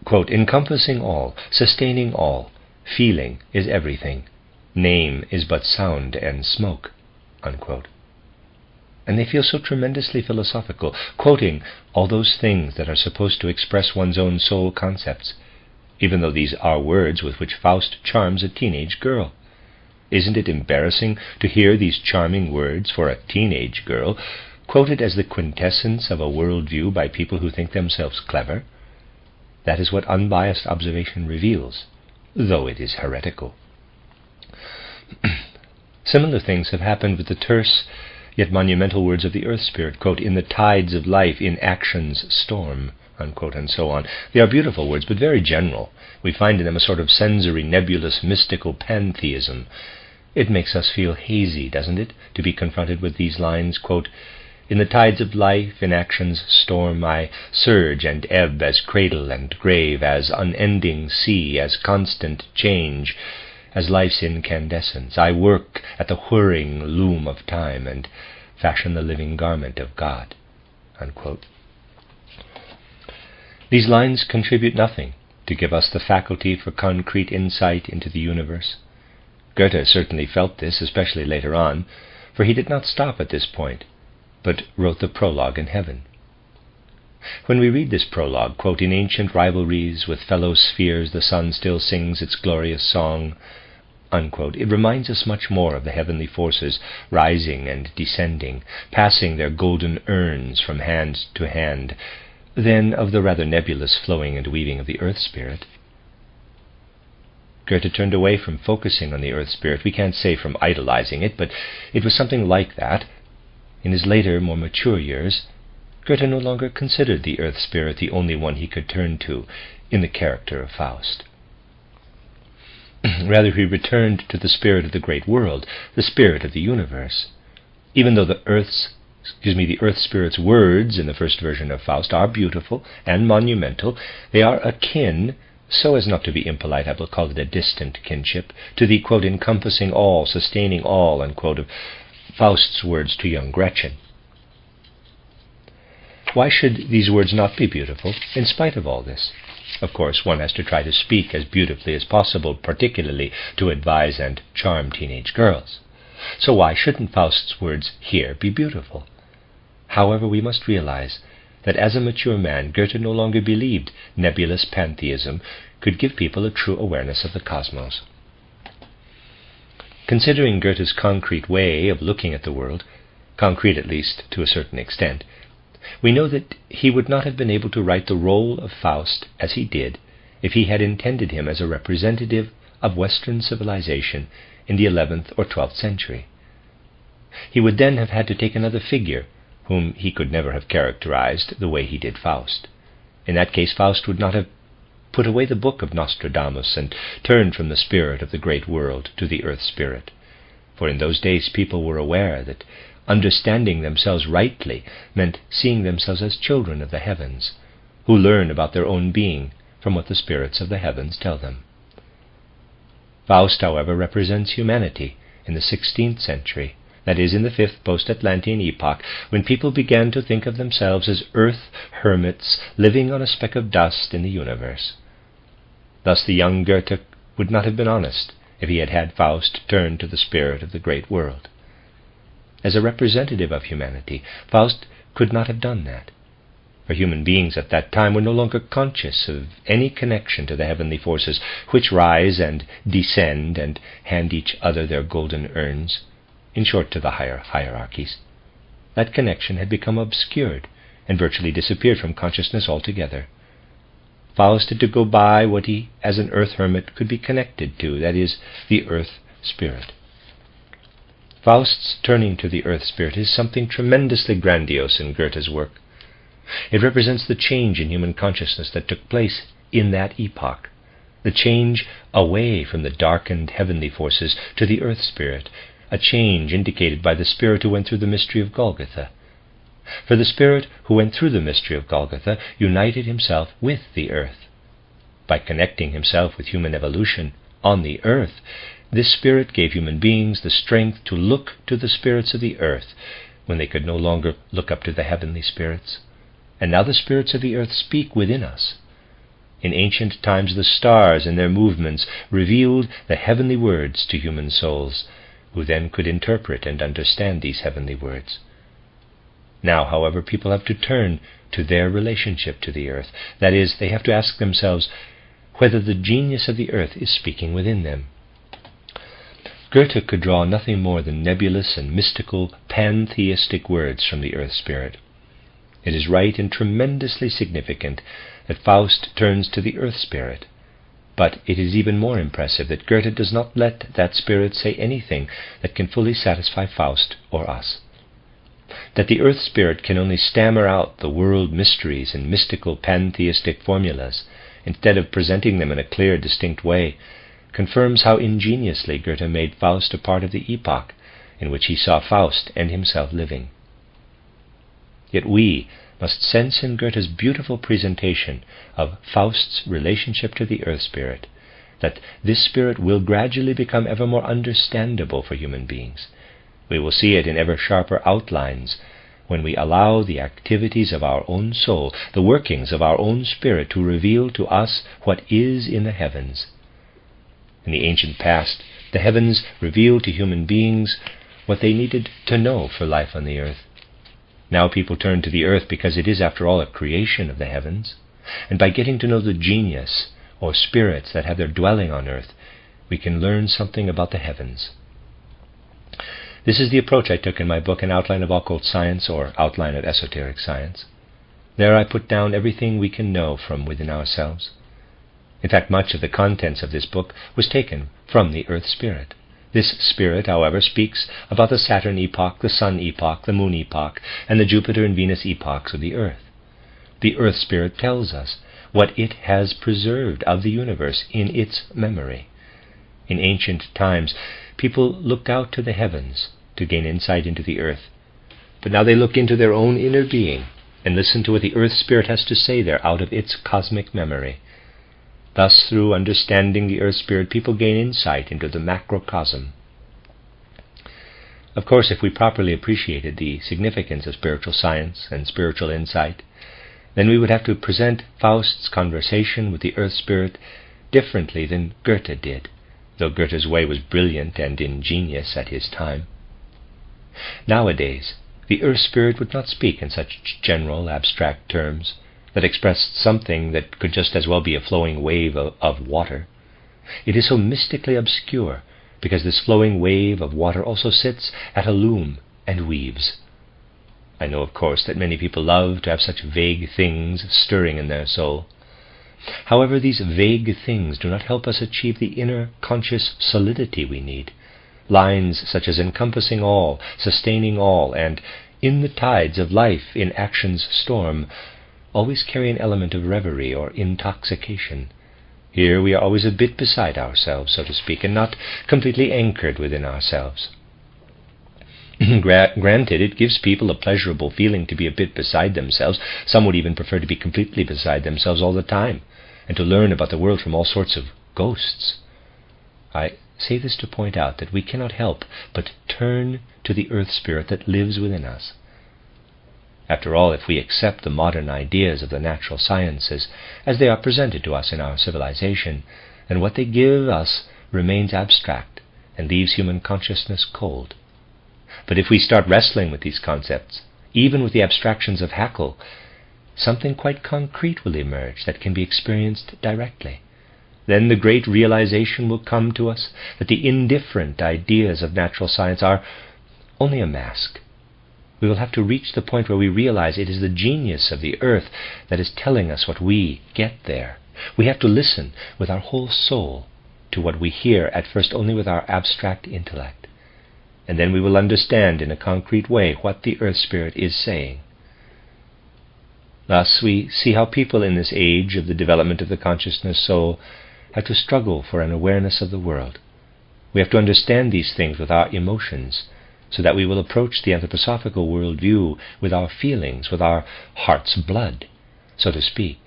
Quote, "Encompassing all, sustaining all, feeling is everything. Name is but sound and smoke." Unquote. And they feel so tremendously philosophical, quoting all those things that are supposed to express one's own soul concepts, even though these are words with which Faust charms a teenage girl. Isn't it embarrassing to hear these charming words for a teenage girl quoted as the quintessence of a worldview by people who think themselves clever? That is what unbiased observation reveals, though it is heretical. Similar things have happened with the terse yet monumental words of the earth spirit, quote, in the tides of life, in action's storm, unquote, and so on. They are beautiful words, but very general. We find in them a sort of sensory, nebulous, mystical pantheism. It makes us feel hazy, doesn't it, to be confronted with these lines, quote, in the tides of life, in action's storm, I surge and ebb as cradle and grave, as unending sea, as constant change, as life's incandescence. I work at the whirring loom of time and fashion the living garment of God, unquote. These lines contribute nothing to give us the faculty for concrete insight into the universe. Goethe certainly felt this, especially later on, for he did not stop at this point, but wrote the prologue in heaven. When we read this prologue, quote, in ancient rivalries with fellow spheres the sun still sings its glorious song, unquote, it reminds us much more of the heavenly forces rising and descending, passing their golden urns from hand to hand, than of the rather nebulous flowing and weaving of the earth spirit. Goethe turned away from focusing on the earth spirit. We can't say from idolizing it, but it was something like that. In his later, more mature years, Goethe no longer considered the earth spirit the only one he could turn to in the character of Faust. Rather, he returned to the spirit of the great world, the spirit of the universe. Even though the earth spirit's words in the first version of Faust are beautiful and monumental, they are akin, so as not to be impolite, I will call it a distant kinship, to the, quote, encompassing all, sustaining all, unquote, of Faust's words to young Gretchen. Why should these words not be beautiful, in spite of all this? Of course, one has to try to speak as beautifully as possible, particularly to advise and charm teenage girls. So why shouldn't Faust's words here be beautiful? However, we must realize that as a mature man, Goethe no longer believed nebulous pantheism could give people a true awareness of the cosmos. Considering Goethe's concrete way of looking at the world, concrete at least to a certain extent, we know that he would not have been able to write the role of Faust as he did if he had intended him as a representative of Western civilization in the 11th or 12th century. He would then have had to take another figure, whom he could never have characterized the way he did Faust. In that case, Faust would not have put away the book of Nostradamus and turned from the spirit of the great world to the earth spirit. For in those days people were aware that understanding themselves rightly meant seeing themselves as children of the heavens, who learn about their own being from what the spirits of the heavens tell them. Faust, however, represents humanity in the 16th century, that is, in the 5th post-Atlantean epoch, when people began to think of themselves as earth hermits living on a speck of dust in the universe. Thus the young Goethe would not have been honest if he had had Faust turn to the spirit of the great world. As a representative of humanity, Faust could not have done that, for human beings at that time were no longer conscious of any connection to the heavenly forces which rise and descend and hand each other their golden urns, in short, to the higher hierarchies. That connection had become obscured and virtually disappeared from consciousness altogether. Faust had to go by what he, as an earth hermit, could be connected to, that is, the earth spirit. Faust's turning to the earth spirit is something tremendously grandiose in Goethe's work. It represents the change in human consciousness that took place in that epoch, the change away from the darkened heavenly forces to the earth spirit, a change indicated by the spirit who went through the mystery of Golgotha. For the spirit who went through the mystery of Golgotha united himself with the earth. By connecting himself with human evolution on the earth, this spirit gave human beings the strength to look to the spirits of the earth when they could no longer look up to the heavenly spirits. And now the spirits of the earth speak within us. In ancient times the stars in their movements revealed the heavenly words to human souls, who then could interpret and understand these heavenly words. Now, however, people have to turn to their relationship to the earth. That is, they have to ask themselves whether the genius of the earth is speaking within them. Goethe could draw nothing more than nebulous and mystical pantheistic words from the earth spirit. It is right and tremendously significant that Faust turns to the earth spirit, but it is even more impressive that Goethe does not let that spirit say anything that can fully satisfy Faust or us. that the earth spirit can only stammer out the world mysteries in mystical pantheistic formulas, instead of presenting them in a clear, distinct way, confirms how ingeniously Goethe made Faust a part of the epoch in which he saw Faust and himself living. Yet we must sense in Goethe's beautiful presentation of Faust's relationship to the earth spirit that this spirit will gradually become ever more understandable for human beings. We will see it in ever sharper outlines when we allow the activities of our own soul, the workings of our own spirit, to reveal to us what is in the heavens. In the ancient past, the heavens revealed to human beings what they needed to know for life on the earth. Now people turn to the earth because it is, after all, a creation of the heavens, and by getting to know the genius or spirits that have their dwelling on earth, we can learn something about the heavens. This is the approach I took in my book, An Outline of Occult Science, or Outline of Esoteric Science. There I put down everything we can know from within ourselves. In fact, much of the contents of this book was taken from the earth spirit. This spirit, however, speaks about the Saturn epoch, the Sun epoch, the Moon epoch, and the Jupiter and Venus epochs of the earth. The earth spirit tells us what it has preserved of the universe in its memory. In ancient times, people looked out to the heavens to gain insight into the earth, but now they look into their own inner being and listen to what the earth spirit has to say there out of its cosmic memory. Thus, through understanding the earth spirit, people gain insight into the macrocosm. Of course, if we properly appreciated the significance of spiritual science and spiritual insight, then we would have to present Faust's conversation with the earth spirit differently than Goethe did, though Goethe's way was brilliant and ingenious at his time. Nowadays, the earth spirit would not speak in such general, abstract terms that expressed something that could just as well be a flowing wave of water. It is so mystically obscure because this flowing wave of water also sits at a loom and weaves. I know, of course, that many people love to have such vague things stirring in their soul. However, these vague things do not help us achieve the inner conscious solidity we need. Lines such as encompassing all, sustaining all, and in the tides of life, in action's storm, always carry an element of reverie or intoxication. Here we are always a bit beside ourselves, so to speak, and not completely anchored within ourselves. Granted, it gives people a pleasurable feeling to be a bit beside themselves. Some would even prefer to be completely beside themselves all the time, and to learn about the world from all sorts of ghosts. I say this to point out that we cannot help but turn to the earth spirit that lives within us. After all, if we accept the modern ideas of the natural sciences as they are presented to us in our civilization, then what they give us remains abstract and leaves human consciousness cold. But if we start wrestling with these concepts, even with the abstractions of Haeckel, something quite concrete will emerge that can be experienced directly. Then the great realization will come to us that the indifferent ideas of natural science are only a mask. We will have to reach the point where we realize it is the genius of the earth that is telling us what we get there. We have to listen with our whole soul to what we hear at first only with our abstract intellect. And then we will understand in a concrete way what the earth spirit is saying. Thus we see how people in this age of the development of the consciousness soul have to struggle for an awareness of the world. We have to understand these things with our emotions, so that we will approach the anthroposophical worldview with our feelings, with our heart's blood, so to speak.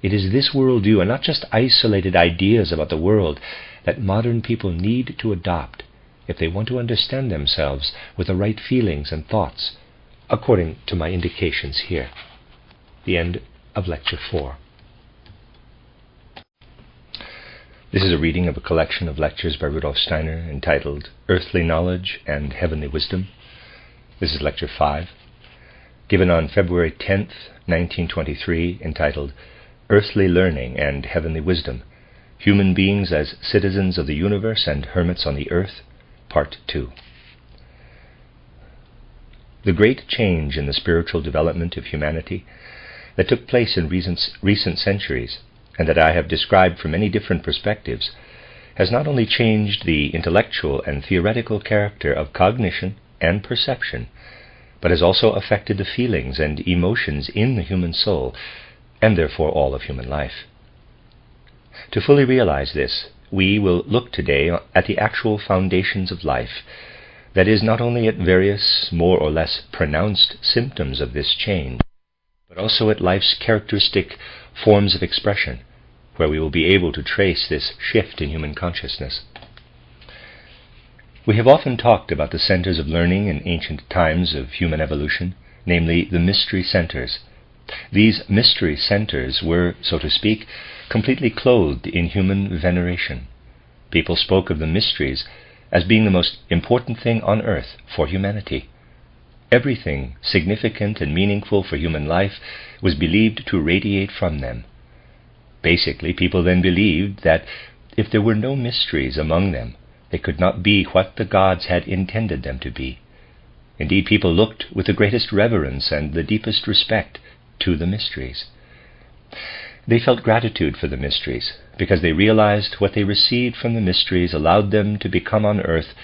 It is this worldview, and not just isolated ideas about the world, that modern people need to adopt if they want to understand themselves with the right feelings and thoughts, according to my indications here. The end of Lecture 4. This is a reading of a collection of lectures by Rudolf Steiner entitled Earthly Knowledge and Heavenly Wisdom. This is Lecture 5, given on February 10th, 1923, entitled Earthly Learning and Heavenly Wisdom, Human Beings as Citizens of the Universe and Hermits on the Earth, Part 2. The great change in the spiritual development of humanity that took place in recent centuries, and that I have described from many different perspectives, has not only changed the intellectual and theoretical character of cognition and perception, but has also affected the feelings and emotions in the human soul, and therefore all of human life. To fully realize this, we will look today at the actual foundations of life, that is, not only at various more or less pronounced symptoms of this change, but also at life's characteristic forms of expression, where we will be able to trace this shift in human consciousness. We have often talked about the centers of learning in ancient times of human evolution, namely the mystery centers. These mystery centers were, so to speak, completely clothed in human veneration. People spoke of the mysteries as being the most important thing on earth for humanity. Everything significant and meaningful for human life was believed to radiate from them. Basically, people then believed that if there were no mysteries among them, they could not be what the gods had intended them to be. Indeed, people looked with the greatest reverence and the deepest respect to the mysteries. They felt gratitude for the mysteries, because they realized what they received from the mysteries allowed them to become on earth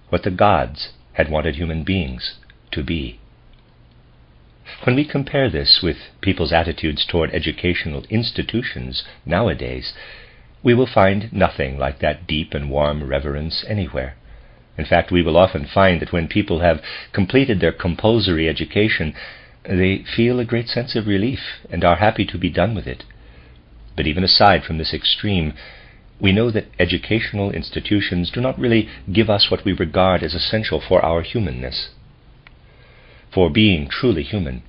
what the gods had wanted human beings to be. When we compare this with people's attitudes toward educational institutions nowadays, we will find nothing like that deep and warm reverence anywhere. In fact, we will often find that when people have completed their compulsory education, they feel a great sense of relief and are happy to be done with it. But even aside from this extreme, we know that educational institutions do not really give us what we regard as essential for our humanness, for being truly human.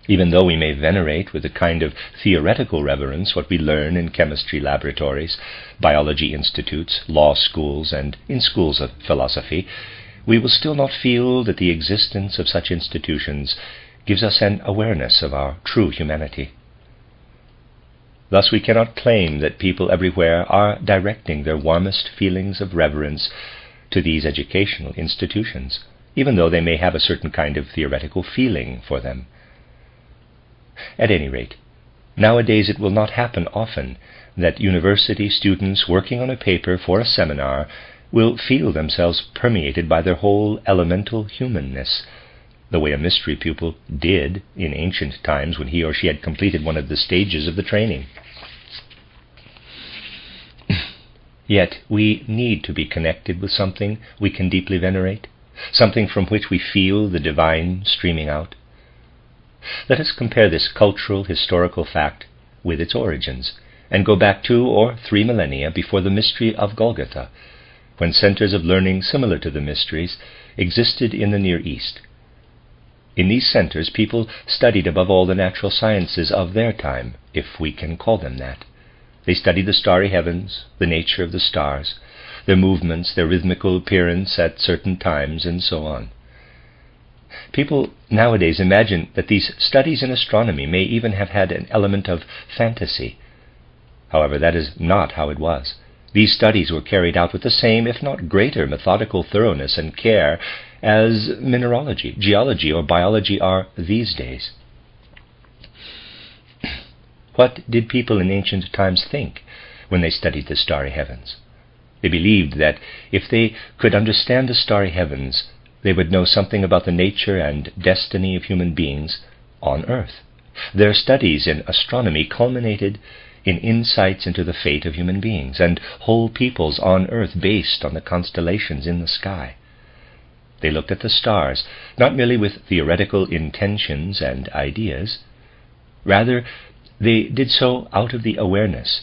Even though we may venerate with a kind of theoretical reverence what we learn in chemistry laboratories, biology institutes, law schools, and in schools of philosophy, we will still not feel that the existence of such institutions gives us an awareness of our true humanity. Thus we cannot claim that people everywhere are directing their warmest feelings of reverence to these educational institutions, even though they may have a certain kind of theoretical feeling for them. At any rate, nowadays it will not happen often that university students working on a paper for a seminar will feel themselves permeated by their whole elemental humanness, the way a mystery pupil did in ancient times when he or she had completed one of the stages of the training. Yet we need to be connected with something we can deeply venerate, something from which we feel the divine streaming out. Let us compare this cultural, historical fact with its origins, and go back 2 or 3 millennia before the mystery of Golgotha, when centers of learning similar to the mysteries existed in the Near East. In these centers, people studied above all the natural sciences of their time, if we can call them that. They studied the starry heavens, the nature of the stars, their movements, their rhythmical appearance at certain times, and so on. People nowadays imagine that these studies in astronomy may even have had an element of fantasy. However, that is not how it was. These studies were carried out with the same, if not greater, methodical thoroughness and care as mineralogy, geology, or biology are these days. What did people in ancient times think when they studied the starry heavens? They believed that if they could understand the starry heavens, they would know something about the nature and destiny of human beings on earth. Their studies in astronomy culminated in insights into the fate of human beings and whole peoples on earth based on the constellations in the sky. They looked at the stars, not merely with theoretical intentions and ideas. Rather, they did so out of the awareness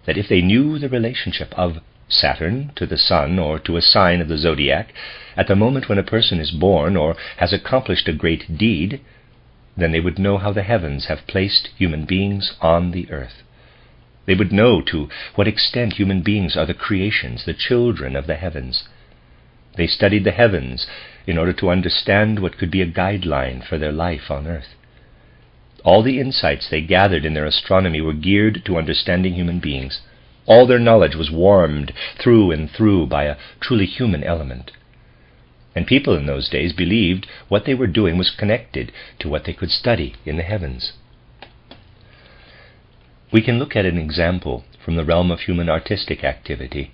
that if they knew the relationship of Saturn to the Sun or to a sign of the zodiac at the moment when a person is born or has accomplished a great deed, then they would know how the heavens have placed human beings on the earth. They would know to what extent human beings are the creations, the children of the heavens. They studied the heavens in order to understand what could be a guideline for their life on earth. All the insights they gathered in their astronomy were geared to understanding human beings. All their knowledge was warmed through and through by a truly human element. And people in those days believed what they were doing was connected to what they could study in the heavens. We can look at an example from the realm of human artistic activity.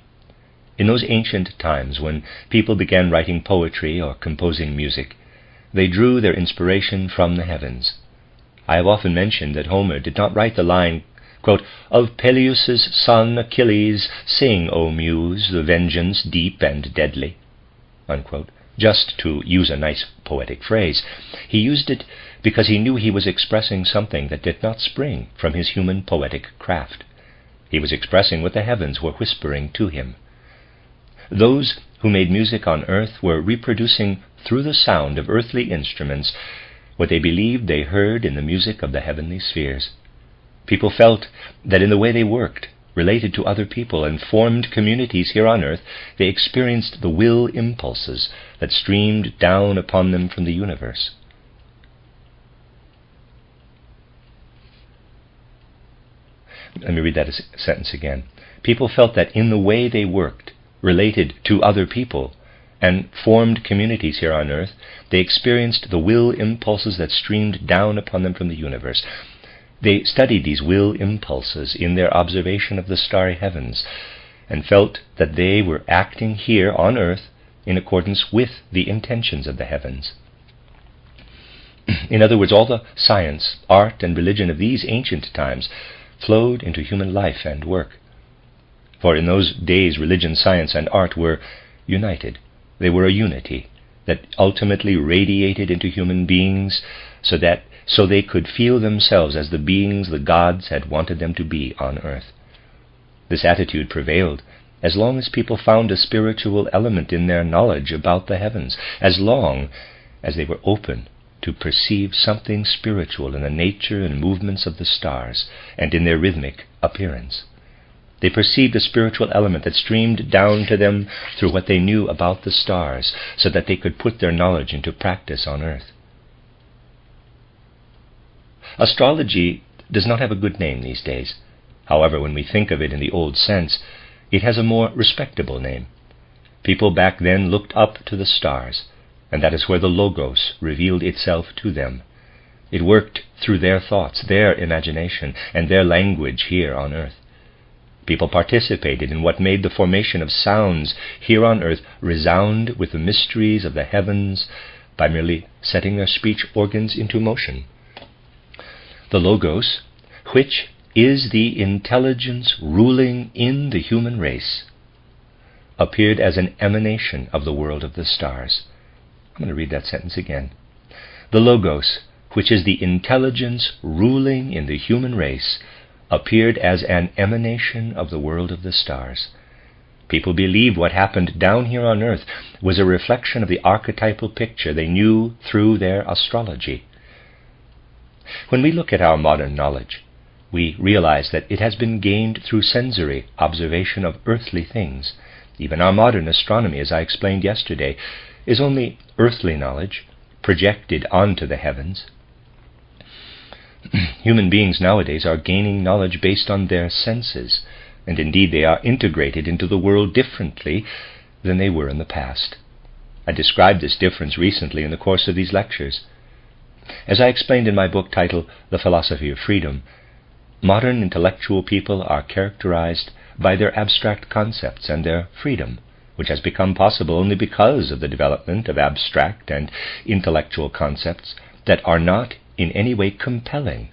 In those ancient times when people began writing poetry or composing music, They drew their inspiration from the heavens. I have often mentioned that Homer did not write the line, quote, "Of Peleus' son Achilles, sing, O Muse, the vengeance deep and deadly," unquote, just to use a nice poetic phrase. He used it because he knew he was expressing something that did not spring from his human poetic craft. He was expressing what the heavens were whispering to him. Those who made music on earth were reproducing through the sound of earthly instruments what they believed they heard in the music of the heavenly spheres. People felt that in the way they worked, related to other people, and formed communities here on earth, they experienced the will impulses that streamed down upon them from the universe. Let me read that sentence again. People felt that in the way they worked, related to other people, and formed communities here on earth, they experienced the will impulses that streamed down upon them from the universe. They studied these will impulses in their observation of the starry heavens, and felt that they were acting here on earth in accordance with the intentions of the heavens. In other words, all the science, art, and religion of these ancient times flowed into human life and work. For in those days, religion, science, and art were united. They were a unity that ultimately radiated into human beings so they could feel themselves as the beings the gods had wanted them to be on earth. This attitude prevailed as long as people found a spiritual element in their knowledge about the heavens, as long as they were open to perceive something spiritual in the nature and movements of the stars and in their rhythmic appearance. They perceived a spiritual element that streamed down to them through what they knew about the stars, so that they could put their knowledge into practice on earth. Astrology does not have a good name these days. However, when we think of it in the old sense, it has a more respectable name. People back then looked up to the stars, and that is where the Logos revealed itself to them. It worked through their thoughts, their imagination, and their language here on earth. People participated in what made the formation of sounds here on earth resound with the mysteries of the heavens by merely setting their speech organs into motion. The Logos, which is the intelligence ruling in the human race, appeared as an emanation of the world of the stars. I'm going to read that sentence again. The Logos, which is the intelligence ruling in the human race, appeared as an emanation of the world of the stars. People believed what happened down here on earth was a reflection of the archetypal picture they knew through their astrology. When we look at our modern knowledge, we realize that it has been gained through sensory observation of earthly things. Even our modern astronomy, as I explained yesterday, is only earthly knowledge projected onto the heavens. Human beings nowadays are gaining knowledge based on their senses, and indeed they are integrated into the world differently than they were in the past. I described this difference recently in the course of these lectures. As I explained in my book titled The Philosophy of Freedom, modern intellectual people are characterized by their abstract concepts and their freedom, which has become possible only because of the development of abstract and intellectual concepts that are not in any way compelling,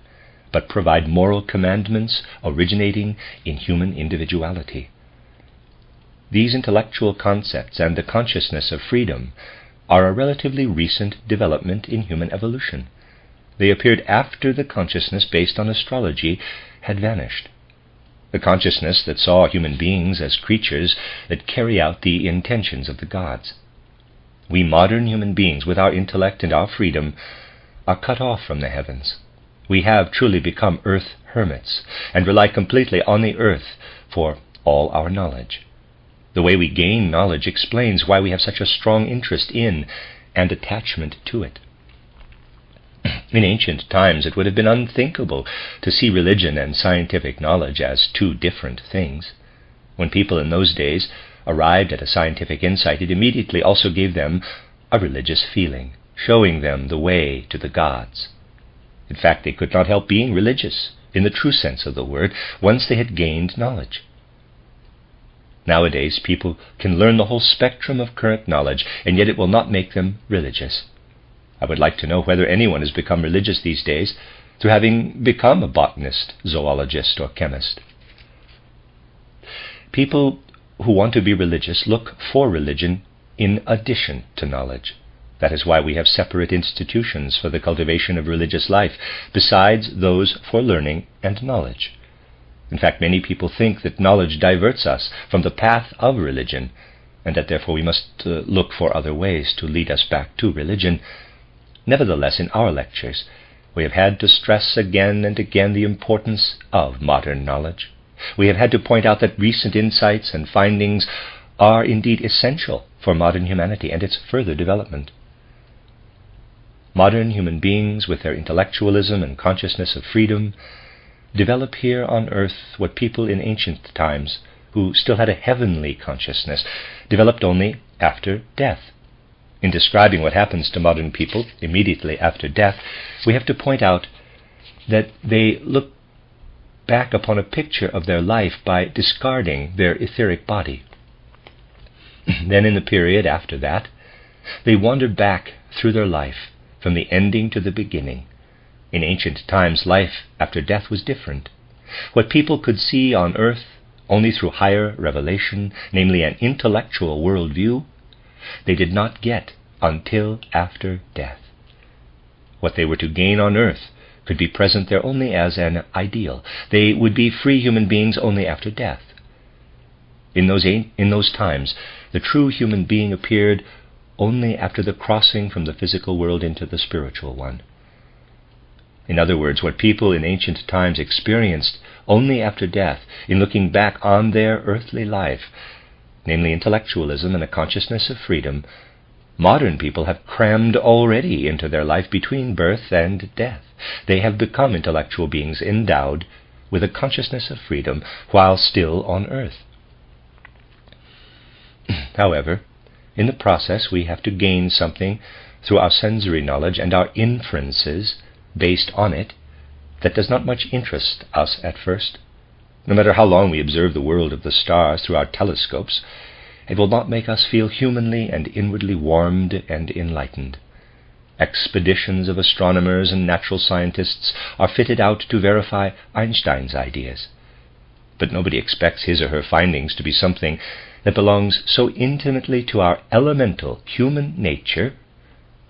but provide moral commandments originating in human individuality. These intellectual concepts and the consciousness of freedom are a relatively recent development in human evolution. They appeared after the consciousness based on astrology had vanished. The consciousness that saw human beings as creatures that carry out the intentions of the gods. We modern human beings, with our intellect and our freedom, are cut off from the heavens. We have truly become earth hermits and rely completely on the earth for all our knowledge. The way we gain knowledge explains why we have such a strong interest in and attachment to it. In ancient times, it would have been unthinkable to see religion and scientific knowledge as two different things. When people in those days arrived at a scientific insight, it immediately also gave them a religious feeling, showing them the way to the gods. In fact, they could not help being religious, in the true sense of the word, once they had gained knowledge. Nowadays, people can learn the whole spectrum of current knowledge, and yet it will not make them religious. I would like to know whether anyone has become religious these days through having become a botanist, zoologist, or chemist. People who want to be religious look for religion in addition to knowledge. That is why we have separate institutions for the cultivation of religious life, besides those for learning and knowledge. In fact, many people think that knowledge diverts us from the path of religion, and that therefore we must look for other ways to lead us back to religion. Nevertheless, in our lectures, we have had to stress again and again the importance of modern knowledge. We have had to point out that recent insights and findings are indeed essential for modern humanity and its further development. Modern human beings, with their intellectualism and consciousness of freedom, develop here on earth what people in ancient times, who still had a heavenly consciousness, developed only after death. In describing what happens to modern people immediately after death, we have to point out that they look back upon a picture of their life by discarding their etheric body. Then in the period after that, they wander back through their life, from the ending to the beginning. In ancient times, life after death was different. What people could see on earth only through higher revelation, namely an intellectual worldview, they did not get until after death. What they were to gain on earth could be present there only as an ideal. They would be free human beings only after death. In those times, the true human being appeared only after the crossing from the physical world into the spiritual one. In other words, what people in ancient times experienced only after death, in looking back on their earthly life, namely intellectualism and a consciousness of freedom, modern people have crammed already into their life between birth and death. They have become intellectual beings endowed with a consciousness of freedom while still on earth. However, in the process we have to gain something through our sensory knowledge and our inferences based on it that does not much interest us at first. No matter how long we observe the world of the stars through our telescopes, it will not make us feel humanly and inwardly warmed and enlightened. Expeditions of astronomers and natural scientists are fitted out to verify Einstein's ideas. But nobody expects his or her findings to be something that belongs so intimately to our elemental human nature,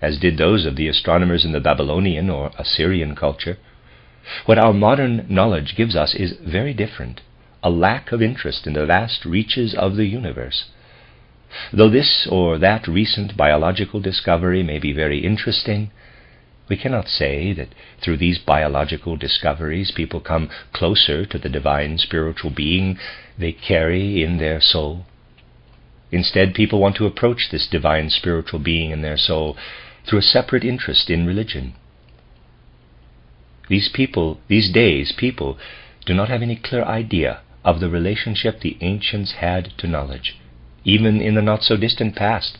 as did those of the astronomers in the Babylonian or Assyrian culture. What our modern knowledge gives us is very different, a lack of interest in the vast reaches of the universe. Though this or that recent biological discovery may be very interesting, we cannot say that through these biological discoveries people come closer to the divine spiritual being they carry in their soul. Instead, people want to approach this divine spiritual being in their soul through a separate interest in religion. These days, people do not have any clear idea of the relationship the ancients had to knowledge, even in the not-so-distant past.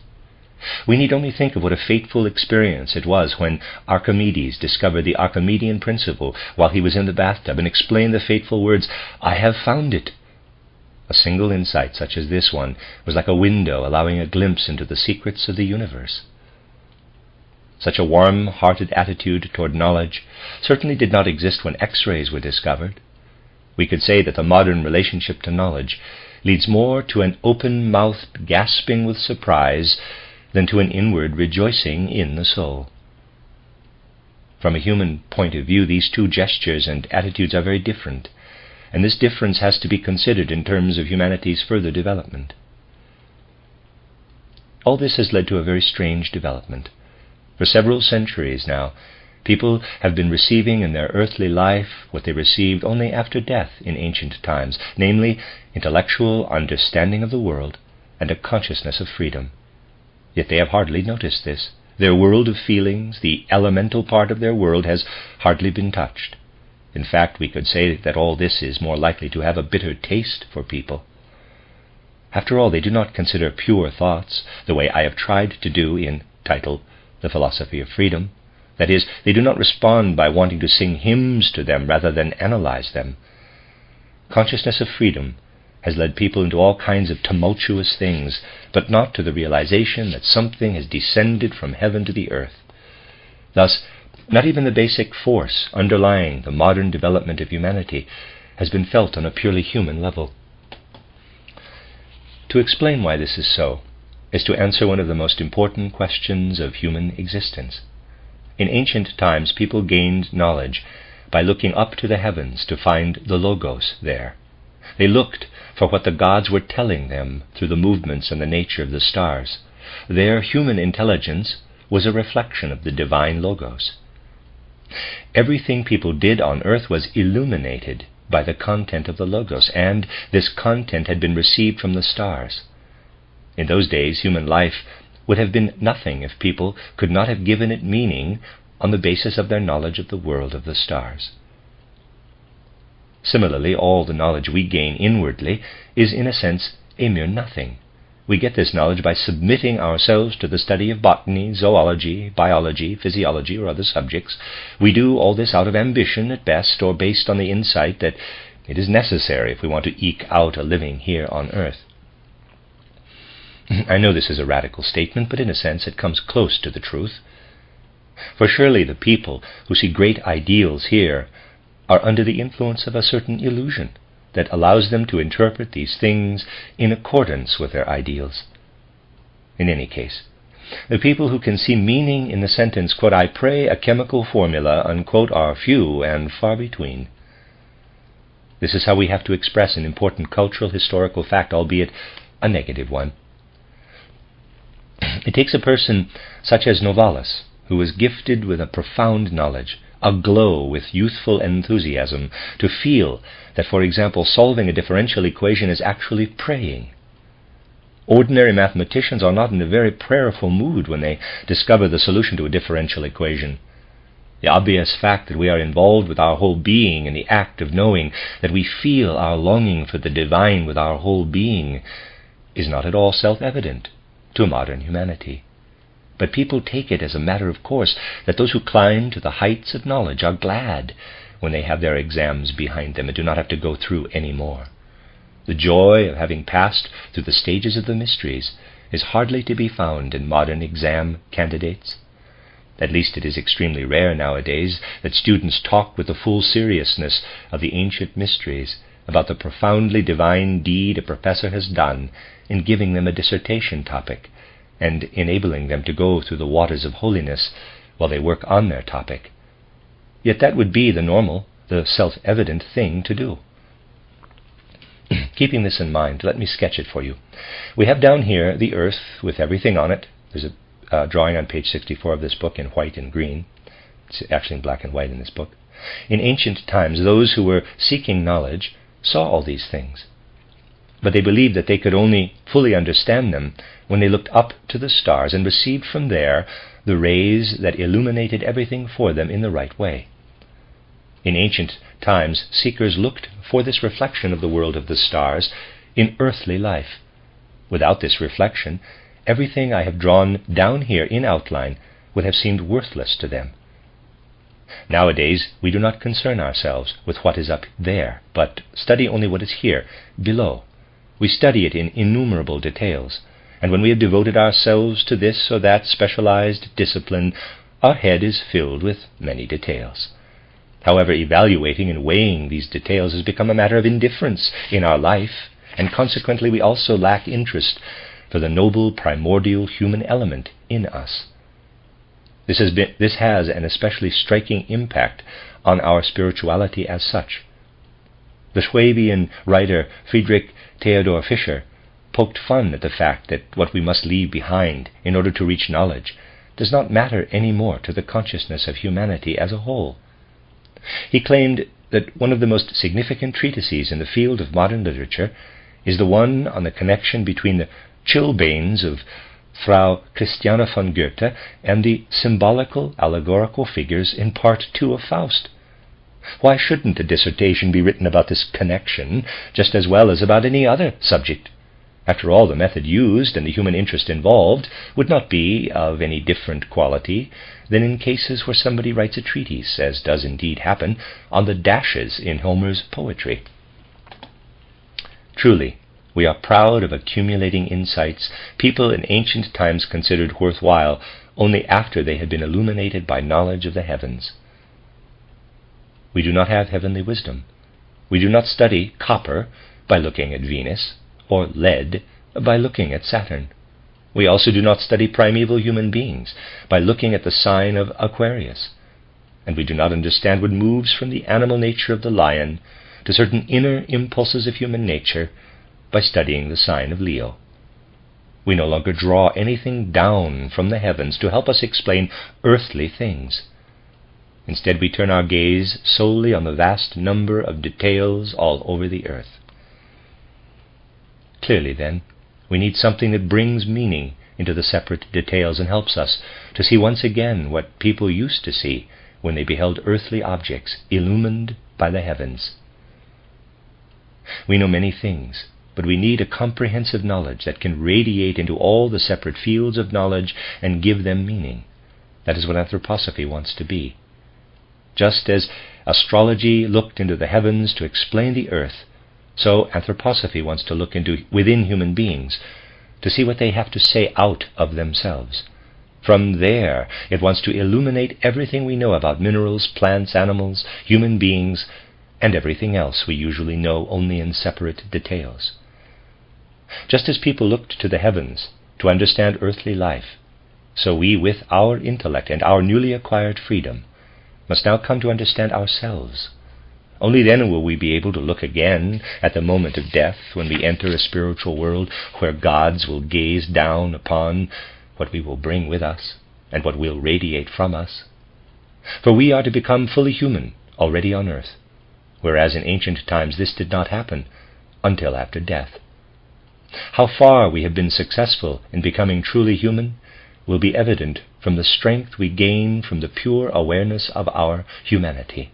We need only think of what a fateful experience it was when Archimedes discovered the Archimedean principle while he was in the bathtub and explained the fateful words, "I have found it." A single insight such as this one was like a window allowing a glimpse into the secrets of the universe. Such a warm-hearted attitude toward knowledge certainly did not exist when X-rays were discovered. We could say that the modern relationship to knowledge leads more to an open-mouthed gasping with surprise than to an inward rejoicing in the soul. From a human point of view, these two gestures and attitudes are very different, and this difference has to be considered in terms of humanity's further development. All this has led to a very strange development. For several centuries now, people have been receiving in their earthly life what they received only after death in ancient times, namely intellectual understanding of the world and a consciousness of freedom. Yet they have hardly noticed this. Their world of feelings, the elemental part of their world, has hardly been touched. In fact, we could say that all this is more likely to have a bitter taste for people. After all, they do not consider pure thoughts the way I have tried to do in Title, The Philosophy of Freedom. That is, they do not respond by wanting to sing hymns to them rather than analyze them. Consciousness of freedom has led people into all kinds of tumultuous things, but not to the realization that something has descended from heaven to the earth. Thus, not even the basic force underlying the modern development of humanity has been felt on a purely human level. To explain why this is so is to answer one of the most important questions of human existence. In ancient times, people gained knowledge by looking up to the heavens to find the Logos there. They looked for what the gods were telling them through the movements and the nature of the stars. Their human intelligence was a reflection of the divine Logos. Everything people did on earth was illuminated by the content of the Logos, and this content had been received from the stars. In those days, human life would have been nothing if people could not have given it meaning on the basis of their knowledge of the world of the stars. Similarly, all the knowledge we gain inwardly is, in a sense, a mere nothing. We get this knowledge by submitting ourselves to the study of botany, zoology, biology, physiology, or other subjects. We do all this out of ambition at best, or based on the insight that it is necessary if we want to eke out a living here on earth. I know this is a radical statement, but in a sense it comes close to the truth. For surely the people who see great ideals here are under the influence of a certain illusion that allows them to interpret these things in accordance with their ideals. In any case, the people who can see meaning in the sentence, quote, "I pray a chemical formula," unquote, are few and far between. This is how we have to express an important cultural historical fact, albeit a negative one. It takes a person such as Novalis, who was gifted with a profound knowledge, aglow with youthful enthusiasm, to feel that, for example, solving a differential equation is actually praying. Ordinary mathematicians are not in a very prayerful mood when they discover the solution to a differential equation. The obvious fact that we are involved with our whole being in the act of knowing, that we feel our longing for the divine with our whole being, is not at all self-evident to modern humanity. But people take it as a matter of course that those who climb to the heights of knowledge are glad when they have their exams behind them and do not have to go through any more. The joy of having passed through the stages of the mysteries is hardly to be found in modern exam candidates. At least it is extremely rare nowadays that students talk with the full seriousness of the ancient mysteries about the profoundly divine deed a professor has done in giving them a dissertation topic and enabling them to go through the waters of holiness while they work on their topic. Yet that would be the normal, the self-evident thing to do. Keeping this in mind, let me sketch it for you. We have down here the earth with everything on it. There's a drawing on page 64 of this book in white and green. It's actually in black and white in this book. In ancient times, those who were seeking knowledge saw all these things, but they believed that they could only fully understand them when they looked up to the stars and received from there the rays that illuminated everything for them in the right way. In ancient times, seekers looked for this reflection of the world of the stars in earthly life. Without this reflection, everything I have drawn down here in outline would have seemed worthless to them. Nowadays, we do not concern ourselves with what is up there, but study only what is here, below. We study it in innumerable details, and when we have devoted ourselves to this or that specialized discipline, our head is filled with many details. However, evaluating and weighing these details has become a matter of indifference in our life, and consequently we also lack interest for the noble primordial human element in us. This has an especially striking impact on our spirituality as such. The Schwabian writer Friedrich Theodor Fischer poked fun at the fact that what we must leave behind in order to reach knowledge does not matter any more to the consciousness of humanity as a whole. He claimed that one of the most significant treatises in the field of modern literature is the one on the connection between the chilblains of Frau Christiane von Goethe and the symbolical, allegorical figures in Part 2 of Faust. Why shouldn't a dissertation be written about this connection just as well as about any other subject? After all, the method used and the human interest involved would not be of any different quality than in cases where somebody writes a treatise, as does indeed happen, on the dashes in Homer's poetry. Truly, We are proud of accumulating insights people in ancient times considered worthwhile only after they had been illuminated by knowledge of the heavens. We do not have heavenly wisdom. We do not study copper by looking at Venus, or lead by looking at Saturn. We also do not study primeval human beings by looking at the sign of Aquarius. And we do not understand what moves from the animal nature of the lion to certain inner impulses of human nature by studying the sign of Leo. We no longer draw anything down from the heavens to help us explain earthly things. Instead, we turn our gaze solely on the vast number of details all over the earth. Clearly, then, we need something that brings meaning into the separate details and helps us to see once again what people used to see when they beheld earthly objects illumined by the heavens. We know many things, but we need a comprehensive knowledge that can radiate into all the separate fields of knowledge and give them meaning. That is what anthroposophy wants to be. Just as astrology looked into the heavens to explain the earth, so anthroposophy wants to look within human beings to see what they have to say out of themselves. From there, it wants to illuminate everything we know about minerals, plants, animals, human beings, and everything else we usually know only in separate details. Just as people looked to the heavens to understand earthly life, so we, with our intellect and our newly acquired freedom, must now come to understand ourselves. Only then will we be able to look again at the moment of death when we enter a spiritual world where gods will gaze down upon what we will bring with us and what will radiate from us. For we are to become fully human already on earth, whereas in ancient times this did not happen until after death. How far we have been successful in becoming truly human will be evident from the strength we gain from the pure awareness of our humanity.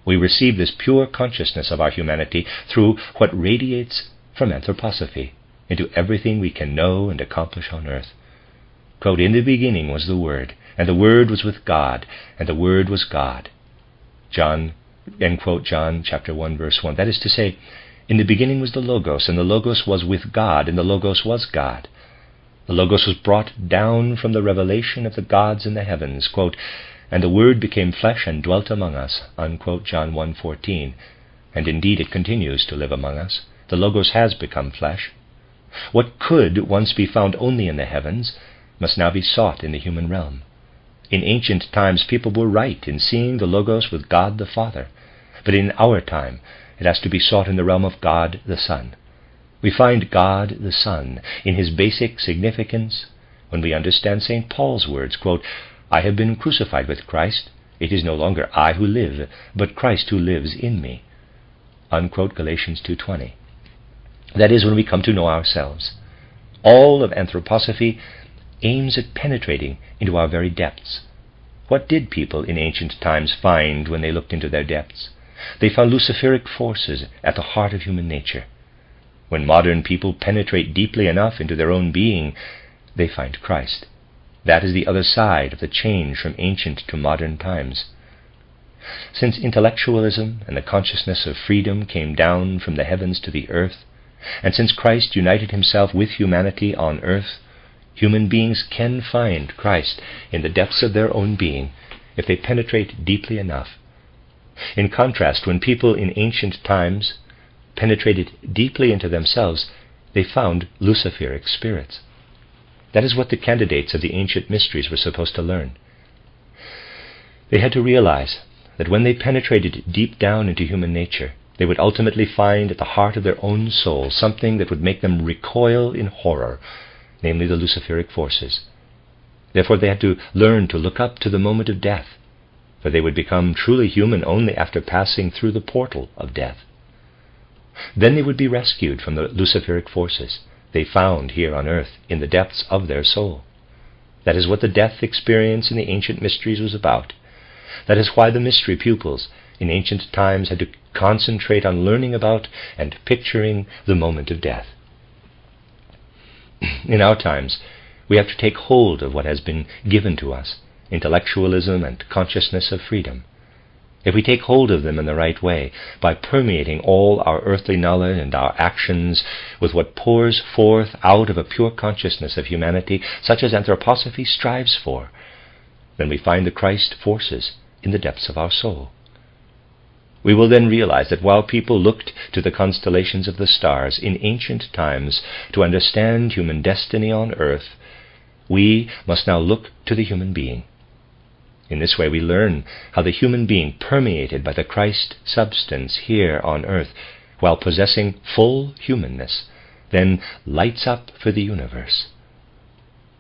We receive this pure consciousness of our humanity through what radiates from anthroposophy into everything we can know and accomplish on earth. Quote, "In the beginning was the Word, and the Word was with God, and the Word was God." John chapter 1, verse 1. That is to say, in the beginning was the Logos, and the Logos was with God, and the Logos was God. The Logos was brought down from the revelation of the gods in the heavens, quote, "And the Word became flesh and dwelt among us," unquote, John 1:14. And indeed it continues to live among us. The Logos has become flesh. What could once be found only in the heavens must now be sought in the human realm. In ancient times people were right in seeing the Logos with God the Father, but in our time it has to be sought in the realm of God the Son. We find God the Son in his basic significance when we understand St. Paul's words, quote, "I have been crucified with Christ. It is no longer I who live, but Christ who lives in me," unquote, Galatians 2:20. That is when we come to know ourselves. All of anthroposophy aims at penetrating into our very depths. What did people in ancient times find when they looked into their depths? They found luciferic forces at the heart of human nature. When modern people penetrate deeply enough into their own being, they find Christ. That is the other side of the change from ancient to modern times. Since intellectualism and the consciousness of freedom came down from the heavens to the earth, and since Christ united himself with humanity on earth, human beings can find Christ in the depths of their own being if they penetrate deeply enough. In contrast, when people in ancient times penetrated deeply into themselves, they found luciferic spirits. That is what the candidates of the ancient mysteries were supposed to learn. They had to realize that when they penetrated deep down into human nature, they would ultimately find at the heart of their own soul something that would make them recoil in horror, namely the luciferic forces. Therefore they had to learn to look up to the moment of death, for they would become truly human only after passing through the portal of death. Then they would be rescued from the luciferic forces they found here on earth in the depths of their soul. That is what the death experience in the ancient mysteries was about. That is why the mystery pupils in ancient times had to concentrate on learning about and picturing the moment of death. In our times, we have to take hold of what has been given to us, intellectualism and consciousness of freedom. if we take hold of them in the right way, by permeating all our earthly knowledge and our actions with what pours forth out of a pure consciousness of humanity, such as anthroposophy strives for, then we find the Christ forces in the depths of our soul. We will then realize that while people looked to the constellations of the stars in ancient times to understand human destiny on earth, we must now look to the human being. In this way we learn how the human being, permeated by the Christ substance here on earth, while possessing full humanness, then lights up for the universe.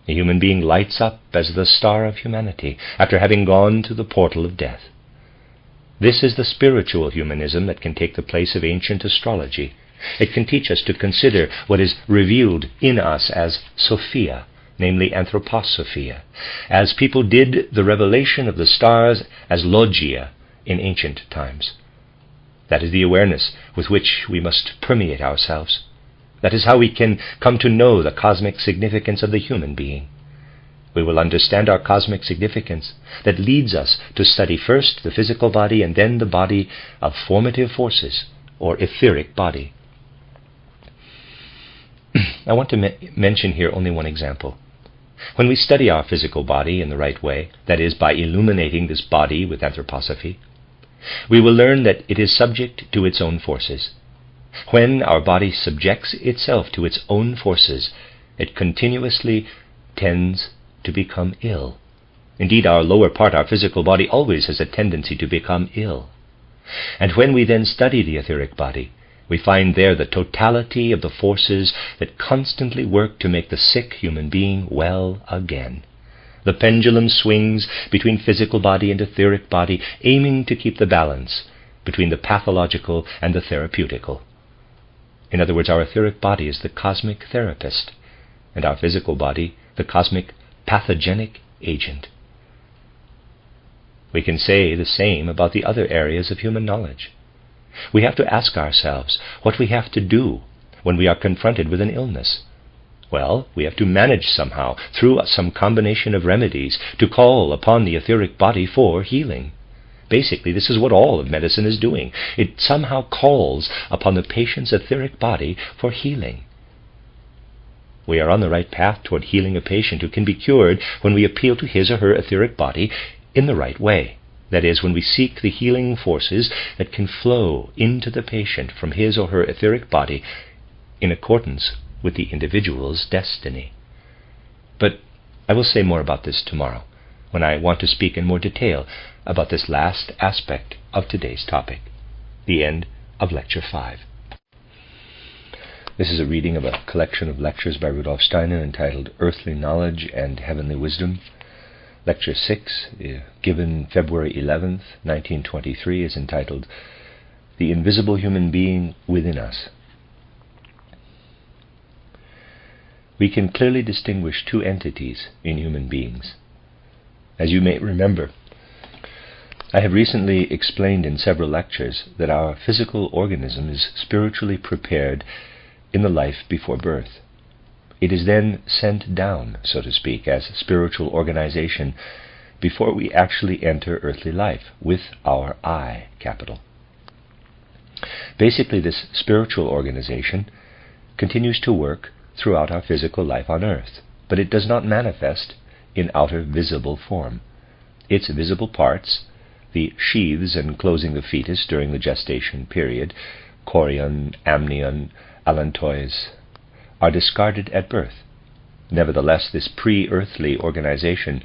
The human being lights up as the star of humanity after having gone through the portal of death. This is the spiritual humanism that can take the place of ancient astrology. It can teach us to consider what is revealed in us as Sophia, namely anthroposophia, as people did the revelation of the stars as logia in ancient times. That is the awareness with which we must permeate ourselves. That is how we can come to know the cosmic significance of the human being. We will understand our cosmic significance that leads us to study first the physical body and then the body of formative forces, or etheric body. I want to mention here only one example. When we study our physical body in the right way, that is, by illuminating this body with anthroposophy, we will learn that it is subject to its own forces. When our body subjects itself to its own forces, it continuously tends to become ill. Indeed, our lower part, our physical body, always has a tendency to become ill. And when we then study the etheric body, we find there the totality of the forces that constantly work to make the sick human being well again. The pendulum swings between physical body and etheric body, aiming to keep the balance between the pathological and the therapeutical. In other words, our etheric body is the cosmic therapist, and our physical body the cosmic pathogenic agent. We can say the same about the other areas of human knowledge. We have to ask ourselves what we have to do when we are confronted with an illness. Well, we have to manage somehow, through some combination of remedies, to call upon the etheric body for healing. Basically, this is what all of medicine is doing. It somehow calls upon the patient's etheric body for healing. We are on the right path toward healing a patient who can be cured when we appeal to his or her etheric body in the right way. That is, when we seek the healing forces that can flow into the patient from his or her etheric body in accordance with the individual's destiny. But I will say more about this tomorrow, when I want to speak in more detail about this last aspect of today's topic, the end of Lecture 5. This is a reading of a collection of lectures by Rudolf Steiner entitled Earthly Knowledge and Heavenly Wisdom. Lecture 6, given February 11th, 1923, is entitled The Invisible Human Being Within Us. We can clearly distinguish two entities in human beings. As you may remember, I have recently explained in several lectures that our physical organism is spiritually prepared in the life before birth. It is then sent down, so to speak, as spiritual organization before we actually enter earthly life, with our I, capital. Basically, this spiritual organization continues to work throughout our physical life on earth, but it does not manifest in outer visible form. Its visible parts, the sheaths enclosing the fetus during the gestation period, chorion, amnion, allantois, are discarded at birth. Nevertheless, this pre-earthly organization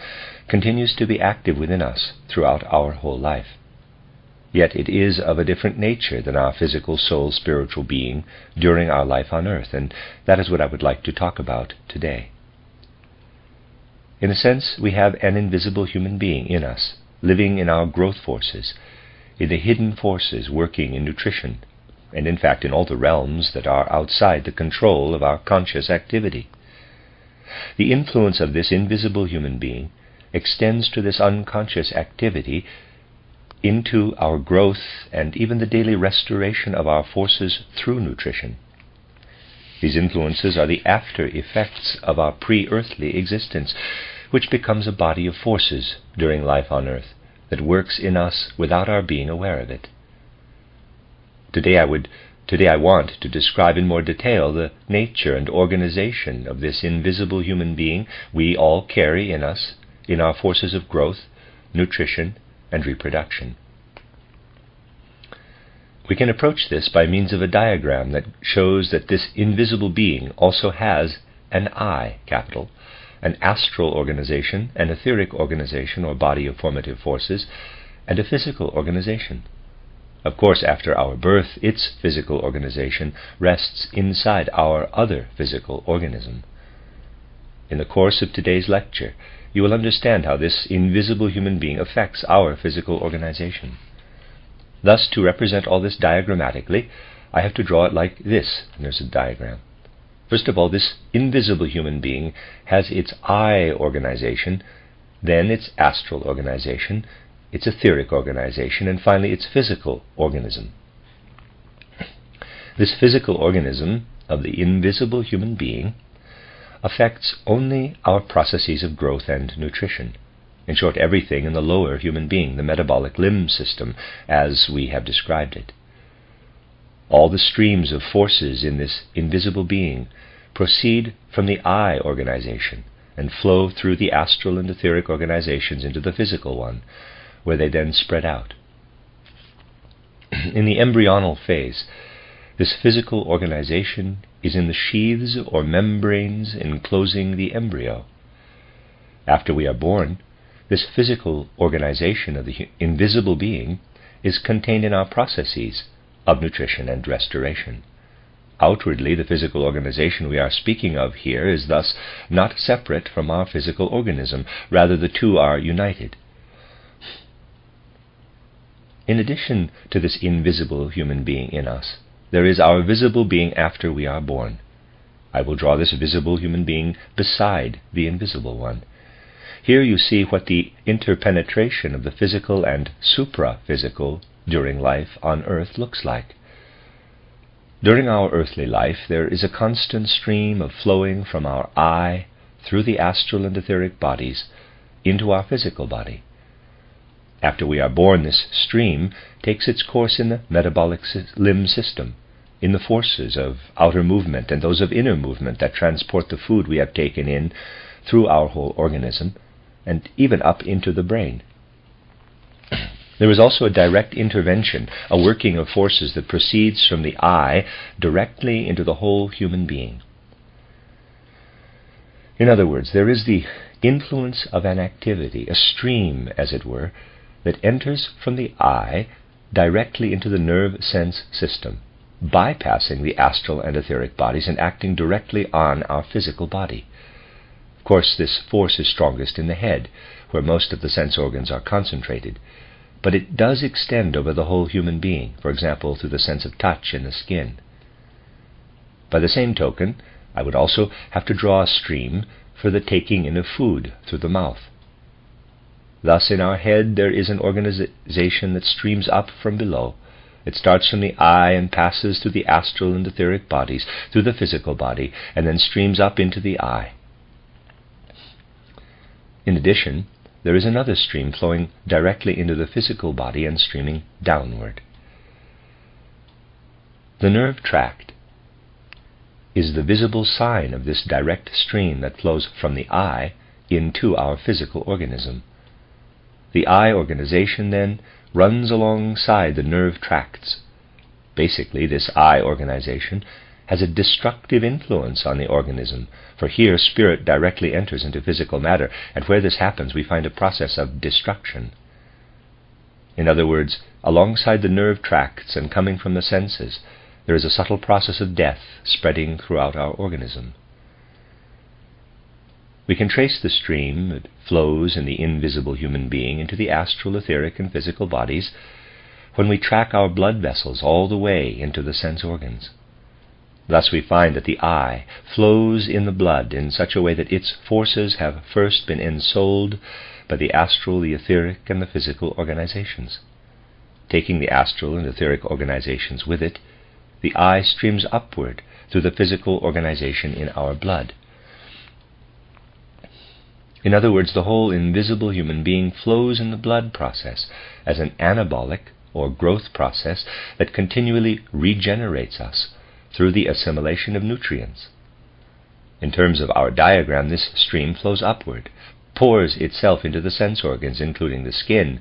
continues to be active within us throughout our whole life. Yet it is of a different nature than our physical soul spiritual being during our life on earth, and that is what I would like to talk about today. In a sense, we have an invisible human being in us, living in our growth forces, in the hidden forces working in nutrition, and in fact in all the realms that are outside the control of our conscious activity. The influence of this invisible human being extends to this unconscious activity into our growth and even the daily restoration of our forces through nutrition. These influences are the after effects of our pre-earthly existence, which becomes a body of forces during life on earth, that works in us without our being aware of it. Today I want to describe in more detail the nature and organization of this invisible human being we all carry in us, in our forces of growth, nutrition, and reproduction. We can approach this by means of a diagram that shows that this invisible being also has an I, capital, an astral organization, an etheric organization or body of formative forces, and a physical organization. Of course, after our birth, its physical organization rests inside our other physical organism. In the course of today's lecture, you will understand how this invisible human being affects our physical organization. Thus, to represent all this diagrammatically, I have to draw it like this. And there's a diagram. First of all, this invisible human being has its I organization, then its astral organization, its etheric organization, and finally its physical organism. This physical organism of the invisible human being affects only our processes of growth and nutrition. In short, everything in the lower human being, the metabolic limb system, as we have described it. All the streams of forces in this invisible being proceed from the I organization and flow through the astral and etheric organizations into the physical one, where they then spread out. In the embryonal phase, this physical organization is in the sheaths or membranes enclosing the embryo. After we are born, this physical organization of the invisible being is contained in our processes of nutrition and restoration. Outwardly, the physical organization we are speaking of here is thus not separate from our physical organism. Rather, the two are united. In addition to this invisible human being in us, there is our visible being after we are born. I will draw this visible human being beside the invisible one. Here you see what the interpenetration of the physical and supra-physical during life on earth looks like. During our earthly life, there is a constant stream of flowing from our I through the astral and etheric bodies into our physical body. After we are born, this stream takes its course in the metabolic limb system, in the forces of outer movement and those of inner movement that transport the food we have taken in through our whole organism, and even up into the brain. There is also a direct intervention, a working of forces that proceeds from the I directly into the whole human being. In other words, there is the influence of an activity, a stream, as it were, that enters from the I directly into the nerve sense system, bypassing the astral and etheric bodies and acting directly on our physical body. Of course, this force is strongest in the head, where most of the sense organs are concentrated, but it does extend over the whole human being, for example, through the sense of touch in the skin. By the same token, I would also have to draw a stream for the taking in of food through the mouth. Thus, in our head there is an organization that streams up from below. It starts from the I and passes through the astral and etheric bodies, through the physical body, and then streams up into the I. In addition, there is another stream flowing directly into the physical body and streaming downward. The nerve tract is the visible sign of this direct stream that flows from the I into our physical organism. The I organization, then, runs alongside the nerve tracts. Basically, this I organization has a destructive influence on the organism, for here spirit directly enters into physical matter, and where this happens we find a process of destruction. In other words, alongside the nerve tracts and coming from the senses, there is a subtle process of death spreading throughout our organism. We can trace the stream that flows in the invisible human being into the astral, etheric, and physical bodies when we track our blood vessels all the way into the sense organs. Thus we find that the I flows in the blood in such a way that its forces have first been ensouled by the astral, the etheric, and the physical organizations. Taking the astral and etheric organizations with it, the I streams upward through the physical organization in our blood. In other words, the whole invisible human being flows in the blood process as an anabolic or growth process that continually regenerates us through the assimilation of nutrients. In terms of our diagram, this stream flows upward, pours itself into the sense organs, including the skin,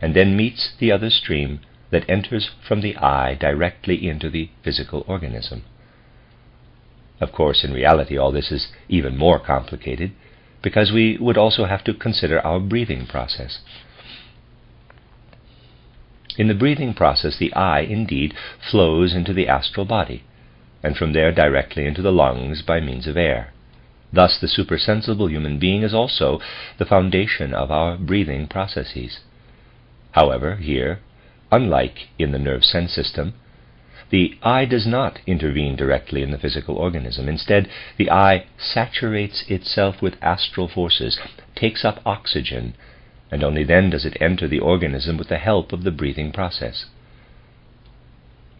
and then meets the other stream that enters from the eye directly into the physical organism. Of course, in reality, all this is even more complicated, because we would also have to consider our breathing process. In the breathing process, the eye indeed flows into the astral body, and from there directly into the lungs by means of air. Thus, the supersensible human being is also the foundation of our breathing processes. However, here, unlike in the nerve sense system, the eye does not intervene directly in the physical organism. Instead, the eye saturates itself with astral forces, takes up oxygen, and only then does it enter the organism with the help of the breathing process.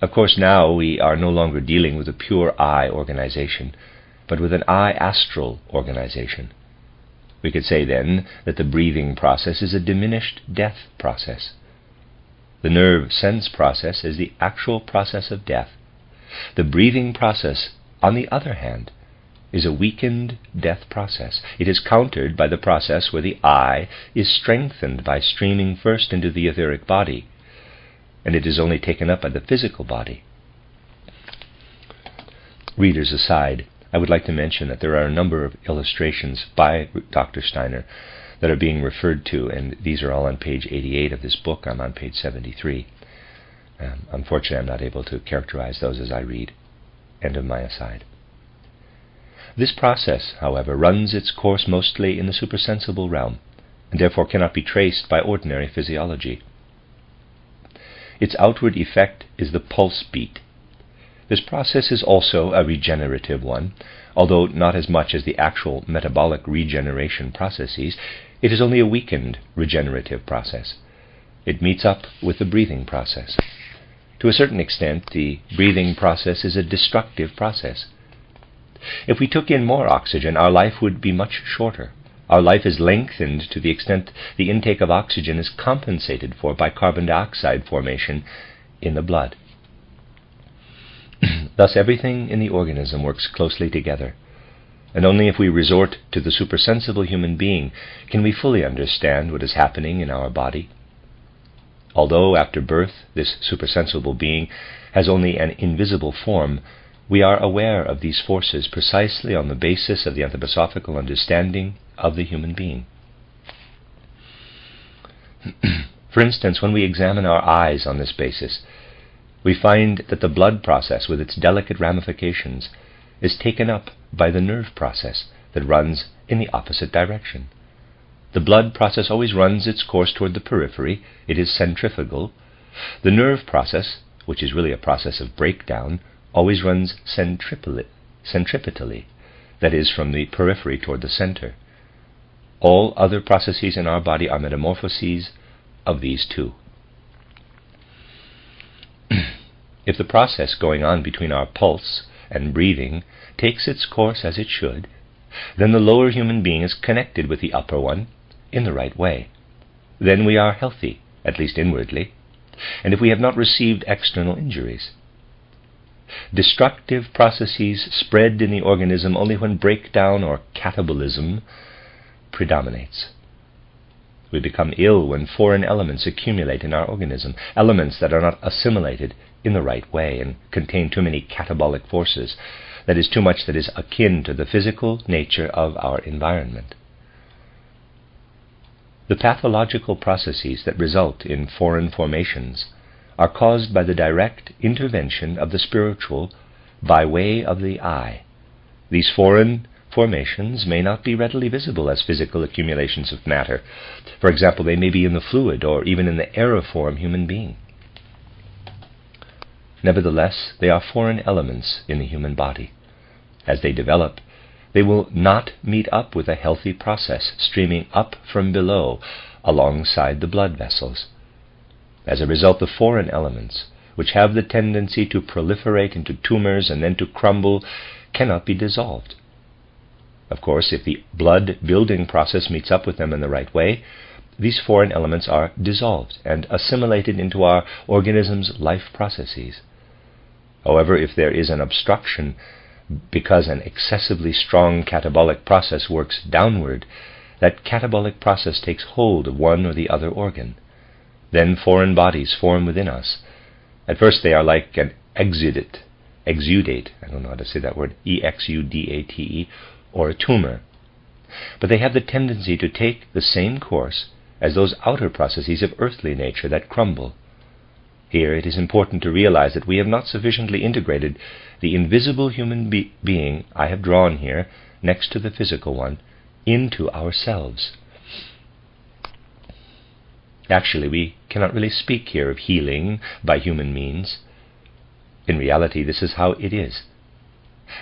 Of course, now we are no longer dealing with a pure eye organization, but with an eye-astral organization. We could say then that the breathing process is a diminished death process. The nerve sense process is the actual process of death. The breathing process, on the other hand, is a weakened death process. It is countered by the process where the eye is strengthened by streaming first into the etheric body, and it is only taken up by the physical body. Readers aside, I would like to mention that there are a number of illustrations by Dr. Steiner that are being referred to, and these are all on page 88 of this book. I'm on page 73. Unfortunately, I'm not able to characterize those as I read. End of my aside. This process, however, runs its course mostly in the supersensible realm, and therefore cannot be traced by ordinary physiology. Its outward effect is the pulse beat. This process is also a regenerative one, although not as much as the actual metabolic regeneration processes. It is only a weakened regenerative process. It meets up with the breathing process. To a certain extent, the breathing process is a destructive process. If we took in more oxygen, our life would be much shorter. Our life is lengthened to the extent the intake of oxygen is compensated for by carbon dioxide formation in the blood. Thus, everything in the organism works closely together, and only if we resort to the supersensible human being can we fully understand what is happening in our body. Although after birth this supersensible being has only an invisible form, we are aware of these forces precisely on the basis of the anthroposophical understanding of the human being. For instance, when we examine our eyes on this basis, we find that the blood process, with its delicate ramifications, is taken up by the nerve process that runs in the opposite direction. The blood process always runs its course toward the periphery. It is centrifugal. The nerve process, which is really a process of breakdown, always runs centripetally, that is, from the periphery toward the center. All other processes in our body are metamorphoses of these two. If the process going on between our pulse and breathing takes its course as it should, then the lower human being is connected with the upper one in the right way. Then we are healthy, at least inwardly, and if we have not received external injuries. Destructive processes spread in the organism only when breakdown or catabolism predominates. We become ill when foreign elements accumulate in our organism, elements that are not assimilated in the right way and contain too many catabolic forces, that is, too much that is akin to the physical nature of our environment. The pathological processes that result in foreign formations are caused by the direct intervention of the spiritual by way of the eye. These foreign formations may not be readily visible as physical accumulations of matter. For example, they may be in the fluid or even in the aeriform human being. Nevertheless, they are foreign elements in the human body. As they develop, they will not meet up with a healthy process streaming up from below alongside the blood vessels. As a result, the foreign elements, which have the tendency to proliferate into tumors and then to crumble, cannot be dissolved. Of course, if the blood building process meets up with them in the right way, these foreign elements are dissolved and assimilated into our organism's life processes. However, if there is an obstruction because an excessively strong catabolic process works downward, that catabolic process takes hold of one or the other organ. Then foreign bodies form within us. At first they are like an exudate, I don't know how to say that word, exudate, or a tumor. But they have the tendency to take the same course as those outer processes of earthly nature that crumble. Here it is important to realize that we have not sufficiently integrated the invisible human being I have drawn here, next to the physical one, into ourselves. Actually, we cannot really speak here of healing by human means. In reality, this is how it is.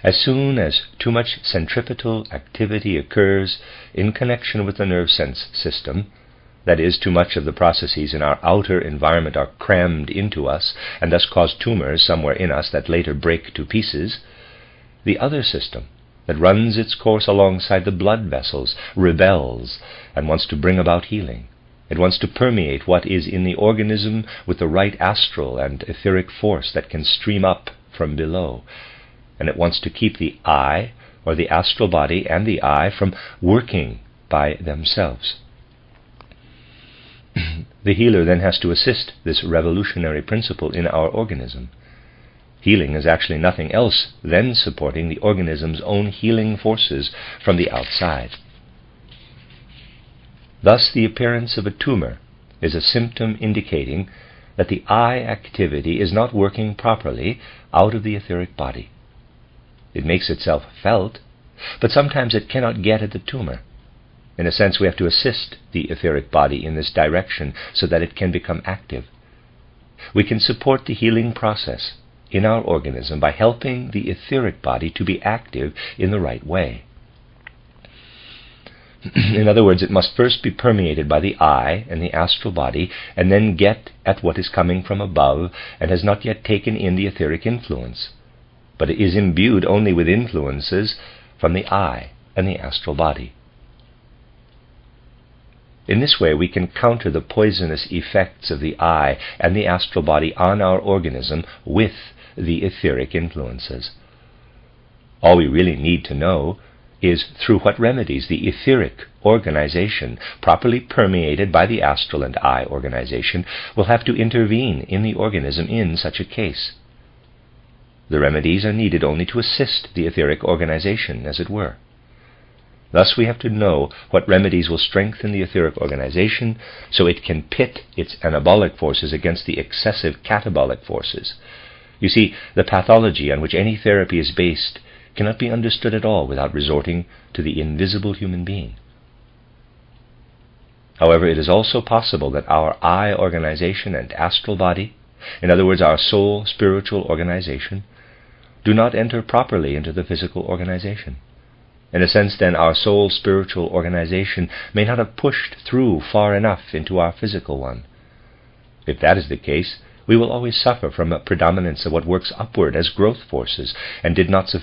As soon as too much centripetal activity occurs in connection with the nerve sense system, that is, too much of the processes in our outer environment are crammed into us and thus cause tumors somewhere in us that later break to pieces, the other system that runs its course alongside the blood vessels rebels and wants to bring about healing. It wants to permeate what is in the organism with the right astral and etheric force that can stream up from below. And it wants to keep the I, or the astral body, and the I from working by themselves. The healer then has to assist this revolutionary principle in our organism. Healing is actually nothing else than supporting the organism's own healing forces from the outside. Thus, the appearance of a tumor is a symptom indicating that the I activity is not working properly out of the etheric body. It makes itself felt, but sometimes it cannot get at the tumor. In a sense, we have to assist the etheric body in this direction so that it can become active. We can support the healing process in our organism by helping the etheric body to be active in the right way. In other words, it must first be permeated by the I and the astral body, and then get at what is coming from above and has not yet taken in the etheric influence, but it is imbued only with influences from the I and the astral body. In this way, we can counter the poisonous effects of the I and the astral body on our organism with the etheric influences. All we really need to know is through what remedies the etheric organization, properly permeated by the astral and I organization, will have to intervene in the organism in such a case. The remedies are needed only to assist the etheric organization, as it were. Thus we have to know what remedies will strengthen the etheric organization so it can pit its anabolic forces against the excessive catabolic forces. You see, the pathology on which any therapy is based cannot be understood at all without resorting to the invisible human being. However, it is also possible that our I organization and astral body, in other words, our soul spiritual organization, do not enter properly into the physical organization. In a sense, then, our soul spiritual organization may not have pushed through far enough into our physical one. If that is the case, we will always suffer from a predominance of what works upward as growth forces and did not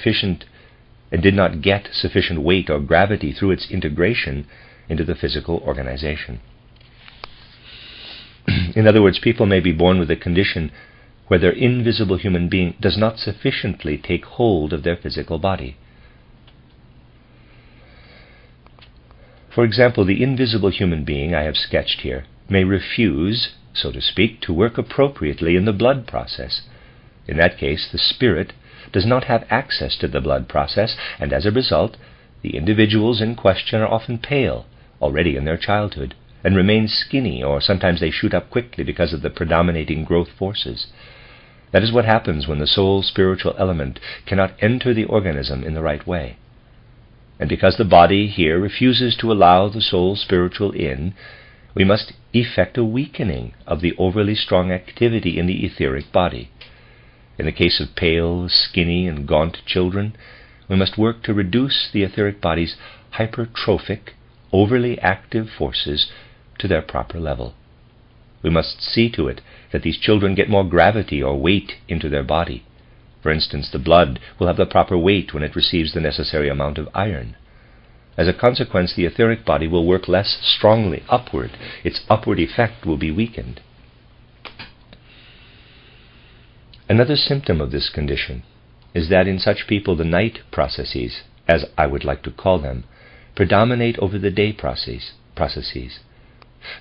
get sufficient weight or gravity through its integration into the physical organization. In other words, people may be born with a condition where their invisible human being does not sufficiently take hold of their physical body. For example, the invisible human being I have sketched here may refuse, so to speak, to work appropriately in the blood process. In that case, the spirit does not have access to the blood process, and as a result, the individuals in question are often pale, already in their childhood, and remain skinny, or sometimes they shoot up quickly because of the predominating growth forces. That is what happens when the soul spiritual element cannot enter the organism in the right way. And because the body here refuses to allow the soul spiritual in, we must effect a weakening of the overly strong activity in the etheric body. In the case of pale, skinny, and gaunt children, we must work to reduce the etheric body's hypertrophic, overly active forces to their proper level. We must see to it that these children get more gravity or weight into their body. For instance, the blood will have the proper weight when it receives the necessary amount of iron. As a consequence, the etheric body will work less strongly upward. Its upward effect will be weakened. Another symptom of this condition is that in such people the night processes, as I would like to call them, predominate over the day processes.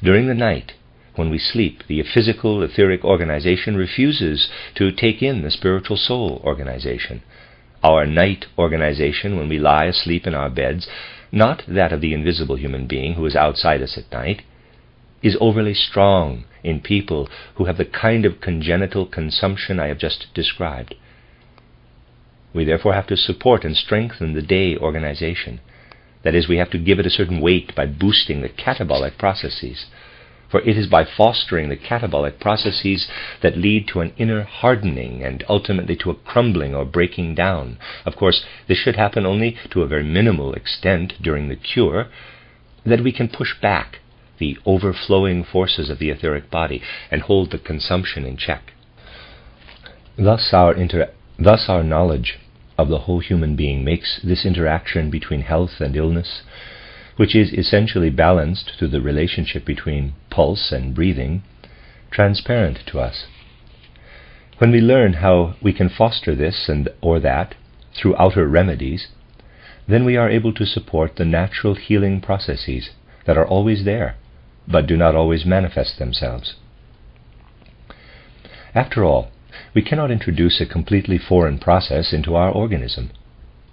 During the night, when we sleep, the physical etheric organization refuses to take in the spiritual soul organization. Our night organization, when we lie asleep in our beds, not that of the invisible human being who is outside us at night, is overly strong in people who have the kind of congenital consumption I have just described. We therefore have to support and strengthen the day organization. That is, we have to give it a certain weight by boosting the catabolic processes. For it is by fostering the catabolic processes that lead to an inner hardening and ultimately to a crumbling or breaking down. Of course, this should happen only to a very minimal extent during the cure, that we can push back the overflowing forces of the etheric body and hold the consumption in check. Thus our knowledge of the whole human being makes this interaction between health and illness, which is essentially balanced through the relationship between pulse and breathing, transparent to us. When we learn how we can foster this and or that through outer remedies, then we are able to support the natural healing processes that are always there, but do not always manifest themselves. After all, we cannot introduce a completely foreign process into our organism.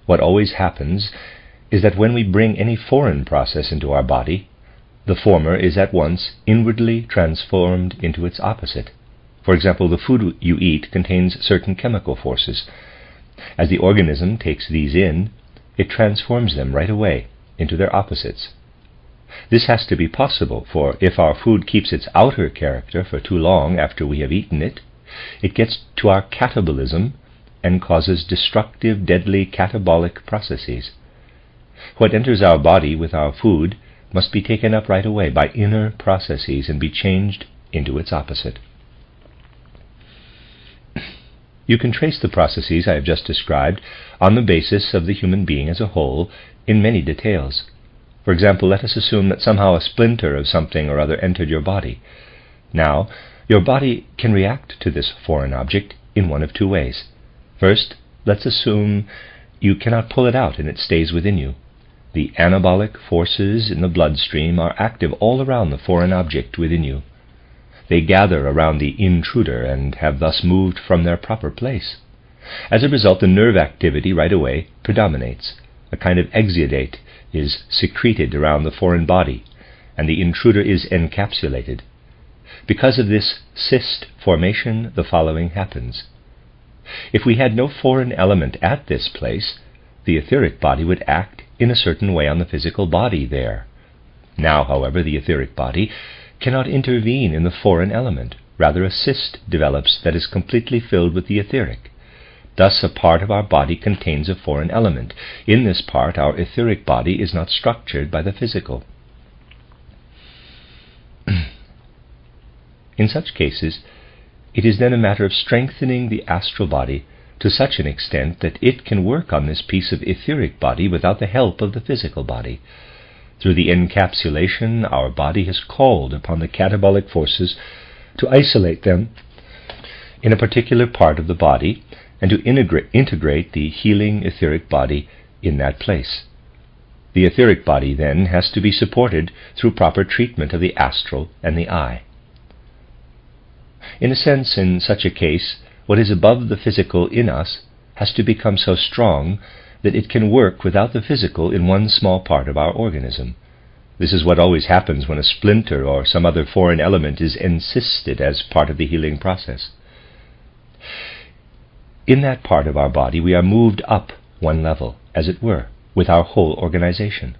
What always happens is that when we bring any foreign process into our body, the former is at once inwardly transformed into its opposite. For example, the food you eat contains certain chemical forces. As the organism takes these in, it transforms them right away into their opposites. This has to be possible, for if our food keeps its outer character for too long after we have eaten it, it gets to our catabolism and causes destructive, deadly catabolic processes. What enters our body with our food must be taken up right away by inner processes and be changed into its opposite. You can trace the processes I have just described on the basis of the human being as a whole in many details. For example, let us assume that somehow a splinter of something or other entered your body. Now, your body can react to this foreign object in one of two ways. First, let's assume you cannot pull it out and it stays within you. The anabolic forces in the bloodstream are active all around the foreign object within you. They gather around the intruder and have thus moved from their proper place. As a result, the nerve activity right away predominates. A kind of exudate is secreted around the foreign body, and the intruder is encapsulated. Because of this cyst formation, the following happens. If we had no foreign element at this place, the etheric body would act in a certain way on the physical body there. Now, however, the etheric body cannot intervene in the foreign element. Rather, a cyst develops that is completely filled with the etheric. Thus, a part of our body contains a foreign element. In this part, our etheric body is not structured by the physical. In such cases, it is then a matter of strengthening the astral body to such an extent that it can work on this piece of etheric body without the help of the physical body. Through the encapsulation, our body has called upon the catabolic forces to isolate them in a particular part of the body and to integrate the healing etheric body in that place. The etheric body then has to be supported through proper treatment of the astral and the eye. In a sense, in such a case, what is above the physical in us has to become so strong that it can work without the physical in one small part of our organism. This is what always happens when a splinter or some other foreign element is encysted as part of the healing process. In that part of our body we are moved up one level, as it were, with our whole organization.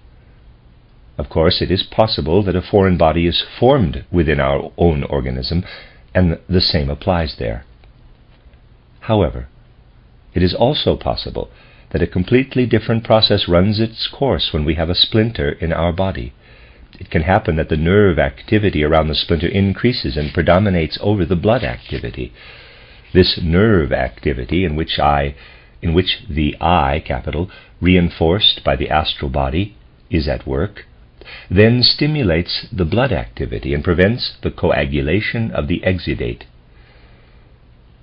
Of course, it is possible that a foreign body is formed within our own organism, and the same applies there. However, it is also possible that a completely different process runs its course when we have a splinter in our body. It can happen that the nerve activity around the splinter increases and predominates over the blood activity. This nerve activity, in which the I, capital, reinforced by the astral body, is at work, then stimulates the blood activity and prevents the coagulation of the exudate.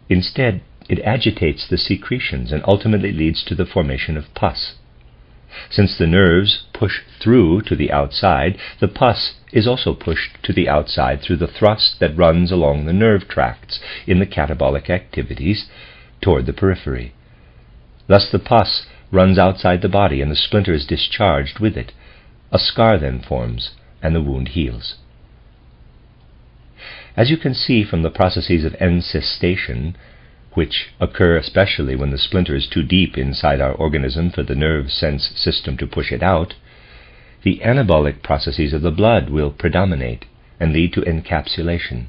Instead, it agitates the secretions and ultimately leads to the formation of pus. Since the nerves push through to the outside, the pus is also pushed to the outside through the thrust that runs along the nerve tracts in the catabolic activities toward the periphery. Thus the pus runs outside the body and the splinter is discharged with it. A scar then forms and the wound heals. As you can see from the processes of encystation, which occur especially when the splinter is too deep inside our organism for the nerve sense system to push it out, the anabolic processes of the blood will predominate and lead to encapsulation.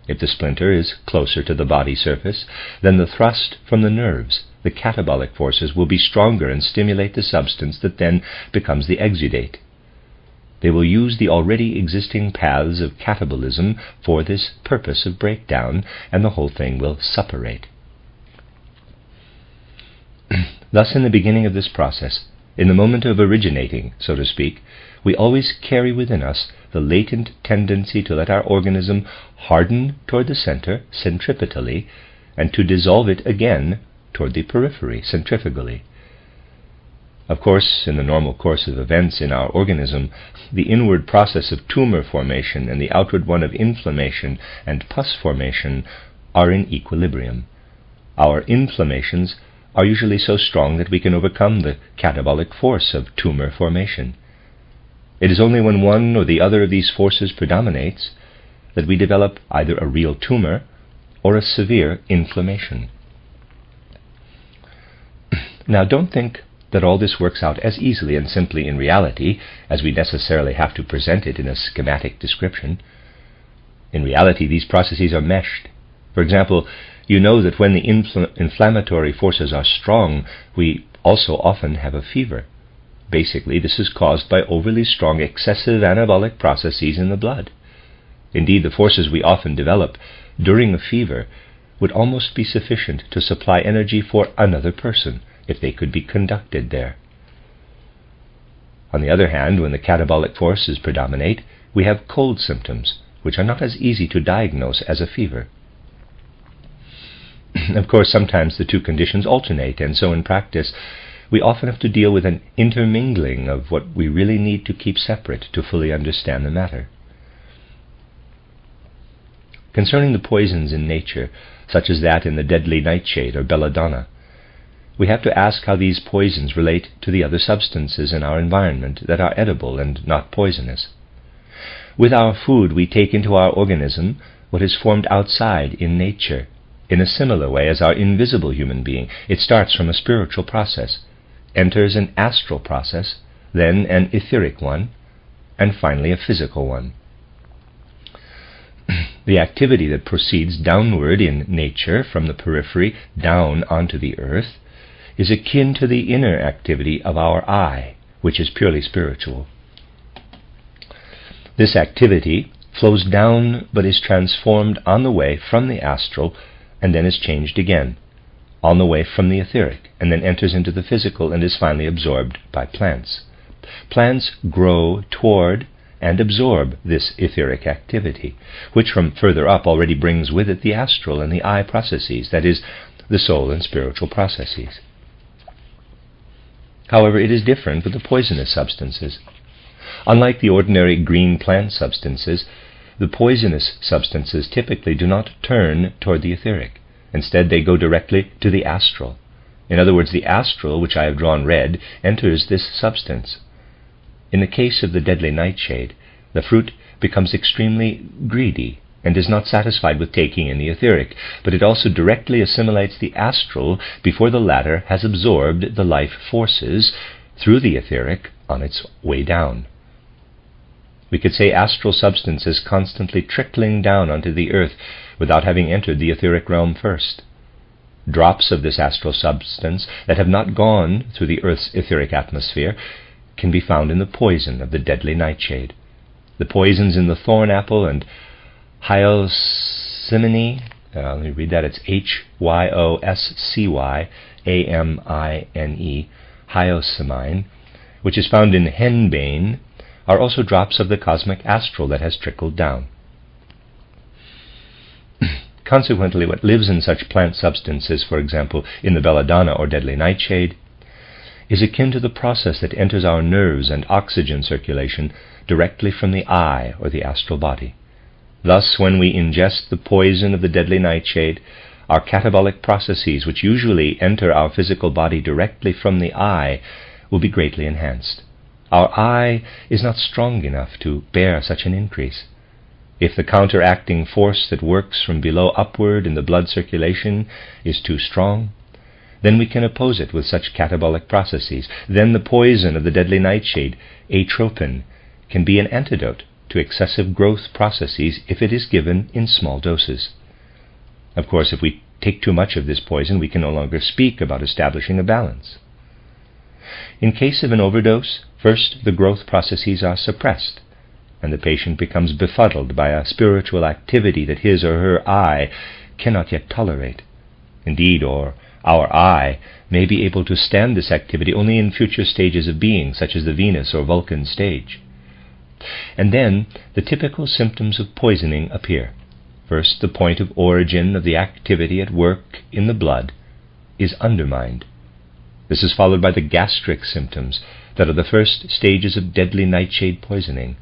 If the splinter is closer to the body surface, then the thrust from the nerves, the catabolic forces, will be stronger and stimulate the substance that then becomes the exudate. They will use the already existing paths of catabolism for this purpose of breakdown, and the whole thing will suppurate. Thus, in the beginning of this process, in the moment of originating, so to speak, we always carry within us the latent tendency to let our organism harden toward the center centripetally, and to dissolve it again toward the periphery centrifugally. Of course, in the normal course of events in our organism, the inward process of tumor formation and the outward one of inflammation and pus formation are in equilibrium. Our inflammations are usually so strong that we can overcome the catabolic force of tumor formation. It is only when one or the other of these forces predominates that we develop either a real tumor or a severe inflammation. Now, don't think that all this works out as easily and simply in reality as we necessarily have to present it in a schematic description. In reality, these processes are meshed. For example, you know that when the inflammatory forces are strong, we also often have a fever. Basically, this is caused by overly strong excessive anabolic processes in the blood. Indeed, the forces we often develop during a fever would almost be sufficient to supply energy for another person, if they could be conducted there. On the other hand, when the catabolic forces predominate, we have cold symptoms, which are not as easy to diagnose as a fever. Of course, sometimes the two conditions alternate, and so in practice, we often have to deal with an intermingling of what we really need to keep separate to fully understand the matter. Concerning the poisons in nature, such as that in the deadly nightshade or belladonna, we have to ask how these poisons relate to the other substances in our environment that are edible and not poisonous. With our food, we take into our organism what is formed outside in nature. In a similar way as our invisible human being, it starts from a spiritual process, enters an astral process, then an etheric one, and finally a physical one. The activity that proceeds downward in nature from the periphery down onto the earth is akin to the inner activity of our eye, which is purely spiritual. This activity flows down but is transformed on the way from the astral and then is changed again, on the way from the etheric, and then enters into the physical and is finally absorbed by plants. Plants grow toward and absorb this etheric activity, which from further up already brings with it the astral and the eye processes, that is, the soul and spiritual processes. However, it is different with the poisonous substances. Unlike the ordinary green plant substances, the poisonous substances typically do not turn toward the etheric. Instead, they go directly to the astral. In other words, the astral, which I have drawn red, enters this substance. In the case of the deadly nightshade, the fruit becomes extremely greedy and is not satisfied with taking in the etheric, but it also directly assimilates the astral before the latter has absorbed the life forces through the etheric on its way down. We could say astral substance is constantly trickling down onto the earth without having entered the etheric realm first. Drops of this astral substance that have not gone through the earth's etheric atmosphere can be found in the poison of the deadly nightshade. The poisons in the thorn apple and hyoscyamin, let me read that, it's hyoscyamine, hyoscyamin, which is found in henbane, are also drops of the cosmic astral that has trickled down. Consequently, what lives in such plant substances, for example, in the belladonna or deadly nightshade, is akin to the process that enters our nerves and oxygen circulation directly from the eye or the astral body. Thus, when we ingest the poison of the deadly nightshade, our catabolic processes, which usually enter our physical body directly from the eye, will be greatly enhanced. Our eye is not strong enough to bear such an increase. If the counteracting force that works from below upward in the blood circulation is too strong, then we can oppose it with such catabolic processes. Then the poison of the deadly nightshade, atropine, can be an antidote to excessive growth processes if it is given in small doses. Of course, if we take too much of this poison, we can no longer speak about establishing a balance. In case of an overdose, first the growth processes are suppressed, and the patient becomes befuddled by a spiritual activity that his or her eye cannot yet tolerate. Indeed, our eye may be able to stand this activity only in future stages of being, such as the Venus or Vulcan stage. And then the typical symptoms of poisoning appear. First, the point of origin of the activity at work in the blood is undermined. This is followed by the gastric symptoms that are the first stages of deadly nightshade poisoning.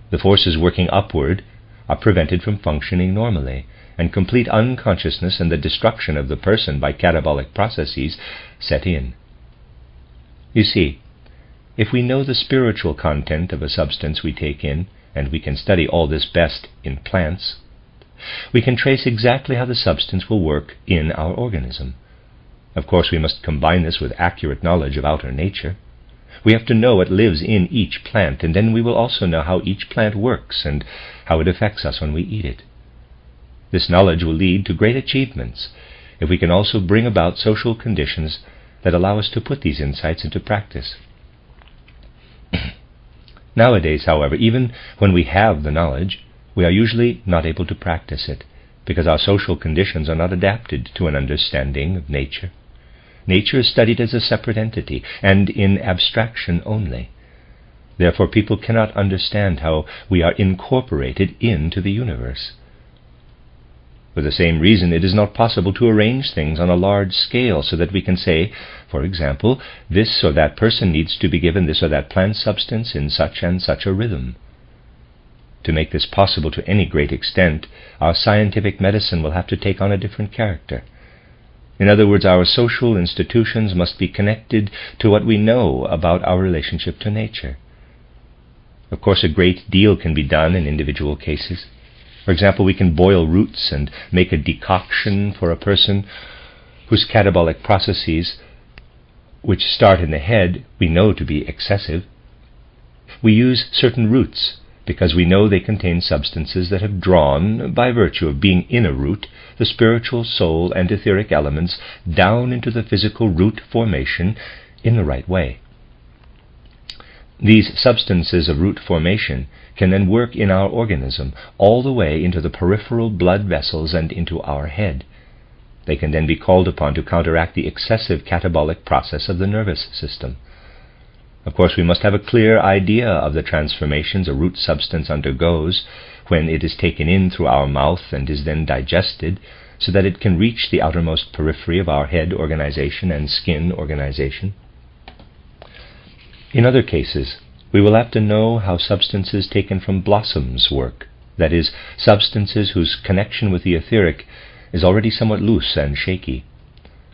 The forces working upward are prevented from functioning normally, and complete unconsciousness and the destruction of the person by catabolic processes set in. You see, if we know the spiritual content of a substance we take in, and we can study all this best in plants, we can trace exactly how the substance will work in our organism. Of course, we must combine this with accurate knowledge of outer nature. We have to know what lives in each plant, and then we will also know how each plant works and how it affects us when we eat it. This knowledge will lead to great achievements if we can also bring about social conditions that allow us to put these insights into practice. Nowadays, however, even when we have the knowledge, we are usually not able to practice it, because our social conditions are not adapted to an understanding of nature. Nature is studied as a separate entity, and in abstraction only. Therefore, people cannot understand how we are incorporated into the universe. For the same reason, it is not possible to arrange things on a large scale so that we can say, for example, this or that person needs to be given this or that plant substance in such and such a rhythm. To make this possible to any great extent, our scientific medicine will have to take on a different character. In other words, our social institutions must be connected to what we know about our relationship to nature. Of course, a great deal can be done in individual cases. For example, we can boil roots and make a decoction for a person whose catabolic processes, which start in the head, we know to be excessive. We use certain roots because we know they contain substances that have drawn, by virtue of being in a root, the spiritual soul and etheric elements down into the physical root formation in the right way. These substances of root formation can then work in our organism all the way into the peripheral blood vessels and into our head. They can then be called upon to counteract the excessive catabolic process of the nervous system. Of course, we must have a clear idea of the transformations a root substance undergoes when it is taken in through our mouth and is then digested, so that it can reach the outermost periphery of our head organization and skin organization. In other cases, we will have to know how substances taken from blossoms work, that is, substances whose connection with the etheric is already somewhat loose and shaky.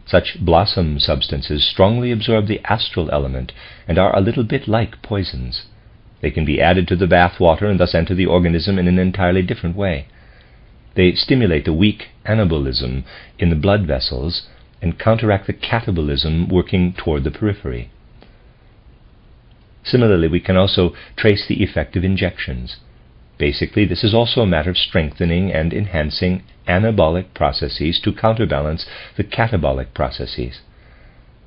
Such blossom substances strongly absorb the astral element and are a little bit like poisons. They can be added to the bath water and thus enter the organism in an entirely different way. They stimulate the weak anabolism in the blood vessels and counteract the catabolism working toward the periphery. Similarly, we can also trace the effect of injections. Basically, this is also a matter of strengthening and enhancing anabolic processes to counterbalance the catabolic processes.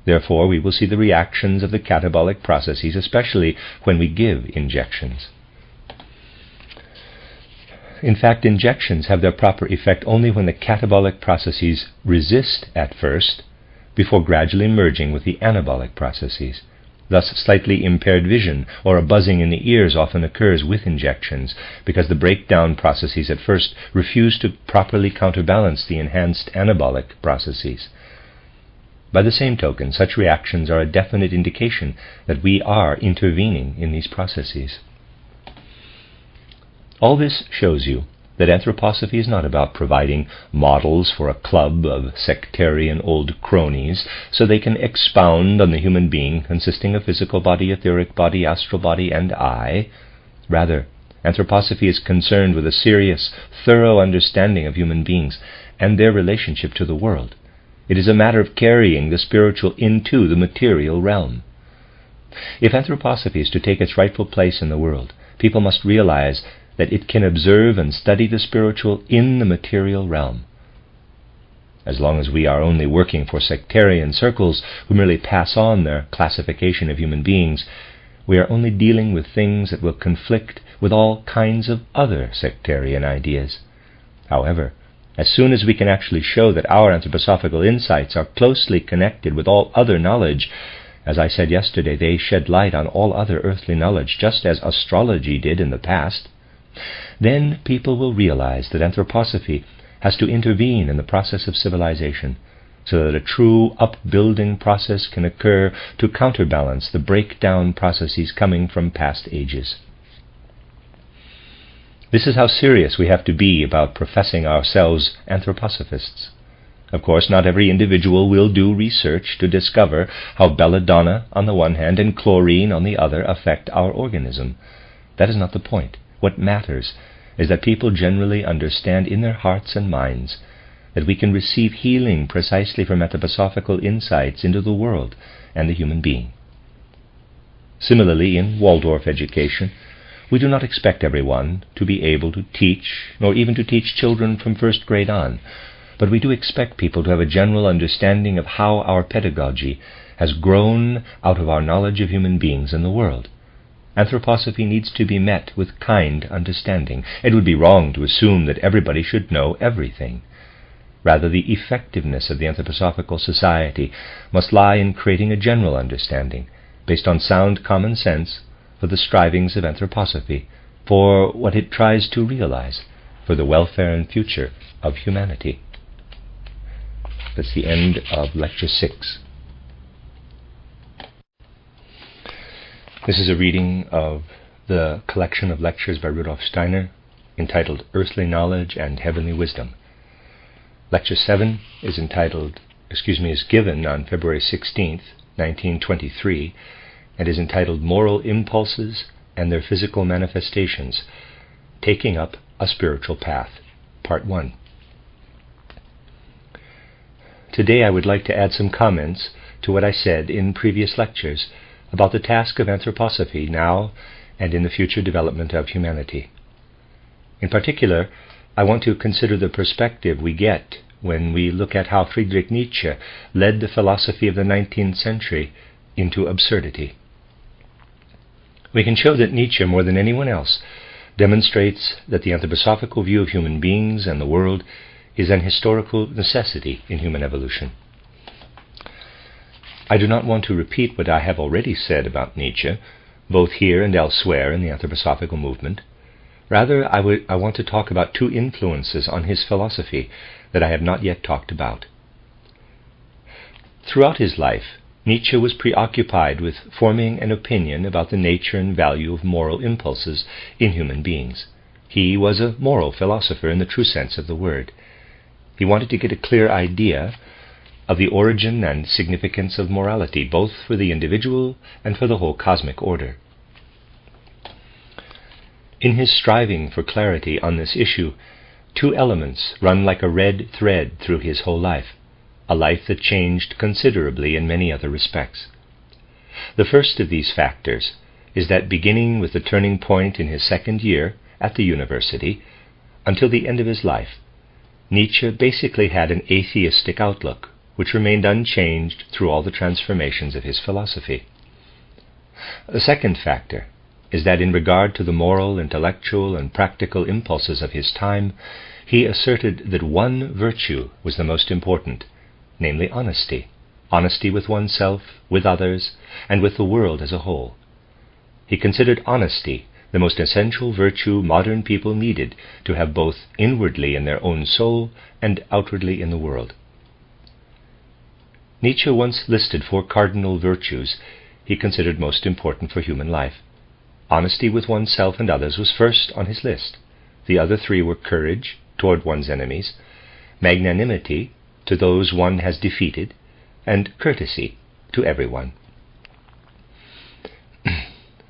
Therefore, we will see the reactions of the catabolic processes, especially when we give injections. In fact, injections have their proper effect only when the catabolic processes resist at first, before gradually merging with the anabolic processes. Thus slightly impaired vision or a buzzing in the ears often occurs with injections, because the breakdown processes at first refuse to properly counterbalance the enhanced anabolic processes. By the same token, such reactions are a definite indication that we are intervening in these processes. All this shows you that anthroposophy is not about providing models for a club of sectarian old cronies so they can expound on the human being consisting of physical body, etheric body, astral body, and I. Rather, anthroposophy is concerned with a serious, thorough understanding of human beings and their relationship to the world. It is a matter of carrying the spiritual into the material realm. If anthroposophy is to take its rightful place in the world, people must realize that it can observe and study the spiritual in the material realm. As long as we are only working for sectarian circles who merely pass on their classification of human beings, we are only dealing with things that will conflict with all kinds of other sectarian ideas. However, as soon as we can actually show that our anthroposophical insights are closely connected with all other knowledge, as I said yesterday, they shed light on all other earthly knowledge, just as astrology did in the past, then people will realize that anthroposophy has to intervene in the process of civilization, so that a true upbuilding process can occur to counterbalance the breakdown processes coming from past ages. This is how serious we have to be about professing ourselves anthroposophists. Of course, not every individual will do research to discover how belladonna on the one hand and chlorine on the other affect our organism. That is not the point. What matters is that people generally understand in their hearts and minds that we can receive healing precisely from anthroposophical insights into the world and the human being. Similarly, in Waldorf education, we do not expect everyone to be able to teach, nor even to teach children from first grade on, but we do expect people to have a general understanding of how our pedagogy has grown out of our knowledge of human beings and the world. Anthroposophy needs to be met with kind understanding. It would be wrong to assume that everybody should know everything. Rather, the effectiveness of the anthroposophical society must lie in creating a general understanding, based on sound common sense, for the strivings of anthroposophy, for what it tries to realize, for the welfare and future of humanity. That's the end of Lecture 6. This is a reading of the collection of lectures by Rudolf Steiner entitled Earthly Knowledge and Heavenly Wisdom. Lecture 7 is given on February 16th, 1923, and is entitled Moral Impulses and Their Physical Manifestations, Taking Up a Spiritual Path, Part 1. Today I would like to add some comments to what I said in previous lectures about the task of anthroposophy now and in the future development of humanity. In particular, I want to consider the perspective we get when we look at how Friedrich Nietzsche led the philosophy of the 19th century into absurdity. We can show that Nietzsche, more than anyone else, demonstrates that the anthroposophical view of human beings and the world is an historical necessity in human evolution. I do not want to repeat what I have already said about Nietzsche, both here and elsewhere in the anthroposophical movement. Rather, I want to talk about two influences on his philosophy that I have not yet talked about. Throughout his life, Nietzsche was preoccupied with forming an opinion about the nature and value of moral impulses in human beings. He was a moral philosopher in the true sense of the word. He wanted to get a clear idea of the origin and significance of morality, both for the individual and for the whole cosmic order. In his striving for clarity on this issue, two elements run like a red thread through his whole life, a life that changed considerably in many other respects. The first of these factors is that beginning with the turning point in his second year at the university, until the end of his life, Nietzsche basically had an atheistic outlook, which remained unchanged through all the transformations of his philosophy. The second factor is that in regard to the moral, intellectual, and practical impulses of his time, he asserted that one virtue was the most important, namely honesty, honesty with oneself, with others, and with the world as a whole. He considered honesty the most essential virtue modern people needed to have both inwardly in their own soul and outwardly in the world. Nietzsche once listed 4 cardinal virtues he considered most important for human life. Honesty with oneself and others was first on his list. The other 3 were courage toward one's enemies, magnanimity to those one has defeated, and courtesy to everyone.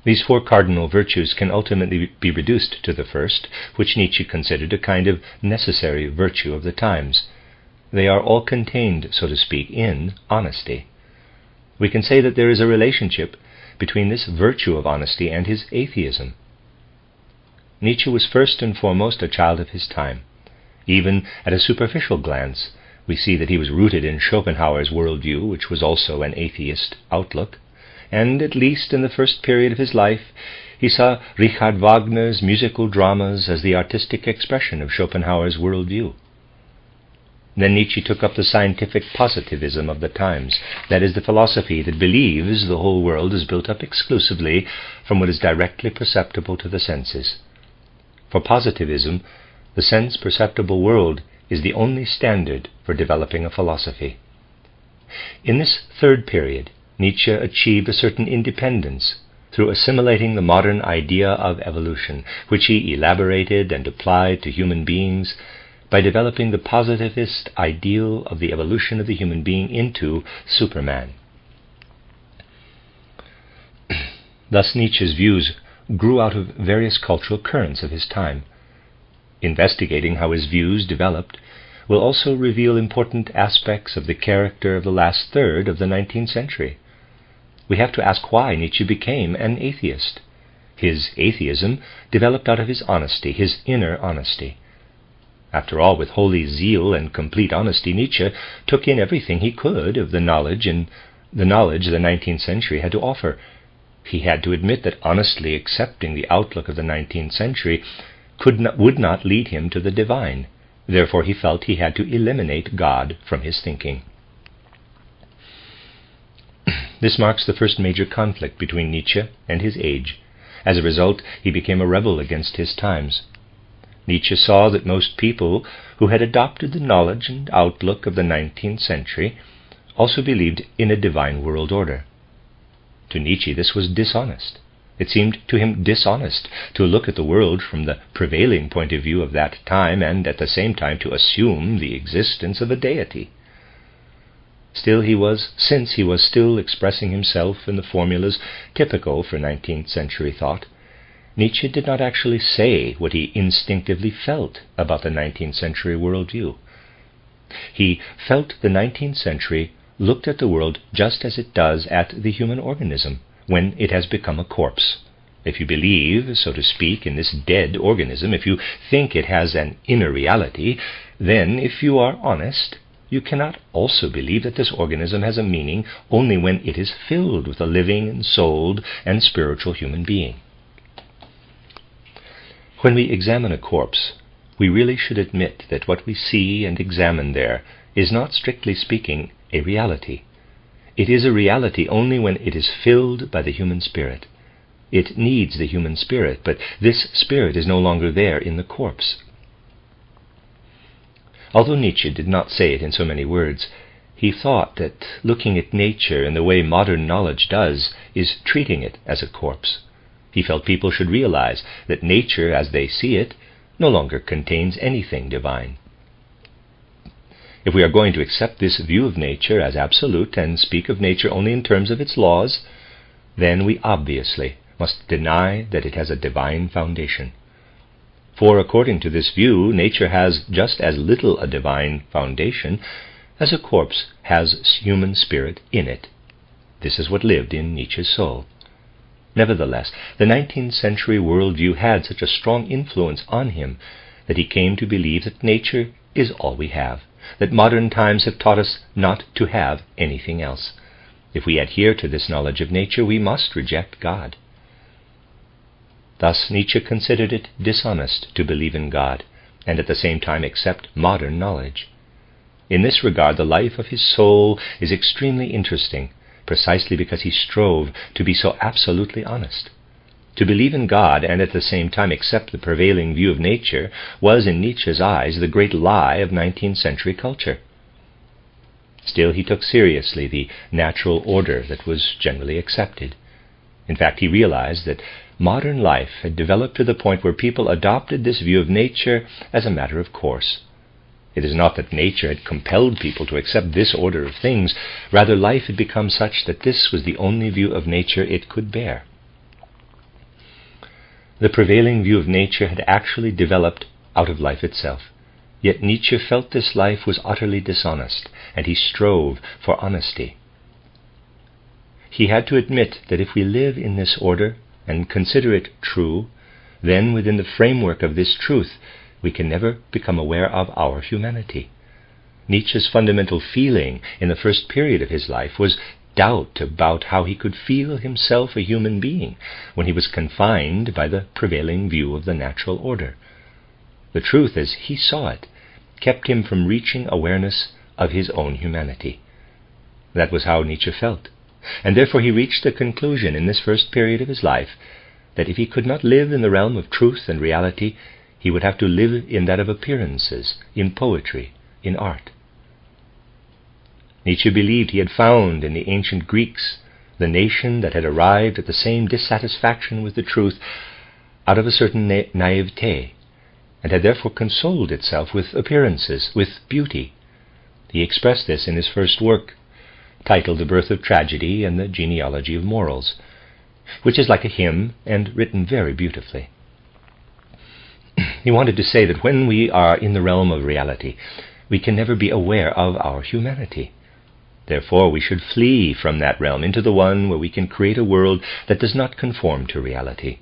These 4 cardinal virtues can ultimately be reduced to the first, which Nietzsche considered a kind of necessary virtue of the times. They are all contained, so to speak, in honesty. We can say that there is a relationship between this virtue of honesty and his atheism. Nietzsche was first and foremost a child of his time. Even at a superficial glance, we see that he was rooted in Schopenhauer's worldview, which was also an atheist outlook, and at least in the first period of his life, he saw Richard Wagner's musical dramas as the artistic expression of Schopenhauer's worldview. Then Nietzsche took up the scientific positivism of the times, that is, the philosophy that believes the whole world is built up exclusively from what is directly perceptible to the senses. For positivism, the sense-perceptible world is the only standard for developing a philosophy. In this third period, Nietzsche achieved a certain independence through assimilating the modern idea of evolution, which he elaborated and applied to human beings by developing the positivist ideal of the evolution of the human being into Superman. Thus Nietzsche's views grew out of various cultural currents of his time. Investigating how his views developed will also reveal important aspects of the character of the last third of the 19th century. We have to ask why Nietzsche became an atheist. His atheism developed out of his honesty, his inner honesty. After all, with holy zeal and complete honesty, Nietzsche took in everything he could of the knowledge the 19th century had to offer. He had to admit that honestly accepting the outlook of the 19th century would not lead him to the divine. Therefore he felt he had to eliminate God from his thinking. This marks the first major conflict between Nietzsche and his age. As a result, he became a rebel against his times. Nietzsche saw that most people who had adopted the knowledge and outlook of the 19th century also believed in a divine world order. To Nietzsche, this was dishonest. It seemed to him dishonest to look at the world from the prevailing point of view of that time and at the same time to assume the existence of a deity. Still, since he was still expressing himself in the formulas typical for 19th century thought, Nietzsche did not actually say what he instinctively felt about the 19th century worldview. He felt the 19th century looked at the world just as it does at the human organism when it has become a corpse. If you believe, so to speak, in this dead organism, if you think it has an inner reality, then, if you are honest, you cannot also believe that this organism has a meaning only when it is filled with a living and souled and spiritual human being. When we examine a corpse, we really should admit that what we see and examine there is not, strictly speaking, a reality. It is a reality only when it is filled by the human spirit. It needs the human spirit, but this spirit is no longer there in the corpse. Although Nietzsche did not say it in so many words, he thought that looking at nature in the way modern knowledge does is treating it as a corpse. He felt people should realize that nature, as they see it, no longer contains anything divine. If we are going to accept this view of nature as absolute and speak of nature only in terms of its laws, then we obviously must deny that it has a divine foundation. For according to this view, nature has just as little a divine foundation as a corpse has human spirit in it. This is what lived in Nietzsche's soul. Nevertheless, the 19th century worldview had such a strong influence on him that he came to believe that nature is all we have, that modern times have taught us not to have anything else. If we adhere to this knowledge of nature, we must reject God. Thus Nietzsche considered it dishonest to believe in God and at the same time accept modern knowledge. In this regard, the life of his soul is extremely interesting, precisely because he strove to be so absolutely honest. To believe in God and at the same time accept the prevailing view of nature was, in Nietzsche's eyes, the great lie of 19th century culture. Still, he took seriously the natural order that was generally accepted. In fact, he realized that modern life had developed to the point where people adopted this view of nature as a matter of course. It is not that nature had compelled people to accept this order of things, rather life had become such that this was the only view of nature it could bear. The prevailing view of nature had actually developed out of life itself. Yet Nietzsche felt this life was utterly dishonest, and he strove for honesty. He had to admit that if we live in this order and consider it true, then within the framework of this truth we can never become aware of our humanity. Nietzsche's fundamental feeling in the first period of his life was doubt about how he could feel himself a human being when he was confined by the prevailing view of the natural order. The truth, as he saw it, kept him from reaching awareness of his own humanity. That was how Nietzsche felt, and therefore he reached the conclusion in this first period of his life that if he could not live in the realm of truth and reality, he would have to live in that of appearances, in poetry, in art. Nietzsche believed he had found in the ancient Greeks the nation that had arrived at the same dissatisfaction with the truth out of a certain naivete, and had therefore consoled itself with appearances, with beauty. He expressed this in his first work, titled The Birth of Tragedy and the Genealogy of Morals, which is like a hymn and written very beautifully. He wanted to say that when we are in the realm of reality, we can never be aware of our humanity. Therefore, we should flee from that realm into the one where we can create a world that does not conform to reality.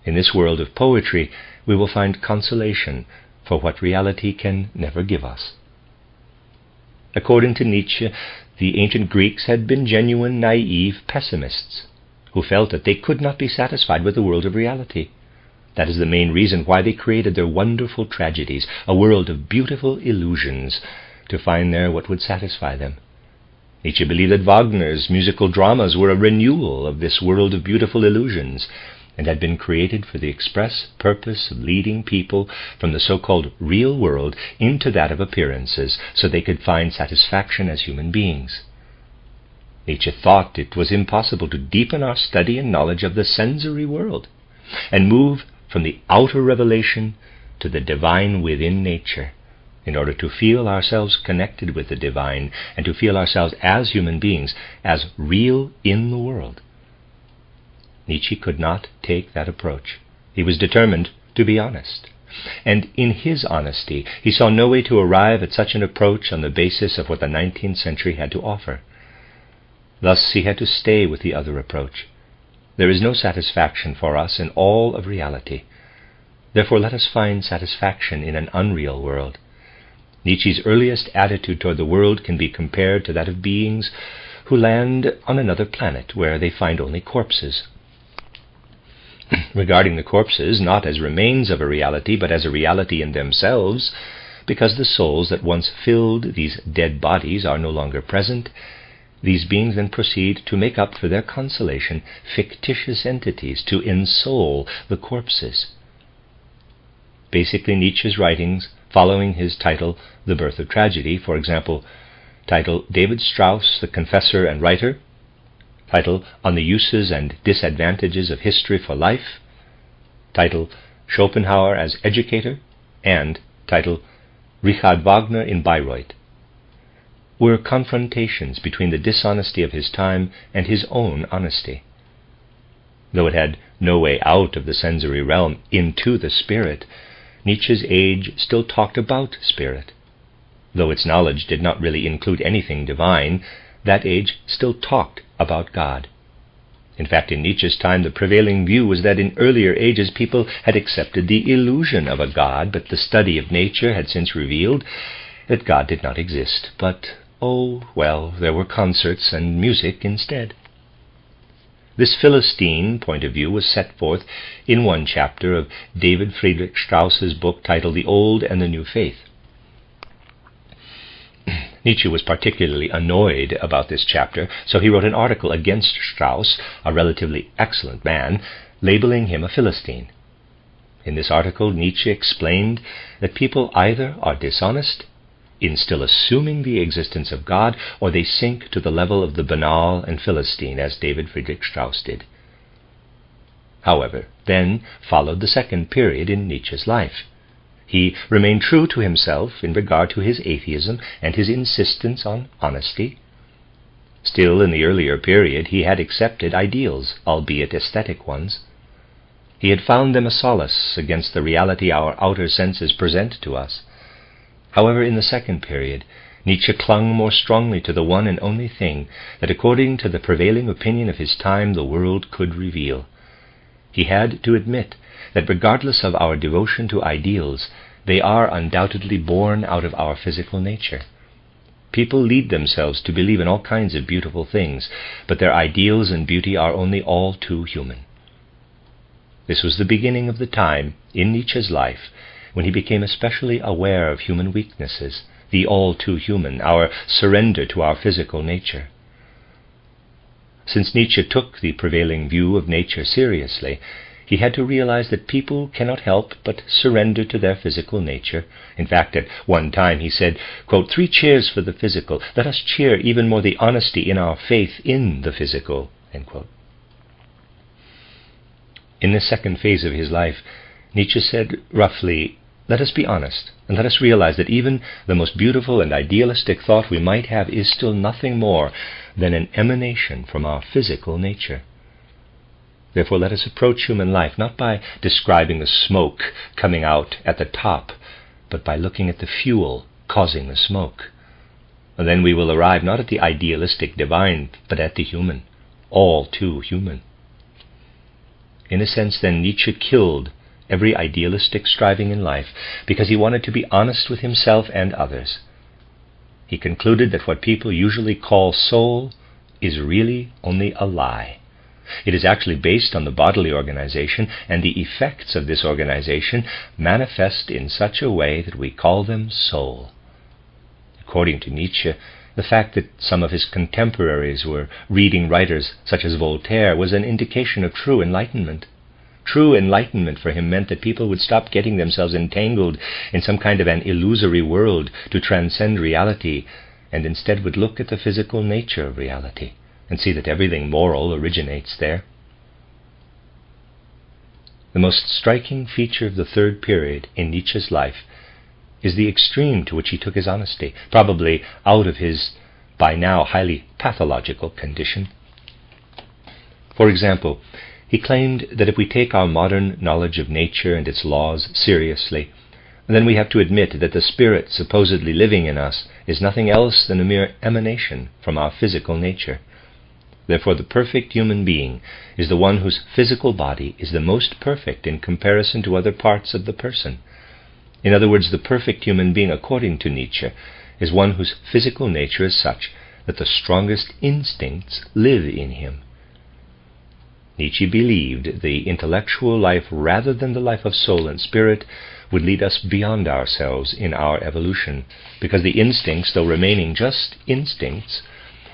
In this world of poetry, we will find consolation for what reality can never give us. According to Nietzsche, the ancient Greeks had been genuine, naive pessimists who felt that they could not be satisfied with the world of reality. That is the main reason why they created their wonderful tragedies, a world of beautiful illusions, to find there what would satisfy them. Nietzsche believed that Wagner's musical dramas were a renewal of this world of beautiful illusions, and had been created for the express purpose of leading people from the so-called real world into that of appearances, so they could find satisfaction as human beings. Nietzsche thought it was impossible to deepen our study and knowledge of the sensory world, and move from the outer revelation to the divine within nature, in order to feel ourselves connected with the divine, and to feel ourselves as human beings, as real in the world. Nietzsche could not take that approach. He was determined to be honest. And in his honesty, he saw no way to arrive at such an approach on the basis of what the 19th century had to offer. Thus he had to stay with the other approach. There is no satisfaction for us in all of reality. Therefore let us find satisfaction in an unreal world. Nietzsche's earliest attitude toward the world can be compared to that of beings who land on another planet where they find only corpses. Regarding the corpses not as remains of a reality, but as a reality in themselves, because the souls that once filled these dead bodies are no longer present, these beings then proceed to make up for their consolation fictitious entities, to ensoul the corpses. Basically, Nietzsche's writings, following his title, The Birth of Tragedy, for example, title David Strauss, the Confessor and Writer, title On the Uses and Disadvantages of History for Life, title Schopenhauer as Educator, and title Richard Wagner in Bayreuth, were confrontations between the dishonesty of his time and his own honesty. Though it had no way out of the sensory realm into the spirit, Nietzsche's age still talked about spirit. Though its knowledge did not really include anything divine, that age still talked about God. In fact, in Nietzsche's time, the prevailing view was that in earlier ages people had accepted the illusion of a God, but the study of nature had since revealed that God did not exist, but, oh, well, there were concerts and music instead. This Philistine point of view was set forth in one chapter of David Friedrich Strauss's book titled The Old and the New Faith. Nietzsche was particularly annoyed about this chapter, so he wrote an article against Strauss, a relatively excellent man, labeling him a Philistine. In this article, Nietzsche explained that people either are dishonest in still assuming the existence of God, or they sink to the level of the banal and Philistine, as David Friedrich Strauss did. However, then followed the second period in Nietzsche's life. He remained true to himself in regard to his atheism and his insistence on honesty. Still, in the earlier period, he had accepted ideals, albeit aesthetic ones. He had found them a solace against the reality our outer senses present to us. However, in the second period, Nietzsche clung more strongly to the one and only thing that, according to the prevailing opinion of his time, the world could reveal. He had to admit that regardless of our devotion to ideals, they are undoubtedly born out of our physical nature. People lead themselves to believe in all kinds of beautiful things, but their ideals and beauty are only all too human. This was the beginning of the time in Nietzsche's life when he became especially aware of human weaknesses, the all too human, our surrender to our physical nature. Since Nietzsche took the prevailing view of nature seriously, he had to realize that people cannot help but surrender to their physical nature. In fact, at one time he said, quote, 3 cheers for the physical. Let us cheer even more the honesty in our faith in the physical. End quote. In this second phase of his life, Nietzsche said roughly, let us be honest, and let us realize that even the most beautiful and idealistic thought we might have is still nothing more than an emanation from our physical nature. Therefore, let us approach human life not by describing the smoke coming out at the top, but by looking at the fuel causing the smoke. And then we will arrive not at the idealistic divine, but at the human, all too human. In a sense, then, Nietzsche killed every idealistic striving in life because he wanted to be honest with himself and others. He concluded that what people usually call soul is really only a lie. It is actually based on the bodily organization, and the effects of this organization manifest in such a way that we call them soul. According to Nietzsche, the fact that some of his contemporaries were reading writers such as Voltaire was an indication of true enlightenment. True enlightenment for him meant that people would stop getting themselves entangled in some kind of an illusory world to transcend reality, and instead would look at the physical nature of reality and see that everything moral originates there. The most striking feature of the third period in Nietzsche's life is the extreme to which he took his honesty, probably out of his, by now, highly pathological condition. For example, he claimed that if we take our modern knowledge of nature and its laws seriously, then we have to admit that the spirit supposedly living in us is nothing else than a mere emanation from our physical nature. Therefore, the perfect human being is the one whose physical body is the most perfect in comparison to other parts of the person. In other words, the perfect human being, according to Nietzsche, is one whose physical nature is such that the strongest instincts live in him. Nietzsche believed the intellectual life, rather than the life of soul and spirit, would lead us beyond ourselves in our evolution, because the instincts, though remaining just instincts,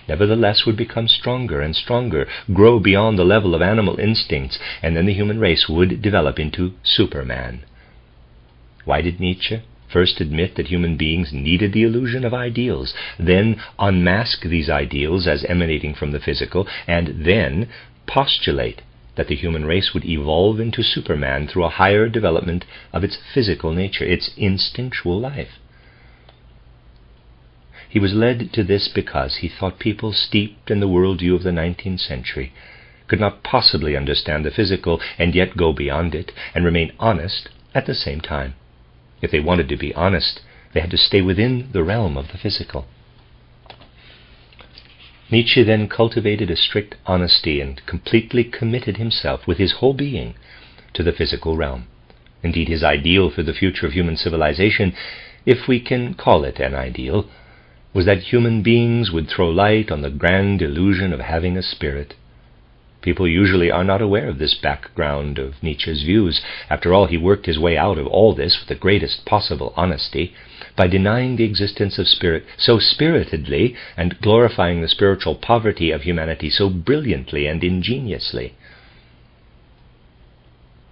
nevertheless would become stronger and stronger, grow beyond the level of animal instincts, and then the human race would develop into Superman. Why did Nietzsche first admit that human beings needed the illusion of ideals, then unmask these ideals as emanating from the physical, and then postulate that the human race would evolve into Superman through a higher development of its physical nature, its instinctual life? He was led to this because he thought people steeped in the worldview of the 19th century could not possibly understand the physical and yet go beyond it and remain honest at the same time. If they wanted to be honest, they had to stay within the realm of the physical. Nietzsche then cultivated a strict honesty and completely committed himself with his whole being to the physical realm. Indeed, his ideal for the future of human civilization, if we can call it an ideal, was that human beings would throw light on the grand illusion of having a spirit. People usually are not aware of this background of Nietzsche's views. After all, he worked his way out of all this with the greatest possible honesty by denying the existence of spirit so spiritedly and glorifying the spiritual poverty of humanity so brilliantly and ingeniously.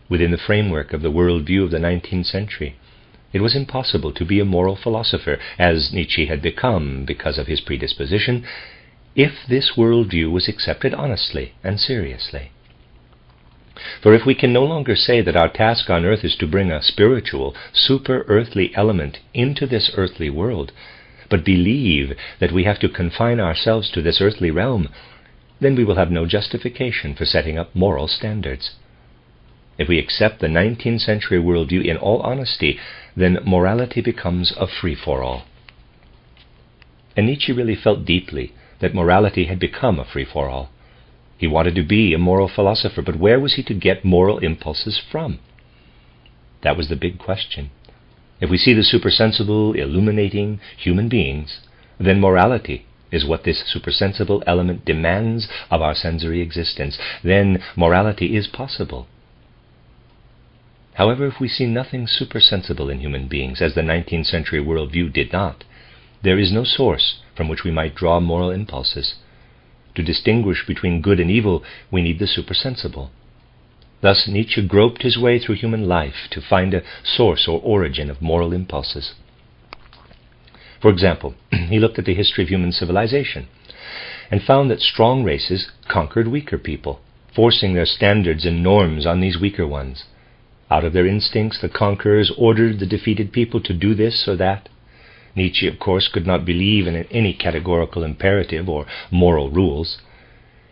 Within the framework of the worldview of the 19th century, it was impossible to be a moral philosopher, as Nietzsche had become because of his predisposition, if this worldview was accepted honestly and seriously. For if we can no longer say that our task on earth is to bring a spiritual, super-earthly element into this earthly world, but believe that we have to confine ourselves to this earthly realm, then we will have no justification for setting up moral standards. If we accept the 19th century worldview in all honesty, then morality becomes a free-for-all. And Nietzsche really felt deeply that morality had become a free-for-all. He wanted to be a moral philosopher, but where was he to get moral impulses from? That was the big question. If we see the supersensible illuminating human beings, then morality is what this supersensible element demands of our sensory existence. Then morality is possible. However, if we see nothing supersensible in human beings, as the 19th century worldview did not, there is no source from which we might draw moral impulses. To distinguish between good and evil, we need the supersensible. Thus Nietzsche groped his way through human life to find a source or origin of moral impulses. For example, he looked at the history of human civilization and found that strong races conquered weaker people, forcing their standards and norms on these weaker ones. Out of their instincts, the conquerors ordered the defeated people to do this or that. Nietzsche, of course, could not believe in any categorical imperative or moral rules.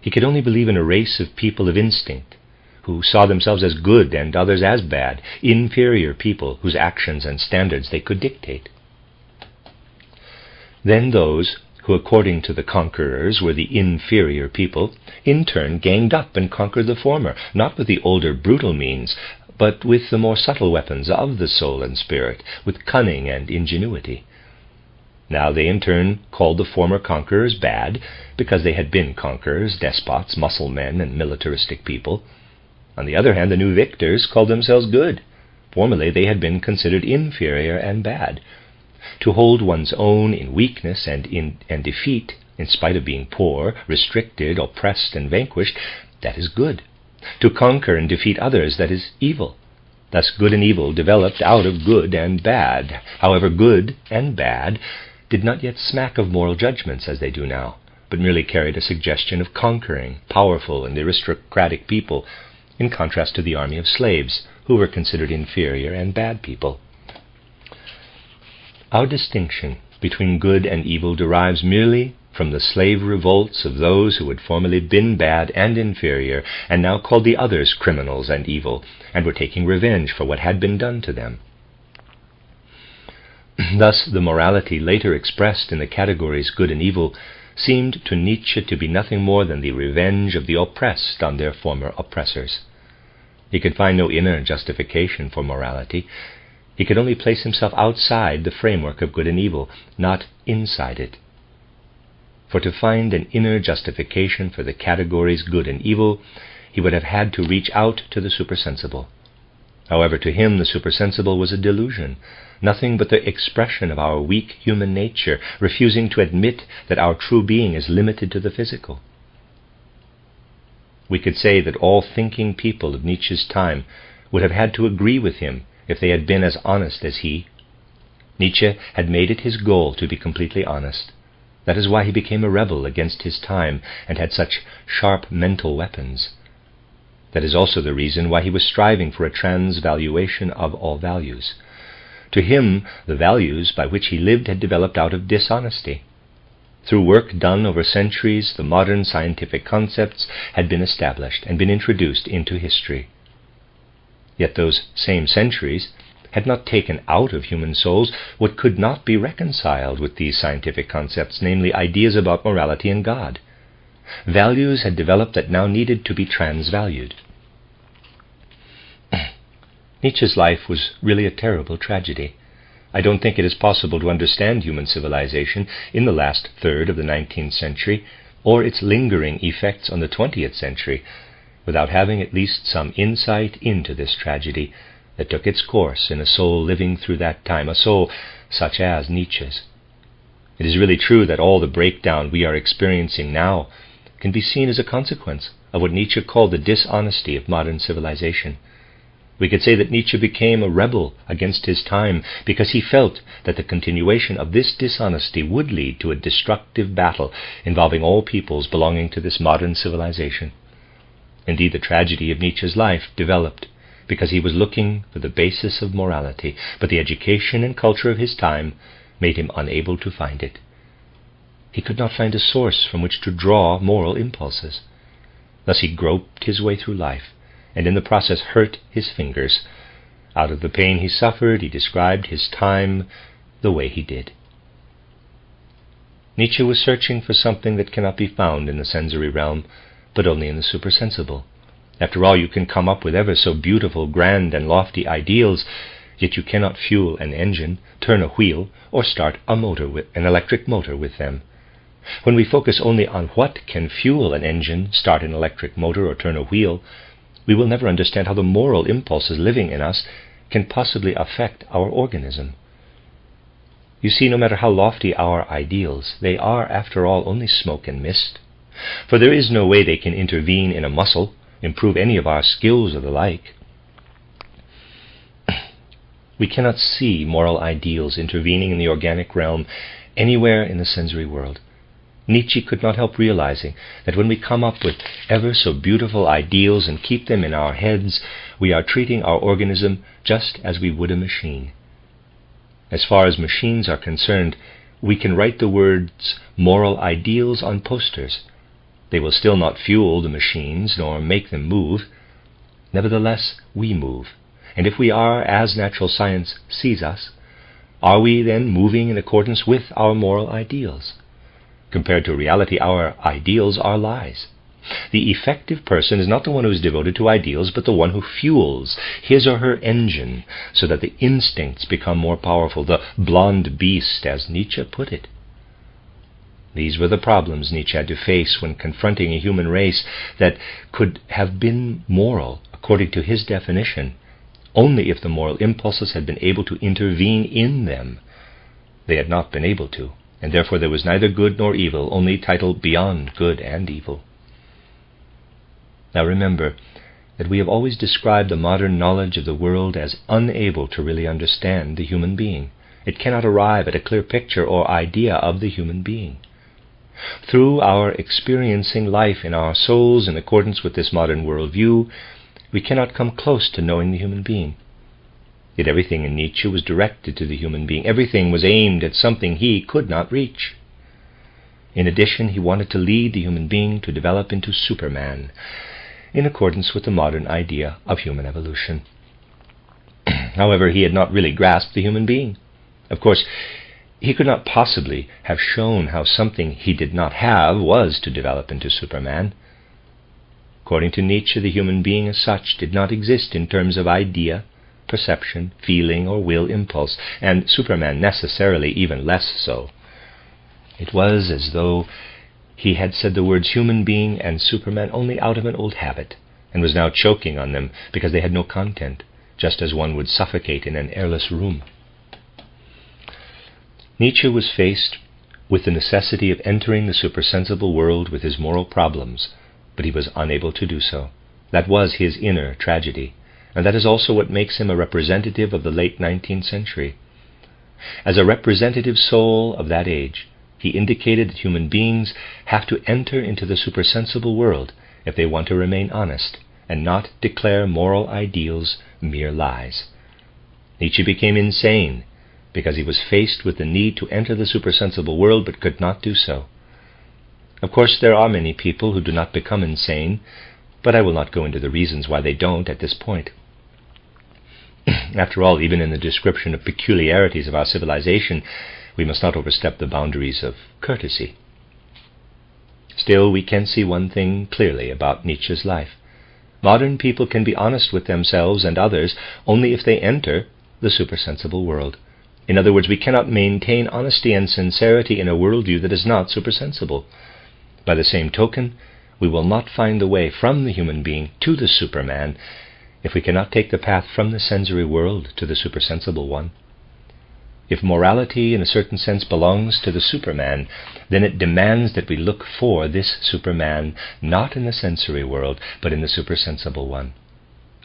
He could only believe in a race of people of instinct, who saw themselves as good and others as bad, inferior people whose actions and standards they could dictate. Then those who, according to the conquerors, were the inferior people, in turn ganged up and conquered the former, not with the older brutal means, but with the more subtle weapons of the soul and spirit, with cunning and ingenuity. Now they in turn called the former conquerors bad, because they had been conquerors, despots, muscle men, and militaristic people. On the other hand, the new victors called themselves good. Formerly they had been considered inferior and bad. To hold one's own in weakness and defeat, in spite of being poor, restricted, oppressed, and vanquished, that is good. To conquer and defeat others, that is evil. Thus good and evil developed out of good and bad. However, good and bad did not yet smack of moral judgments as they do now, but merely carried a suggestion of conquering powerful and aristocratic people, in contrast to the army of slaves, who were considered inferior and bad people. Our distinction between good and evil derives merely from the slave revolts of those who had formerly been bad and inferior, and now called the others criminals and evil, and were taking revenge for what had been done to them. Thus the morality later expressed in the categories good and evil seemed to Nietzsche to be nothing more than the revenge of the oppressed on their former oppressors. He could find no inner justification for morality. He could only place himself outside the framework of good and evil, not inside it. For to find an inner justification for the categories good and evil, he would have had to reach out to the supersensible. However, to him the supersensible was a delusion, nothing but the expression of our weak human nature, refusing to admit that our true being is limited to the physical. We could say that all thinking people of Nietzsche's time would have had to agree with him if they had been as honest as he. Nietzsche had made it his goal to be completely honest. That is why he became a rebel against his time and had such sharp mental weapons. That is also the reason why he was striving for a transvaluation of all values. To him, the values by which he lived had developed out of dishonesty. Through work done over centuries, the modern scientific concepts had been established and been introduced into history. Yet those same centuries had not taken out of human souls what could not be reconciled with these scientific concepts, namely ideas about morality and God. Values had developed that now needed to be transvalued. Nietzsche's life was really a terrible tragedy. I don't think it is possible to understand human civilization in the last third of the 19th century or its lingering effects on the 20th century, without having at least some insight into this tragedy that took its course in a soul living through that time, a soul such as Nietzsche's. It is really true that all the breakdown we are experiencing now can be seen as a consequence of what Nietzsche called the dishonesty of modern civilization. We could say that Nietzsche became a rebel against his time because he felt that the continuation of this dishonesty would lead to a destructive battle involving all peoples belonging to this modern civilization. Indeed, the tragedy of Nietzsche's life developed because he was looking for the basis of morality, but the education and culture of his time made him unable to find it. He could not find a source from which to draw moral impulses. Thus he groped his way through life, and in the process hurt his fingers. Out of the pain he suffered, he described his time the way he did. Nietzsche was searching for something that cannot be found in the sensory realm, but only in the supersensible. After all, you can come up with ever so beautiful, grand, and lofty ideals, yet you cannot fuel an engine, turn a wheel, or start an electric motor with them. When we focus only on what can fuel an engine, start an electric motor, or turn a wheel, we will never understand how the moral impulses living in us can possibly affect our organism. You see, no matter how lofty our ideals, they are, after all, only smoke and mist. For there is no way they can intervene in a muscle, improve any of our skills or the like. We cannot see moral ideals intervening in the organic realm anywhere in the sensory world. Nietzsche could not help realizing that when we come up with ever so beautiful ideals and keep them in our heads, we are treating our organism just as we would a machine. As far as machines are concerned, we can write the words moral ideals on posters. They will still not fuel the machines nor make them move. Nevertheless, we move. And if we are as natural science sees us, are we then moving in accordance with our moral ideals? Compared to reality, our ideals are lies. The effective person is not the one who is devoted to ideals, but the one who fuels his or her engine so that the instincts become more powerful, the blonde beast, as Nietzsche put it. These were the problems Nietzsche had to face when confronting a human race that could have been moral, according to his definition, only if the moral impulses had been able to intervene in them. They had not been able to, and therefore there was neither good nor evil, only title beyond good and evil. Now remember that we have always described the modern knowledge of the world as unable to really understand the human being. It cannot arrive at a clear picture or idea of the human being. Through our experiencing life in our souls in accordance with this modern worldview, we cannot come close to knowing the human being. Yet everything in Nietzsche was directed to the human being. Everything was aimed at something he could not reach. In addition, he wanted to lead the human being to develop into Superman, in accordance with the modern idea of human evolution. However, he had not really grasped the human being. Of course, he could not possibly have shown how something he did not have was to develop into Superman. According to Nietzsche, the human being as such did not exist in terms of idea, perception, feeling, or will impulse, and Superman necessarily even less so. It was as though he had said the words human being and Superman only out of an old habit, and was now choking on them because they had no content, just as one would suffocate in an airless room. Nietzsche was faced with the necessity of entering the supersensible world with his moral problems, but he was unable to do so. That was his inner tragedy, and that is also what makes him a representative of the late 19th century. As a representative soul of that age, he indicated that human beings have to enter into the supersensible world if they want to remain honest and not declare moral ideals mere lies. Nietzsche became insane because he was faced with the need to enter the supersensible world but could not do so. Of course, there are many people who do not become insane, but I will not go into the reasons why they don't at this point. After all, even in the description of peculiarities of our civilization, we must not overstep the boundaries of courtesy. Still, we can see one thing clearly about Nietzsche's life. Modern people can be honest with themselves and others only if they enter the supersensible world. In other words, we cannot maintain honesty and sincerity in a worldview that is not supersensible. By the same token, we will not find the way from the human being to the Superman if we cannot take the path from the sensory world to the supersensible one. If morality in a certain sense belongs to the Superman, then it demands that we look for this Superman not in the sensory world, but in the supersensible one.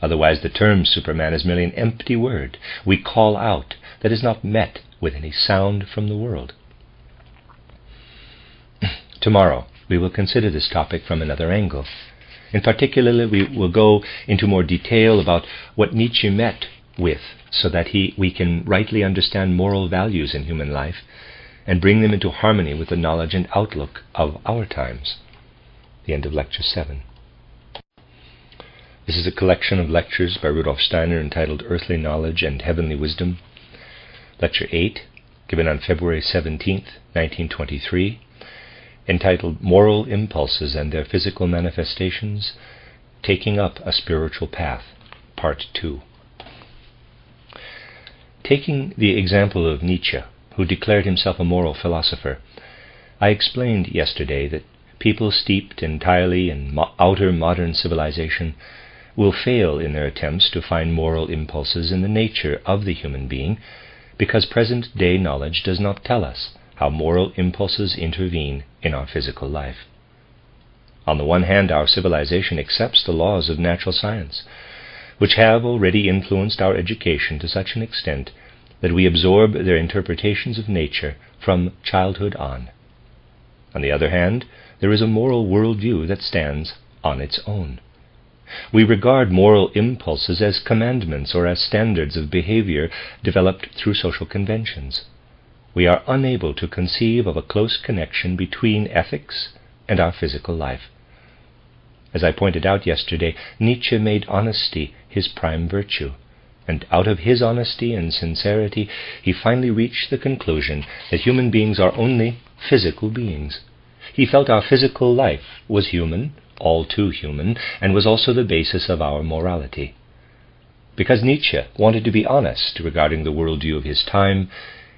Otherwise the term Superman is merely an empty word we call out that is not met with any sound from the world. Tomorrow we will consider this topic from another angle. In particular, we will go into more detail about what Nietzsche met with, so that we can rightly understand moral values in human life and bring them into harmony with the knowledge and outlook of our times. The end of Lecture 7. This is a collection of lectures by Rudolf Steiner entitled Earthly Knowledge and Heavenly Wisdom. Lecture 8, given on February 17th, 1923, entitled Moral Impulses and Their Physical Manifestations, Taking Up a Spiritual Path, Part 2. Taking the example of Nietzsche, who declared himself a moral philosopher, I explained yesterday that people steeped entirely in outer modern civilization will fail in their attempts to find moral impulses in the nature of the human being, because present-day knowledge does not tell us how moral impulses intervene in our physical life. On the one hand, our civilization accepts the laws of natural science, which have already influenced our education to such an extent that we absorb their interpretations of nature from childhood on. On the other hand, there is a moral worldview that stands on its own. We regard moral impulses as commandments or as standards of behavior developed through social conventions. We are unable to conceive of a close connection between ethics and our physical life. As I pointed out yesterday, Nietzsche made honesty his prime virtue, and out of his honesty and sincerity he finally reached the conclusion that human beings are only physical beings. He felt our physical life was human, all too human, and was also the basis of our morality. Because Nietzsche wanted to be honest regarding the worldview of his time,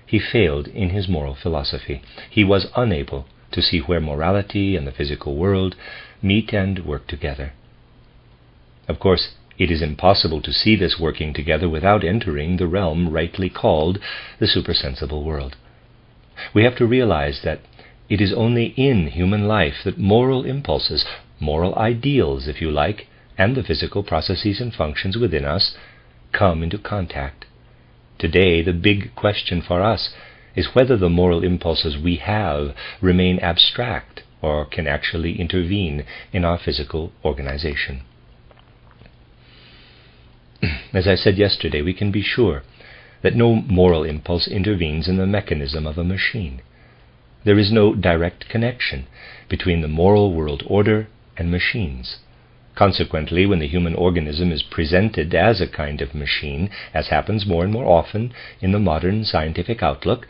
he failed in his moral philosophy. He was unable to see where morality and the physical world meet and work together. Of course, it is impossible to see this working together without entering the realm rightly called the supersensible world. We have to realize that it is only in human life that moral impulses, moral ideals, if you like, and the physical processes and functions within us come into contact. Today, the big question for us is whether the moral impulses we have remain abstract or can actually intervene in our physical organization. As I said yesterday, we can be sure that no moral impulse intervenes in the mechanism of a machine. There is no direct connection between the moral world order and machines. Consequently, when the human organism is presented as a kind of machine, as happens more and more often in the modern scientific outlook,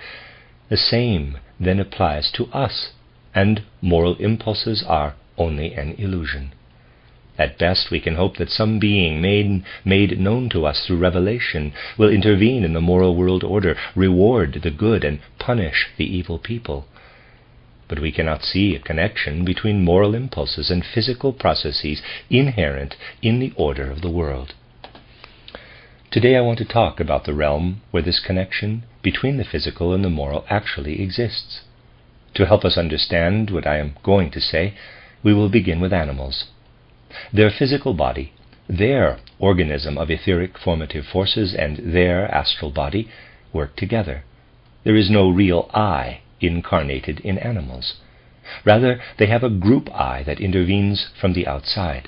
the same then applies to us, and moral impulses are only an illusion. At best, we can hope that some being made known to us through revelation will intervene in the moral world order, reward the good, and punish the evil people. But we cannot see a connection between moral impulses and physical processes inherent in the order of the world. Today I want to talk about the realm where this connection between the physical and the moral actually exists. To help us understand what I am going to say, we will begin with animals. Their physical body, their organism of etheric formative forces, and their astral body work together. There is no real I incarnated in animals. Rather, they have a group I that intervenes from the outside.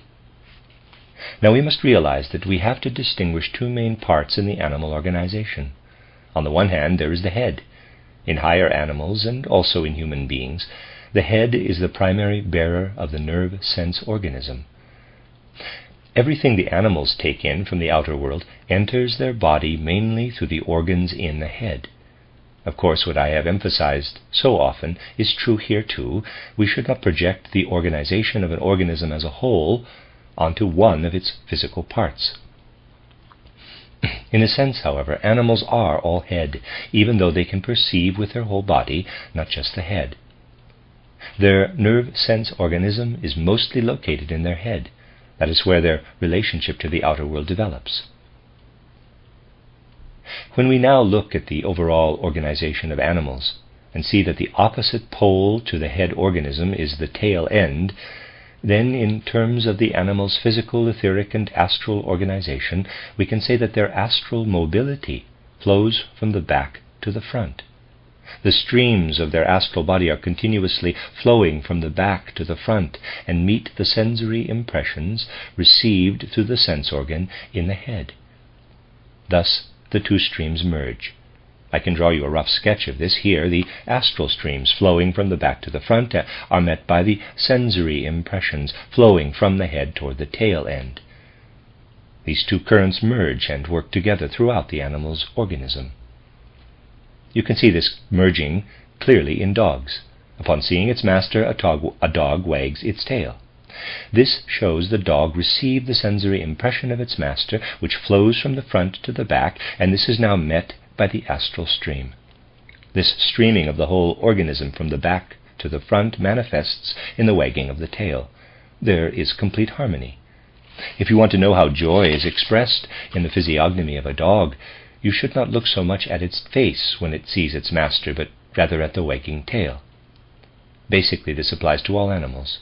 Now we must realize that we have to distinguish two main parts in the animal organization. On the one hand, there is the head. In higher animals, and also in human beings, the head is the primary bearer of the nerve sense organism. Everything the animals take in from the outer world enters their body mainly through the organs in the head. Of course, what I have emphasized so often is true here too. We should not project the organization of an organism as a whole onto one of its physical parts. In a sense, however, animals are all head, even though they can perceive with their whole body, not just the head. Their nerve sense organism is mostly located in their head. That is where their relationship to the outer world develops. When we now look at the overall organization of animals and see that the opposite pole to the head organism is the tail end, then in terms of the animal's physical, etheric, and astral organization, we can say that their astral mobility flows from the back to the front. The streams of their astral body are continuously flowing from the back to the front and meet the sensory impressions received through the sense organ in the head. Thus, the two streams merge. I can draw you a rough sketch of this here. The astral streams flowing from the back to the front are met by the sensory impressions flowing from the head toward the tail end. These two currents merge and work together throughout the animal's organism. You can see this merging clearly in dogs. Upon seeing its master, a dog wags its tail. This shows the dog received the sensory impression of its master, which flows from the front to the back, and this is now met by the astral stream. This streaming of the whole organism from the back to the front manifests in the wagging of the tail. There is complete harmony. If you want to know how joy is expressed in the physiognomy of a dog, you should not look so much at its face when it sees its master, but rather at the wagging tail. Basically, this applies to all animals.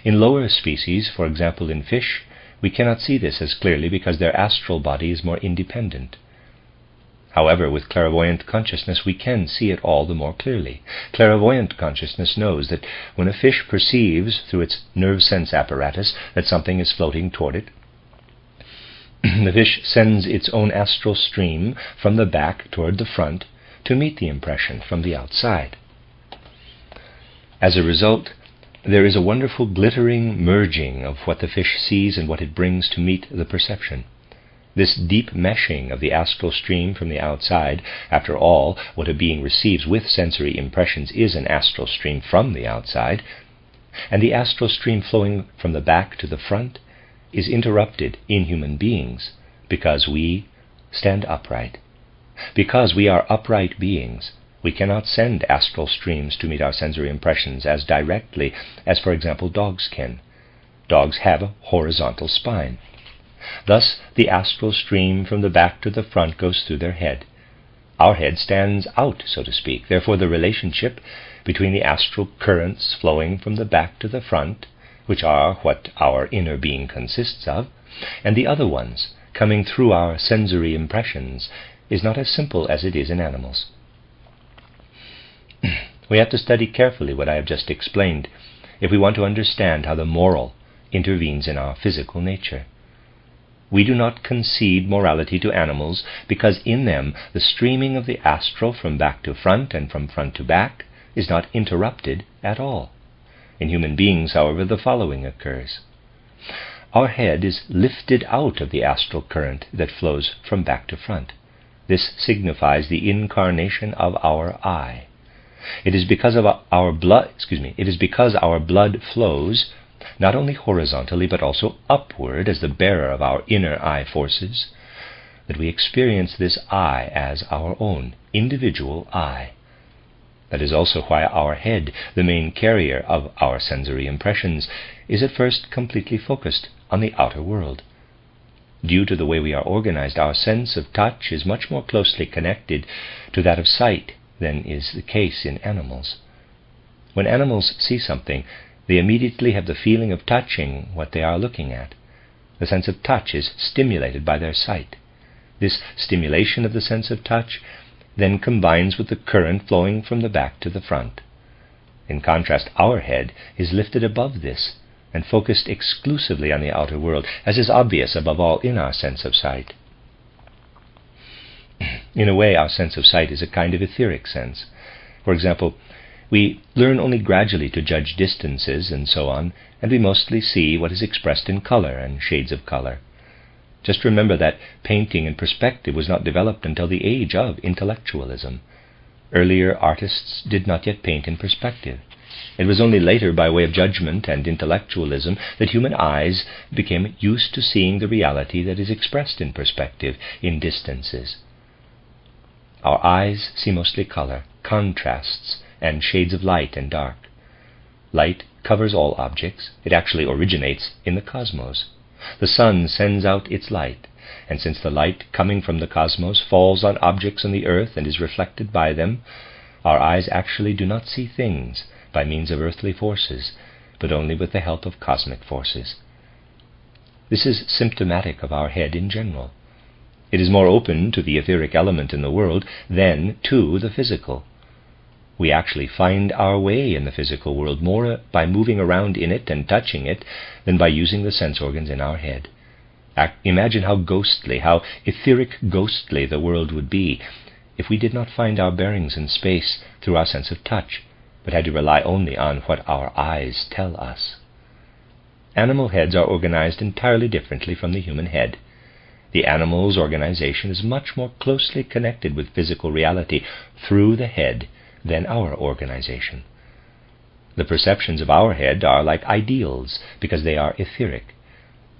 In lower species, for example in fish, we cannot see this as clearly because their astral body is more independent. However, with clairvoyant consciousness we can see it all the more clearly. Clairvoyant consciousness knows that when a fish perceives through its nerve sense apparatus that something is floating toward it, the fish sends its own astral stream from the back toward the front to meet the impression from the outside. As a result, there is a wonderful glittering merging of what the fish sees and what it brings to meet the perception. This deep meshing of the astral stream from the outside, after all, what a being receives with sensory impressions is an astral stream from the outside, and the astral stream flowing from the back to the front is interrupted in human beings because we stand upright. Because we are upright beings, we cannot send astral streams to meet our sensory impressions as directly as, for example, dogs can. Dogs have a horizontal spine. Thus, the astral stream from the back to the front goes through their head. Our head stands out, so to speak. Therefore, the relationship between the astral currents flowing from the back to the front, which are what our inner being consists of, and the other ones coming through our sensory impressions is not as simple as it is in animals. We have to study carefully what I have just explained if we want to understand how the moral intervenes in our physical nature. We do not concede morality to animals because in them the streaming of the astral from back to front and from front to back is not interrupted at all. In human beings, however, the following occurs. Our head is lifted out of the astral current that flows from back to front. This signifies the incarnation of our I. It is because our blood flows not only horizontally but also upward as the bearer of our inner I forces, that we experience this I as our own individual I. That is also why our head, the main carrier of our sensory impressions, is at first completely focused on the outer world. Due to the way we are organized, our sense of touch is much more closely connected to that of sight than is the case in animals. When animals see something, they immediately have the feeling of touching what they are looking at. The sense of touch is stimulated by their sight. This stimulation of the sense of touch then combines with the current flowing from the back to the front. In contrast, our head is lifted above this and focused exclusively on the outer world, as is obvious above all in our sense of sight. In a way, our sense of sight is a kind of etheric sense. For example, we learn only gradually to judge distances and so on, and we mostly see what is expressed in color and shades of color. Just remember that painting in perspective was not developed until the age of intellectualism. Earlier artists did not yet paint in perspective. It was only later, by way of judgment and intellectualism, that human eyes became used to seeing the reality that is expressed in perspective, in distances. Our eyes see mostly color, contrasts, and shades of light and dark. Light covers all objects. It actually originates in the cosmos. The sun sends out its light, and since the light coming from the cosmos falls on objects on the earth and is reflected by them, our eyes actually do not see things by means of earthly forces, but only with the help of cosmic forces. This is symptomatic of our head in general. It is more open to the etheric element in the world than to the physical. We actually find our way in the physical world more by moving around in it and touching it than by using the sense organs in our head. Imagine how ghostly, how etheric ghostly the world would be if we did not find our bearings in space through our sense of touch, but had to rely only on what our eyes tell us. Animal heads are organized entirely differently from the human head. The animal's organization is much more closely connected with physical reality through the head than our organization. The perceptions of our head are like ideals because they are etheric.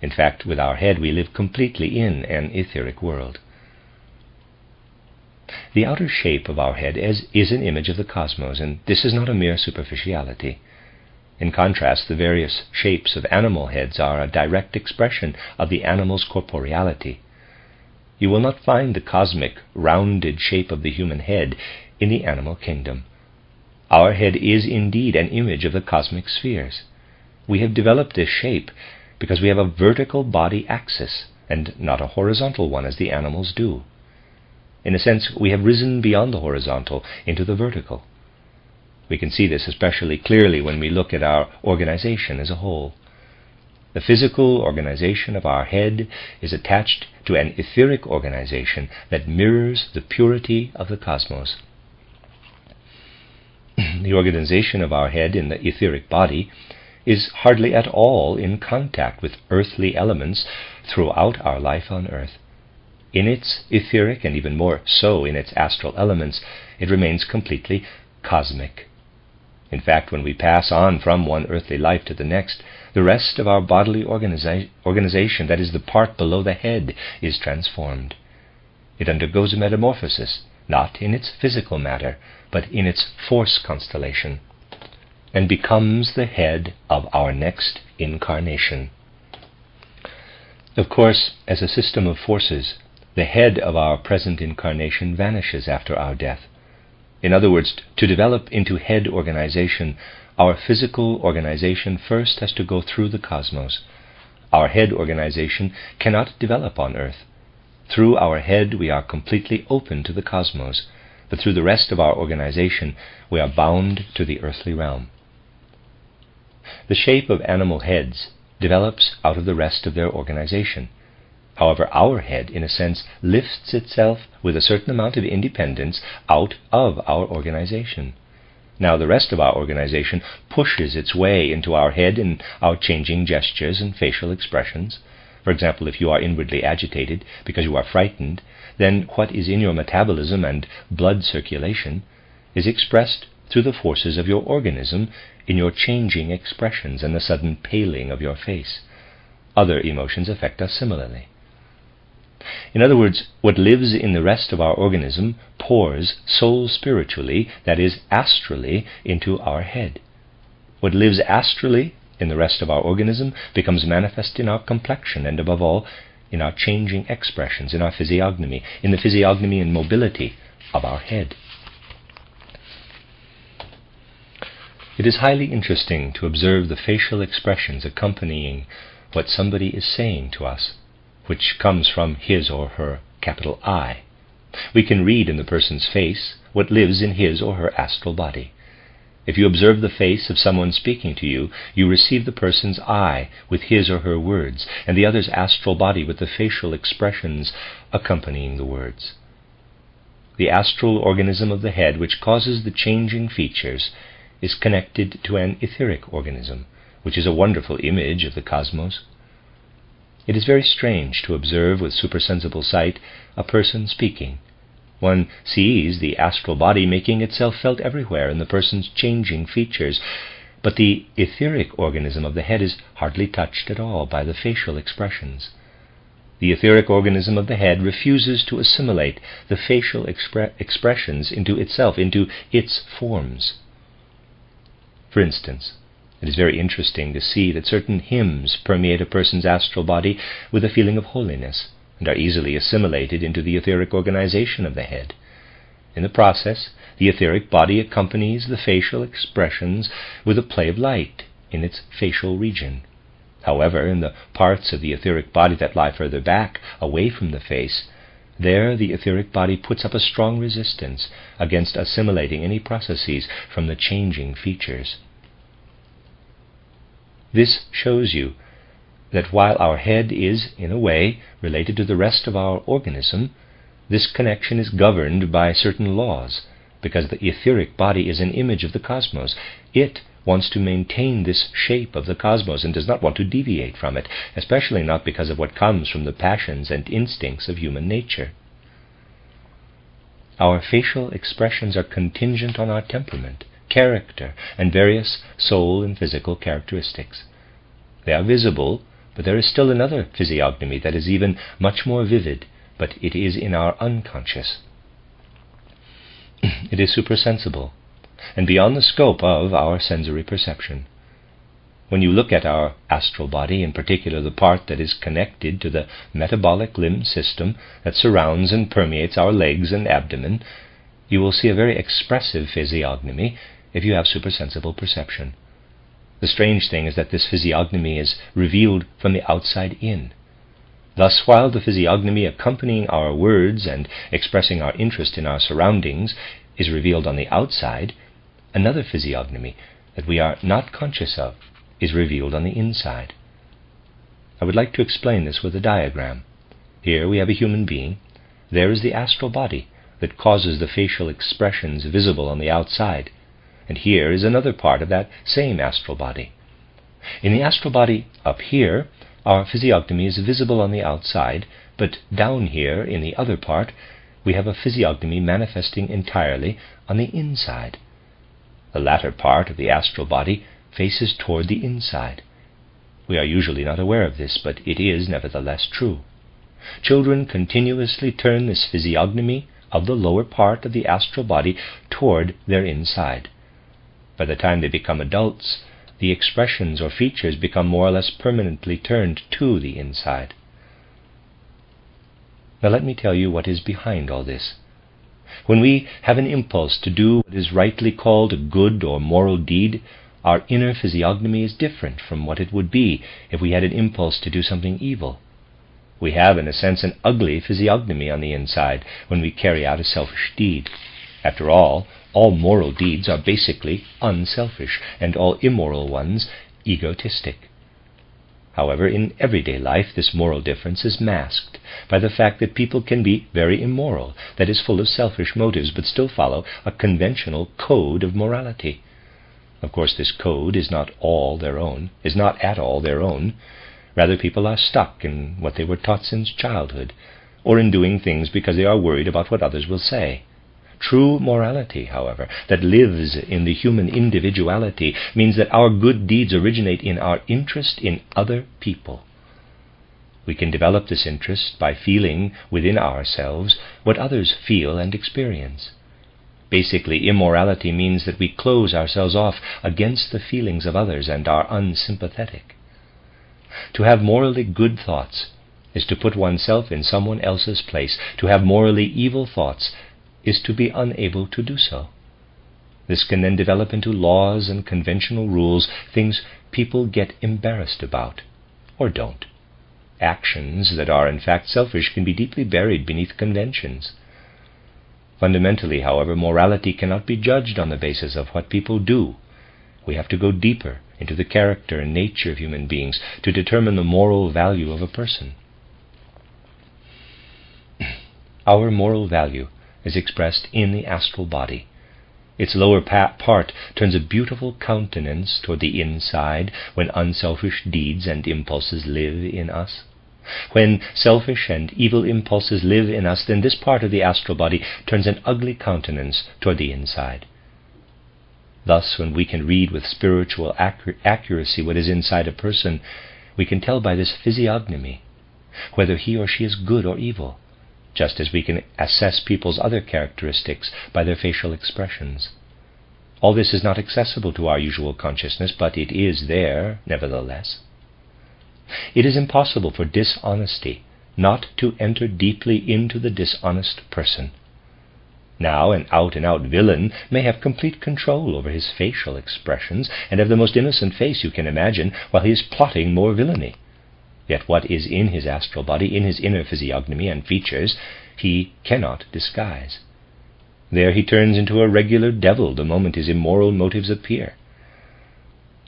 In fact, with our head we live completely in an etheric world. The outer shape of our head is an image of the cosmos, and this is not a mere superficiality. In contrast, the various shapes of animal heads are a direct expression of the animal's corporeality. You will not find the cosmic, rounded shape of the human head in the animal kingdom. Our head is indeed an image of the cosmic spheres. We have developed this shape because we have a vertical body axis and not a horizontal one as the animals do. In a sense, we have risen beyond the horizontal into the vertical. We can see this especially clearly when we look at our organization as a whole. The physical organization of our head is attached to an etheric organization that mirrors the purity of the cosmos. The organization of our head in the etheric body is hardly at all in contact with earthly elements throughout our life on earth. In its etheric, and even more so in its astral elements, it remains completely cosmic. In fact, when we pass on from one earthly life to the next, the rest of our bodily organization, that is the part below the head, is transformed. It undergoes a metamorphosis, not in its physical matter, but in its force constellation, and becomes the head of our next incarnation. Of course, as a system of forces, the head of our present incarnation vanishes after our death. In other words, to develop into head organization, our physical organization first has to go through the cosmos. Our head organization cannot develop on earth. Through our head we are completely open to the cosmos, but through the rest of our organization we are bound to the earthly realm. The shape of animal heads develops out of the rest of their organization. However, our head, in a sense, lifts itself with a certain amount of independence out of our organization. Now the rest of our organization pushes its way into our head in our changing gestures and facial expressions. For example, if you are inwardly agitated because you are frightened, then what is in your metabolism and blood circulation is expressed through the forces of your organism in your changing expressions and the sudden paling of your face. Other emotions affect us similarly. In other words, what lives in the rest of our organism pours soul-spiritually, that is, astrally, into our head. What lives astrally in the rest of our organism becomes manifest in our complexion and, above all, in our changing expressions, in our physiognomy, in the physiognomy and mobility of our head. It is highly interesting to observe the facial expressions accompanying what somebody is saying to us, which comes from his or her capital I. We can read in the person's face what lives in his or her astral body. If you observe the face of someone speaking to you, you receive the person's I with his or her words, and the other's astral body with the facial expressions accompanying the words. The astral organism of the head, which causes the changing features, is connected to an etheric organism, which is a wonderful image of the cosmos. It is very strange to observe with supersensible sight a person speaking. One sees the astral body making itself felt everywhere in the person's changing features, but the etheric organism of the head is hardly touched at all by the facial expressions. The etheric organism of the head refuses to assimilate the facial expressions into itself, into its forms. For instance, It is very interesting to see that certain hymns permeate a person's astral body with a feeling of holiness and are easily assimilated into the etheric organization of the head. In the process, the etheric body accompanies the facial expressions with a play of light in its facial region. However, in the parts of the etheric body that lie further back, away from the face, there the etheric body puts up a strong resistance against assimilating any processes from the changing features. This shows you that while our head is, in a way, related to the rest of our organism, this connection is governed by certain laws, because the etheric body is an image of the cosmos. It wants to maintain this shape of the cosmos and does not want to deviate from it, especially not because of what comes from the passions and instincts of human nature. Our facial expressions are contingent on our temperament, character, and various soul and physical characteristics. They are visible, but there is still another physiognomy that is even much more vivid, but it is in our unconscious. It is supersensible, and beyond the scope of our sensory perception. When you look at our astral body, in particular the part that is connected to the metabolic limb system that surrounds and permeates our legs and abdomen, you will see a very expressive physiognomy if you have supersensible perception. The strange thing is that this physiognomy is revealed from the outside in. Thus, while the physiognomy accompanying our words and expressing our interest in our surroundings is revealed on the outside, another physiognomy that we are not conscious of is revealed on the inside. I would like to explain this with a diagram. Here we have a human being. There is the astral body that causes the facial expressions visible on the outside. And here is another part of that same astral body. In the astral body up here, our physiognomy is visible on the outside, but down here in the other part, we have a physiognomy manifesting entirely on the inside. The latter part of the astral body faces toward the inside. We are usually not aware of this, but it is nevertheless true. Children continuously turn this physiognomy of the lower part of the astral body toward their inside. By the time they become adults, the expressions or features become more or less permanently turned to the inside. Now let me tell you what is behind all this. When we have an impulse to do what is rightly called a good or moral deed, our inner physiognomy is different from what it would be if we had an impulse to do something evil. We have, in a sense, an ugly physiognomy on the inside when we carry out a selfish deed. After all moral deeds are basically unselfish, and all immoral ones egotistic. However, in everyday life, this moral difference is masked by the fact that people can be very immoral, that is, full of selfish motives, but still follow a conventional code of morality. Of course, this code is not at all their own. Rather, people are stuck in what they were taught since childhood, or in doing things because they are worried about what others will say. True morality, however, that lives in the human individuality, means that our good deeds originate in our interest in other people. We can develop this interest by feeling within ourselves what others feel and experience. Basically, immorality means that we close ourselves off against the feelings of others and are unsympathetic. To have morally good thoughts is to put oneself in someone else's place. To have morally evil thoughts is to be unable to do so. This can then develop into laws and conventional rules, things people get embarrassed about, or don't. Actions that are in fact selfish can be deeply buried beneath conventions. Fundamentally, however, morality cannot be judged on the basis of what people do. We have to go deeper into the character and nature of human beings to determine the moral value of a person. Our moral value is expressed in the astral body. Its lower part turns a beautiful countenance toward the inside when unselfish deeds and impulses live in us. When selfish and evil impulses live in us, then this part of the astral body turns an ugly countenance toward the inside. Thus, when we can read with spiritual accuracy what is inside a person, we can tell by this physiognomy whether he or she is good or evil, just as we can assess people's other characteristics by their facial expressions. All this is not accessible to our usual consciousness, but it is there, nevertheless. It is impossible for dishonesty not to enter deeply into the dishonest person. Now, an out-and-out villain may have complete control over his facial expressions and have the most innocent face you can imagine while he is plotting more villainy. Yet what is in his astral body, in his inner physiognomy and features, he cannot disguise. There he turns into a regular devil the moment his immoral motives appear.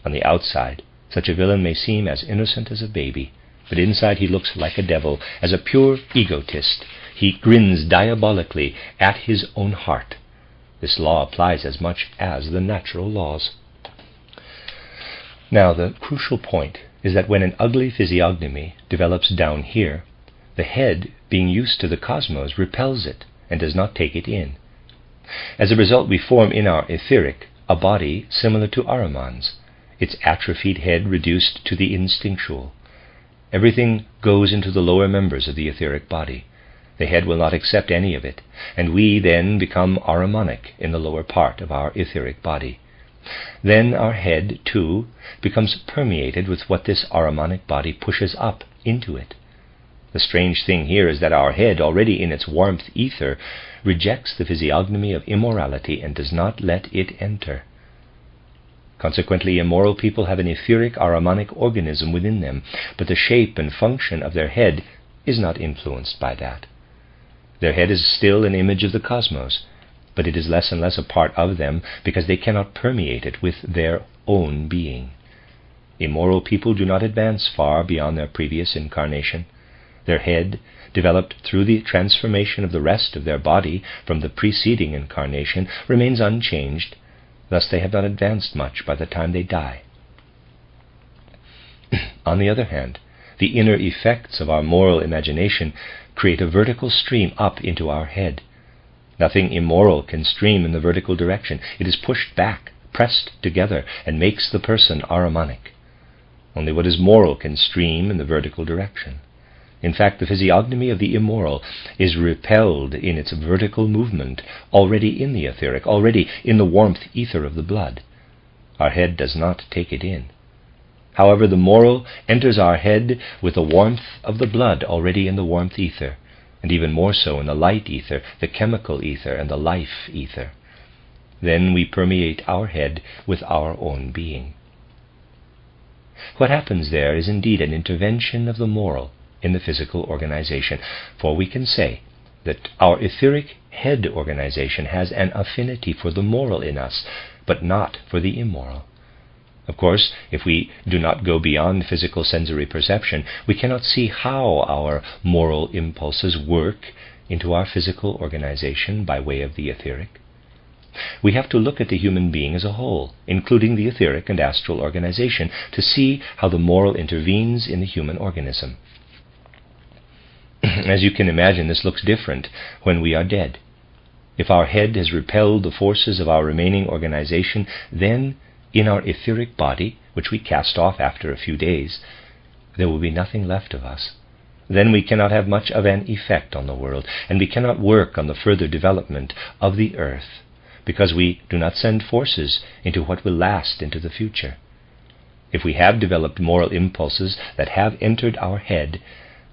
On the outside, such a villain may seem as innocent as a baby, but inside he looks like a devil, as a pure egotist. He grins diabolically at his own heart. This law applies as much as the natural laws. Now, the crucial point is that when an ugly physiognomy develops down here, the head, being used to the cosmos, repels it and does not take it in. As a result, we form in our etheric a body similar to Ahriman's, its atrophied head reduced to the instinctual. Everything goes into the lower members of the etheric body. The head will not accept any of it, and we then become Ahrimanic in the lower part of our etheric body. Then our head, too, becomes permeated with what this Ahrimanic body pushes up into it. The strange thing here is that our head, already in its warmth ether, rejects the physiognomy of immorality and does not let it enter. Consequently, immoral people have an etheric Ahrimanic organism within them, but the shape and function of their head is not influenced by that. Their head is still an image of the cosmos, but it is less and less a part of them because they cannot permeate it with their own being. Immoral people do not advance far beyond their previous incarnation. Their head, developed through the transformation of the rest of their body from the preceding incarnation, remains unchanged. Thus they have not advanced much by the time they die. On the other hand, the inner effects of our moral imagination create a vertical stream up into our head. Nothing immoral can stream in the vertical direction. It is pushed back, pressed together, and makes the person Ahrimanic. Only what is moral can stream in the vertical direction. In fact, the physiognomy of the immoral is repelled in its vertical movement already in the etheric, already in the warmth ether of the blood. Our head does not take it in. However, the moral enters our head with the warmth of the blood already in the warmth ether, and even more so in the light ether, the chemical ether, and the life ether. Then we permeate our head with our own being. What happens there is indeed an intervention of the moral in the physical organization, for we can say that our etheric head organization has an affinity for the moral in us, but not for the immoral. Of course, if we do not go beyond physical sensory perception, we cannot see how our moral impulses work into our physical organization by way of the etheric. We have to look at the human being as a whole, including the etheric and astral organization, to see how the moral intervenes in the human organism. As you can imagine, this looks different when we are dead. If our head has repelled the forces of our remaining organization, then in our etheric body, which we cast off after a few days, there will be nothing left of us. Then we cannot have much of an effect on the world, and we cannot work on the further development of the earth, because we do not send forces into what will last into the future. If we have developed moral impulses that have entered our head,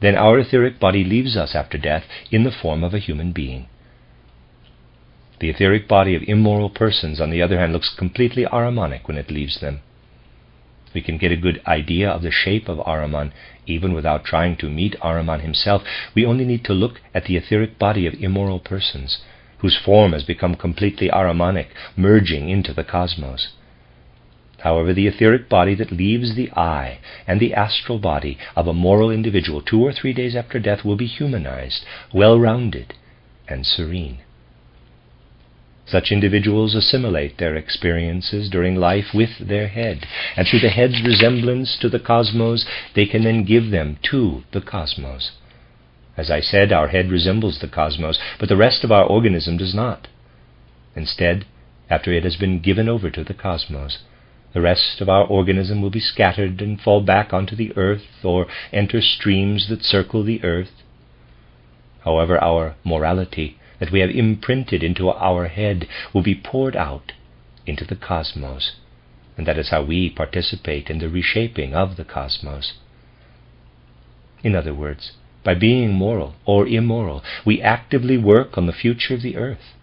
then our etheric body leaves us after death in the form of a human being. The etheric body of immoral persons, on the other hand, looks completely Ahrimanic when it leaves them. We can get a good idea of the shape of Ahriman even without trying to meet Ahriman himself. We only need to look at the etheric body of immoral persons, whose form has become completely Ahrimanic, merging into the cosmos. However, the etheric body that leaves the eye and the astral body of a moral individual 2 or 3 days after death will be humanized, well-rounded, and serene. Such individuals assimilate their experiences during life with their head, and through the head's resemblance to the cosmos, they can then give them to the cosmos. As I said, our head resembles the cosmos, but the rest of our organism does not. Instead, after it has been given over to the cosmos, the rest of our organism will be scattered and fall back onto the earth or enter streams that circle the earth. However, our morality that we have imprinted into our head will be poured out into the cosmos, and that is how we participate in the reshaping of the cosmos. In other words, by being moral or immoral, we actively work on the future of the earth.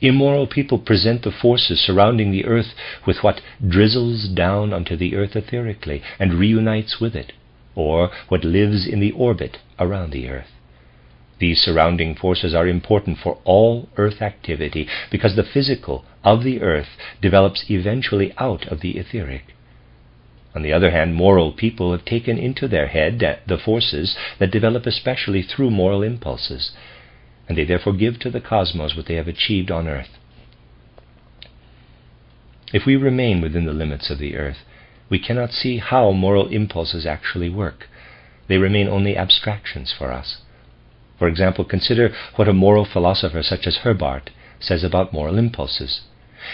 Immoral people present the forces surrounding the earth with what drizzles down onto the earth etherically and reunites with it, or what lives in the orbit around the earth. These surrounding forces are important for all earth activity because the physical of the earth develops eventually out of the etheric. On the other hand, moral people have taken into their head the forces that develop especially through moral impulses, and they therefore give to the cosmos what they have achieved on earth. If we remain within the limits of the earth, we cannot see how moral impulses actually work. They remain only abstractions for us. For example, consider what a moral philosopher such as Herbart says about moral impulses.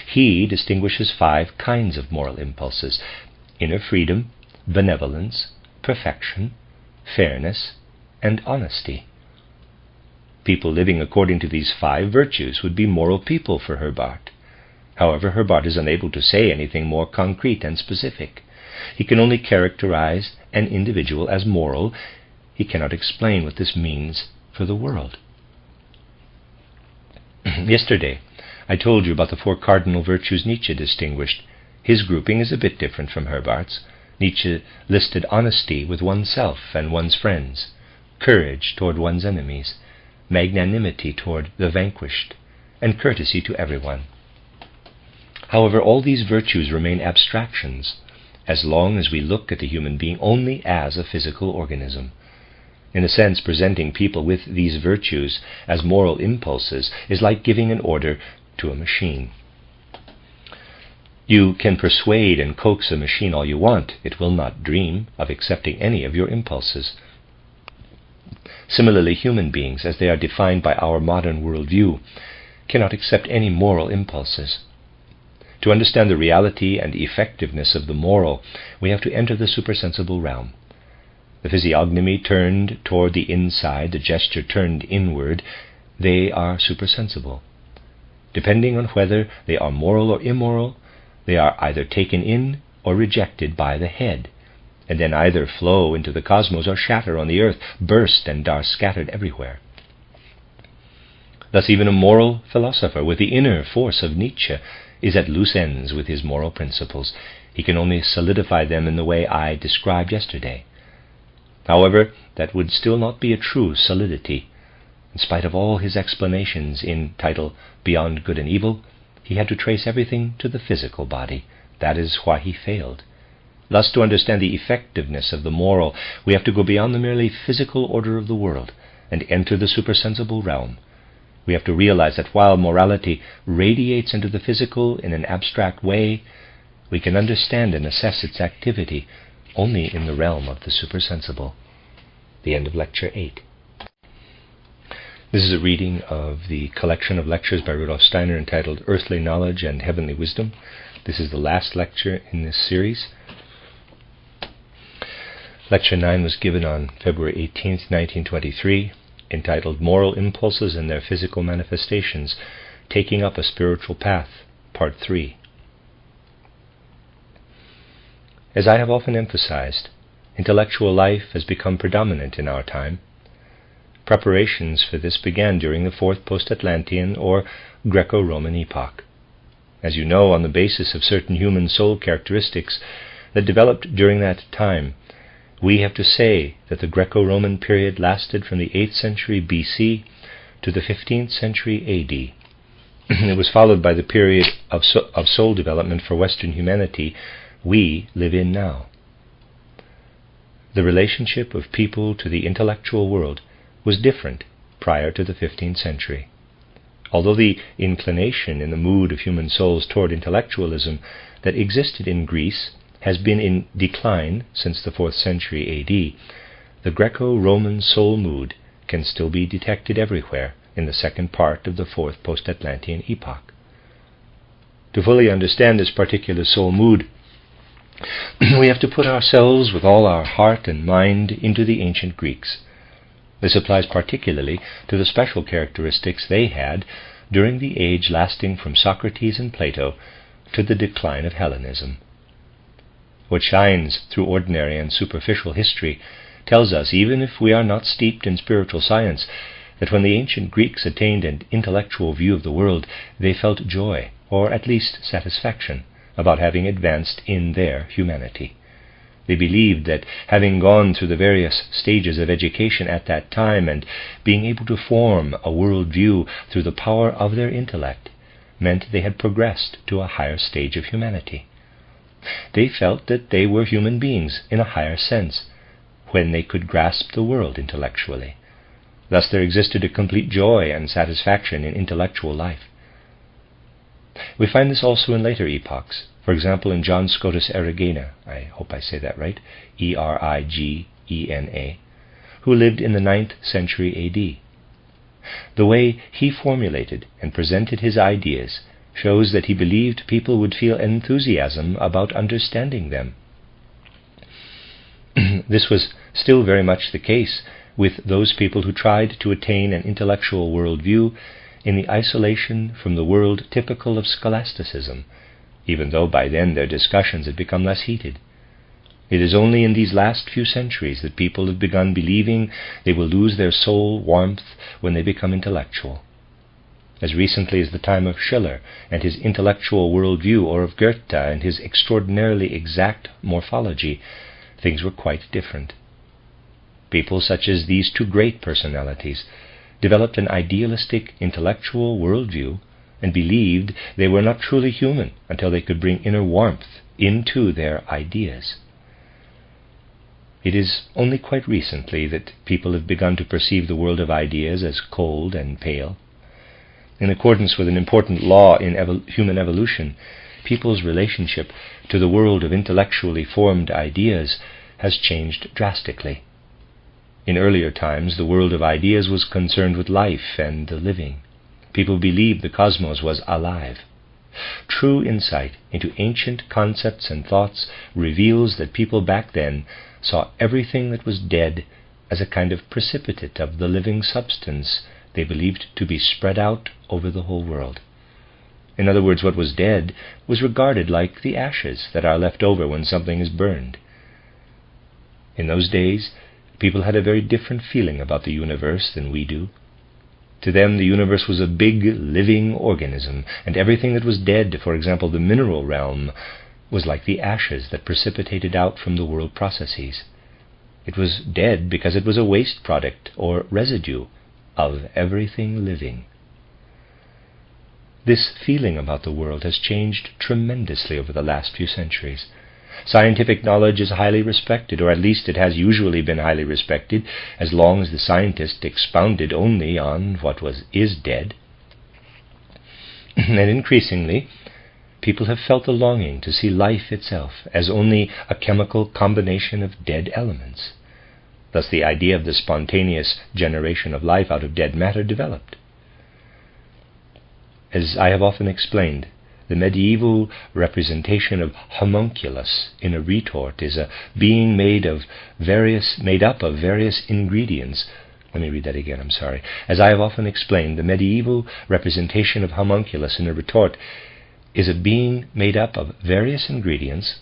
He distinguishes 5 kinds of moral impulses: inner freedom, benevolence, perfection, fairness, and honesty. People living according to these 5 virtues would be moral people for Herbart. However, Herbart is unable to say anything more concrete and specific. He can only characterize an individual as moral. He cannot explain what this means for the world. Yesterday, I told you about the 4 cardinal virtues Nietzsche distinguished. His grouping is a bit different from Herbart's. Nietzsche listed honesty with oneself and one's friends, courage toward one's enemies, magnanimity toward the vanquished, and courtesy to everyone. However, all these virtues remain abstractions as long as we look at the human being only as a physical organism. In a sense, presenting people with these virtues as moral impulses is like giving an order to a machine. You can persuade and coax a machine all you want. It will not dream of accepting any of your impulses. Similarly, human beings, as they are defined by our modern worldview, cannot accept any moral impulses. To understand the reality and effectiveness of the moral, we have to enter the supersensible realm. The physiognomy turned toward the inside, the gesture turned inward, they are supersensible. Depending on whether they are moral or immoral, they are either taken in or rejected by the head, and then either flow into the cosmos or shatter on the earth, burst and are scattered everywhere. Thus even a moral philosopher with the inner force of Nietzsche is at loose ends with his moral principles. He can only solidify them in the way I described yesterday. However, that would still not be a true solidity. In spite of all his explanations in title Beyond Good and Evil, he had to trace everything to the physical body. That is why he failed. Thus, to understand the effectiveness of the moral, we have to go beyond the merely physical order of the world and enter the supersensible realm. We have to realize that while morality radiates into the physical in an abstract way, we can understand and assess its activity only in the realm of the supersensible. The end of Lecture 8. This is a reading of the collection of lectures by Rudolf Steiner entitled Earthly Knowledge and Heavenly Wisdom. This is the last lecture in this series. Lecture 9 was given on February 18th, 1923, entitled Moral Impulses and Their Physical Manifestations, Taking Up a Spiritual Path, Part 3. As I have often emphasized, intellectual life has become predominant in our time. Preparations for this began during the 4th Post-Atlantean or Greco-Roman epoch. As you know, on the basis of certain human soul characteristics that developed during that time, we have to say that the Greco-Roman period lasted from the 8th century BC to the 15th century AD. It was followed by the period of soul development for Western humanity we live in now. The relationship of people to the intellectual world was different prior to the 15th century. Although the inclination in the mood of human souls toward intellectualism that existed in Greece has been in decline since the 4th century AD, the Greco-Roman soul mood can still be detected everywhere in the second part of the 4th Post-Atlantean epoch. To fully understand this particular soul mood, we have to put ourselves with all our heart and mind into the ancient Greeks. This applies particularly to the special characteristics they had during the age lasting from Socrates and Plato to the decline of Hellenism. What shines through ordinary and superficial history tells us, even if we are not steeped in spiritual science, that when the ancient Greeks attained an intellectual view of the world, they felt joy, or at least satisfaction, about having advanced in their humanity. They believed that having gone through the various stages of education at that time and being able to form a world view through the power of their intellect meant they had progressed to a higher stage of humanity. They felt that they were human beings in a higher sense, when they could grasp the world intellectually. Thus there existed a complete joy and satisfaction in intellectual life. We find this also in later epochs. For example, in John Scotus Erigena, I hope I say that right, Erigena, who lived in the 9th century A.D. The way he formulated and presented his ideas shows that he believed people would feel enthusiasm about understanding them. This was still very much the case with those people who tried to attain an intellectual worldview in the isolation from the world typical of scholasticism, even though by then their discussions had become less heated. It is only in these last few centuries that people have begun believing they will lose their soul warmth when they become intellectual. As recently as the time of Schiller and his intellectual worldview, or of Goethe and his extraordinarily exact morphology, things were quite different. People such as these two great personalities developed an idealistic intellectual worldview and believed they were not truly human until they could bring inner warmth into their ideas. It is only quite recently that people have begun to perceive the world of ideas as cold and pale. In accordance with an important law in human evolution, people's relationship to the world of intellectually formed ideas has changed drastically. In earlier times, the world of ideas was concerned with life and the living. People believed the cosmos was alive. True insight into ancient concepts and thoughts reveals that people back then saw everything that was dead as a kind of precipitate of the living substance they believed to be spread out over the whole world. In other words, what was dead was regarded like the ashes that are left over when something is burned. In those days, people had a very different feeling about the universe than we do. To them, the universe was a big, living organism, and everything that was dead, for example, the mineral realm, was like the ashes that precipitated out from the world processes. It was dead because it was a waste product, or residue, of everything living. This feeling about the world has changed tremendously over the last few centuries. Scientific knowledge is highly respected, or at least it has usually been highly respected, as long as the scientist expounded only on what is dead. And increasingly, people have felt the longing to see life itself as only a chemical combination of dead elements. Thus the idea of the spontaneous generation of life out of dead matter developed. As I have often explained, the medieval representation of homunculus in a retort is a being made up of various ingredients. Let me read that again, I'm sorry. As I have often explained, the medieval representation of homunculus in a retort is a being made up of various ingredients.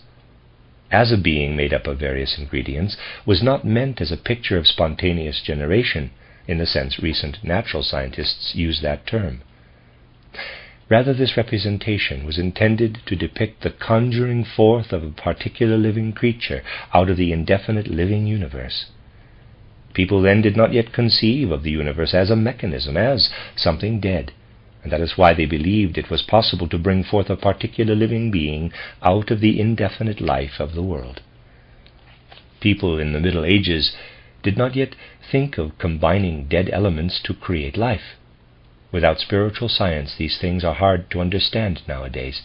As a being made up of various ingredients was not meant as a picture of spontaneous generation, in the sense recent natural scientists use that term. Rather, this representation was intended to depict the conjuring forth of a particular living creature out of the indefinite living universe. People then did not yet conceive of the universe as a mechanism, as something dead, and that is why they believed it was possible to bring forth a particular living being out of the indefinite life of the world. People in the Middle Ages did not yet think of combining dead elements to create life. Without spiritual science, these things are hard to understand nowadays,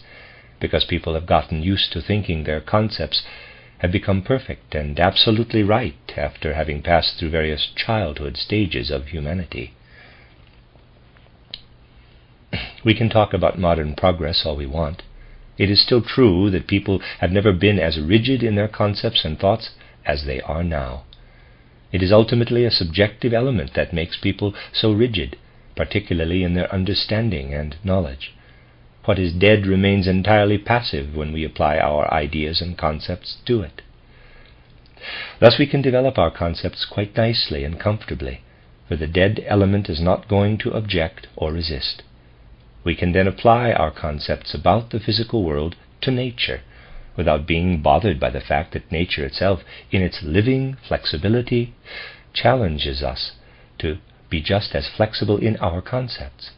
because people have gotten used to thinking their concepts have become perfect and absolutely right after having passed through various childhood stages of humanity. We can talk about modern progress all we want. It is still true that people have never been as rigid in their concepts and thoughts as they are now. It is ultimately a subjective element that makes people so rigid, particularly in their understanding and knowledge. What is dead remains entirely passive when we apply our ideas and concepts to it. Thus we can develop our concepts quite nicely and comfortably, for the dead element is not going to object or resist. We can then apply our concepts about the physical world to nature, without being bothered by the fact that nature itself, in its living flexibility, challenges us to be just as flexible in our concepts.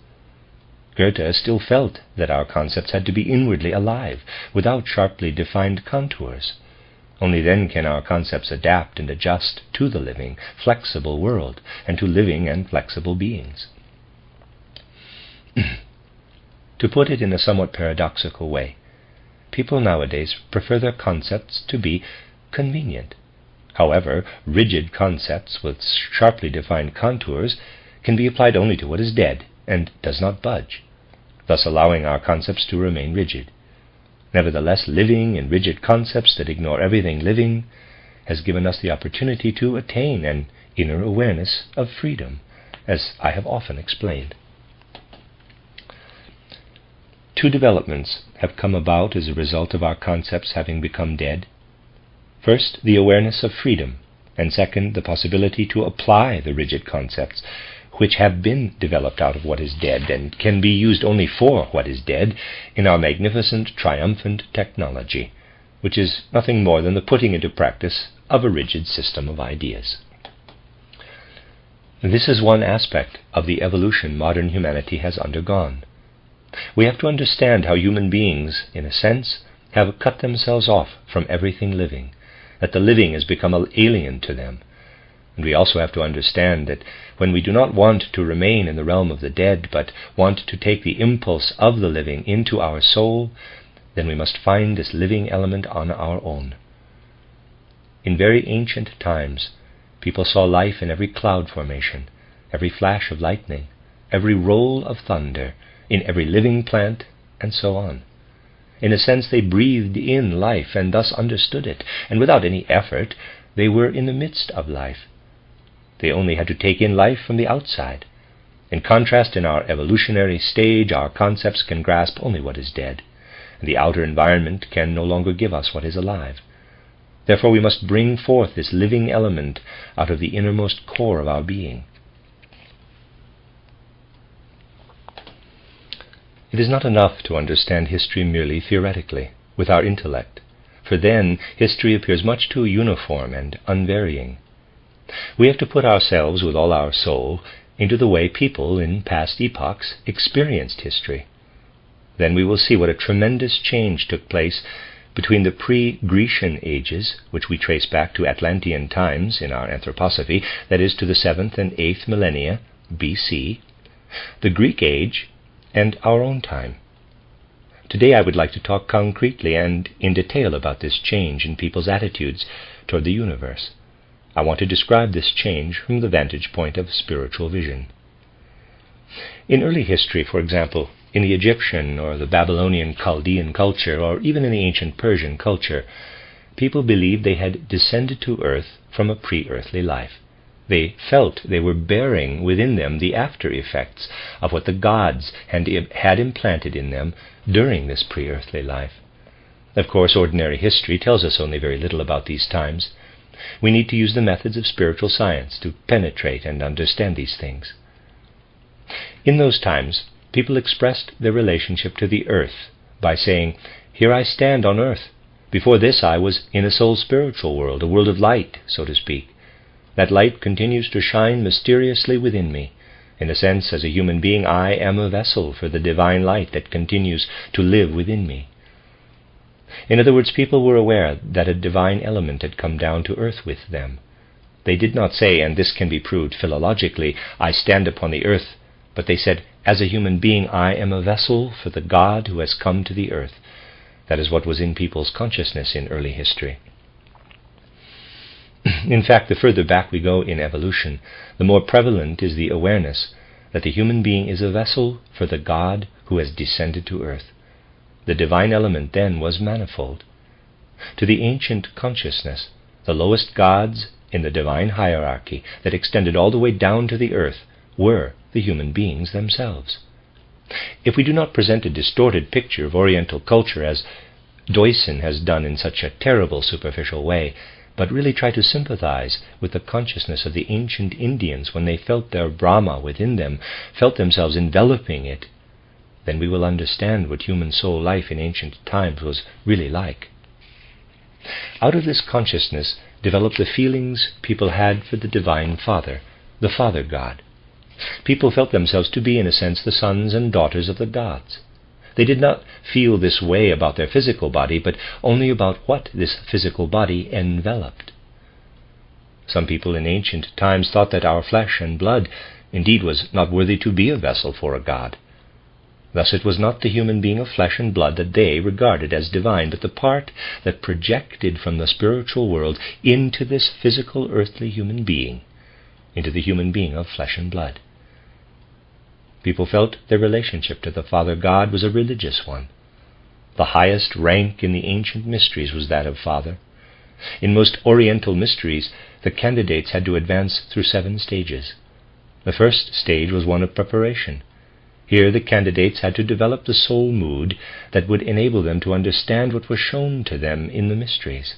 Goethe still felt that our concepts had to be inwardly alive, without sharply defined contours. Only then can our concepts adapt and adjust to the living, flexible world, and to living and flexible beings. To put it in a somewhat paradoxical way, people nowadays prefer their concepts to be convenient. However, rigid concepts with sharply defined contours can be applied only to what is dead and does not budge, thus allowing our concepts to remain rigid. Nevertheless, living in rigid concepts that ignore everything living has given us the opportunity to attain an inner awareness of freedom, as I have often explained. Two developments have come about as a result of our concepts having become dead. First, the awareness of freedom, and second, the possibility to apply the rigid concepts, which have been developed out of what is dead and can be used only for what is dead in our magnificent, triumphant technology, which is nothing more than the putting into practice of a rigid system of ideas. This is one aspect of the evolution modern humanity has undergone. We have to understand how human beings, in a sense, have cut themselves off from everything living, that the living has become alien to them. And we also have to understand that when we do not want to remain in the realm of the dead, but want to take the impulse of the living into our soul, then we must find this living element on our own. In very ancient times, people saw life in every cloud formation, every flash of lightning, every roll of thunder, in every living plant, and so on. In a sense, they breathed in life and thus understood it, and without any effort, they were in the midst of life. They only had to take in life from the outside. In contrast, in our evolutionary stage, our concepts can grasp only what is dead, and the outer environment can no longer give us what is alive. Therefore, we must bring forth this living element out of the innermost core of our being. It is not enough to understand history merely theoretically, with our intellect, for then history appears much too uniform and unvarying. We have to put ourselves with all our soul into the way people in past epochs experienced history. Then we will see what a tremendous change took place between the pre-Grecian ages, which we trace back to Atlantean times in our anthroposophy, that is, to the 7th and 8th millennia BC, the Greek age, and our own time. Today I would like to talk concretely and in detail about this change in people's attitudes toward the universe. I want to describe this change from the vantage point of spiritual vision. In early history, for example, in the Egyptian or the Babylonian Chaldean culture, or even in the ancient Persian culture, people believed they had descended to earth from a pre-earthly life. They felt they were bearing within them the after-effects of what the gods had implanted in them during this pre-earthly life. Of course, ordinary history tells us only very little about these times. We need to use the methods of spiritual science to penetrate and understand these things. In those times, people expressed their relationship to the earth by saying, "Here I stand on earth. Before this I was in a soul spiritual world, a world of light, so to speak. That light continues to shine mysteriously within me. In a sense, as a human being, I am a vessel for the divine light that continues to live within me." In other words, people were aware that a divine element had come down to earth with them. They did not say, and this can be proved philologically, "I stand upon the earth," but they said, "As a human being, I am a vessel for the God who has come to the earth." That is what was in people's consciousness in early history. In fact, the further back we go in evolution, the more prevalent is the awareness that the human being is a vessel for the God who has descended to earth. The divine element then was manifold. To the ancient consciousness, the lowest gods in the divine hierarchy that extended all the way down to the earth were the human beings themselves. If we do not present a distorted picture of Oriental culture as Doyson has done in such a terrible superficial way, but really try to sympathize with the consciousness of the ancient Indians when they felt their Brahma within them, felt themselves enveloping it, then we will understand what human soul life in ancient times was really like. Out of this consciousness developed the feelings people had for the Divine Father, the Father God. People felt themselves to be, in a sense, the sons and daughters of the gods. They did not feel this way about their physical body, but only about what this physical body enveloped. Some people in ancient times thought that our flesh and blood indeed was not worthy to be a vessel for a god. Thus it was not the human being of flesh and blood that they regarded as divine, but the part that projected from the spiritual world into this physical earthly human being, into the human being of flesh and blood. People felt their relationship to the Father God was a religious one. The highest rank in the ancient mysteries was that of Father. In most Oriental mysteries, the candidates had to advance through 7 stages. The first stage was one of preparation. Here the candidates had to develop the soul mood that would enable them to understand what was shown to them in the mysteries.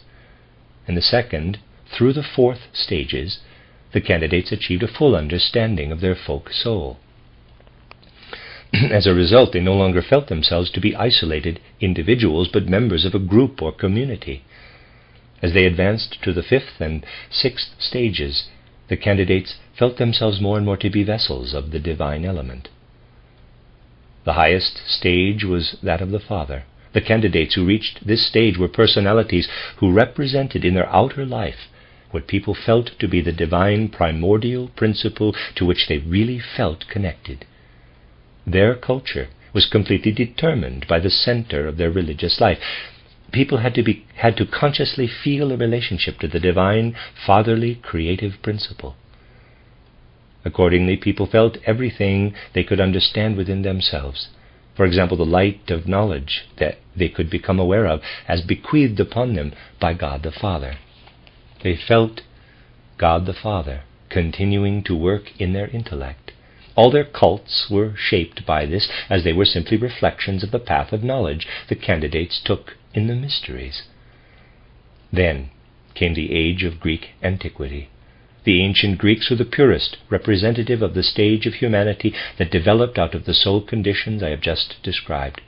In the second, through the 4th stages, the candidates achieved a full understanding of their folk soul. As a result, they no longer felt themselves to be isolated individuals, but members of a group or community. As they advanced to the 5th and 6th stages, the candidates felt themselves more and more to be vessels of the divine element. The highest stage was that of the Father. The candidates who reached this stage were personalities who represented in their outer life what people felt to be the divine primordial principle to which they really felt connected. Their culture was completely determined by the center of their religious life. People had to consciously feel a relationship to the divine, fatherly, creative principle. Accordingly, people felt everything they could understand within themselves. For example, the light of knowledge that they could become aware of as bequeathed upon them by God the Father. They felt God the Father continuing to work in their intellect. All their cults were shaped by this, as they were simply reflections of the path of knowledge the candidates took in the mysteries. Then came the age of Greek antiquity. The ancient Greeks were the purest representative of the stage of humanity that developed out of the soul conditions I have just described.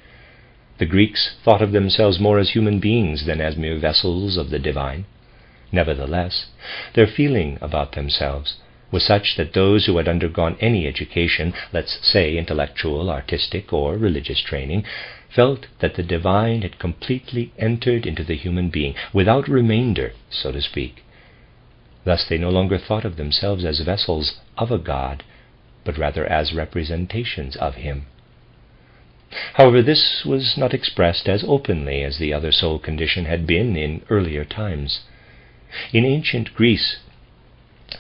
The Greeks thought of themselves more as human beings than as mere vessels of the divine. Nevertheless, their feeling about themselves was such that those who had undergone any education, let's say intellectual, artistic, or religious training, felt that the divine had completely entered into the human being, without remainder, so to speak. Thus they no longer thought of themselves as vessels of a god, but rather as representations of him. However, this was not expressed as openly as the other soul condition had been in earlier times. In ancient Greece,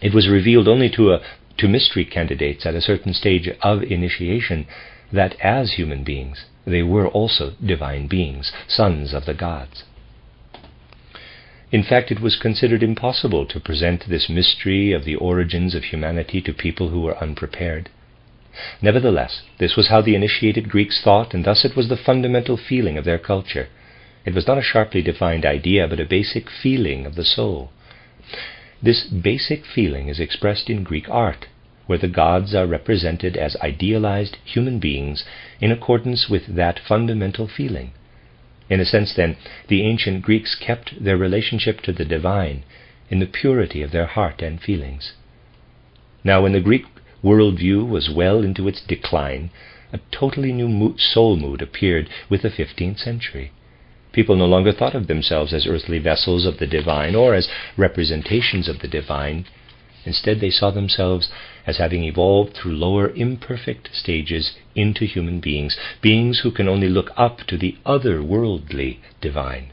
it was revealed only to mystery candidates at a certain stage of initiation that as human beings they were also divine beings, sons of the gods. In fact, it was considered impossible to present this mystery of the origins of humanity to people who were unprepared. Nevertheless, this was how the initiated Greeks thought, and thus it was the fundamental feeling of their culture. It was not a sharply defined idea, but a basic feeling of the soul. This basic feeling is expressed in Greek art, where the gods are represented as idealized human beings in accordance with that fundamental feeling. In a sense, then, the ancient Greeks kept their relationship to the divine in the purity of their heart and feelings. Now, when the Greek worldview was well into its decline, a totally new soul mood appeared with the 15th century. People no longer thought of themselves as earthly vessels of the divine or as representations of the divine. Instead, they saw themselves as having evolved through lower imperfect stages into human beings, beings who can only look up to the otherworldly divine.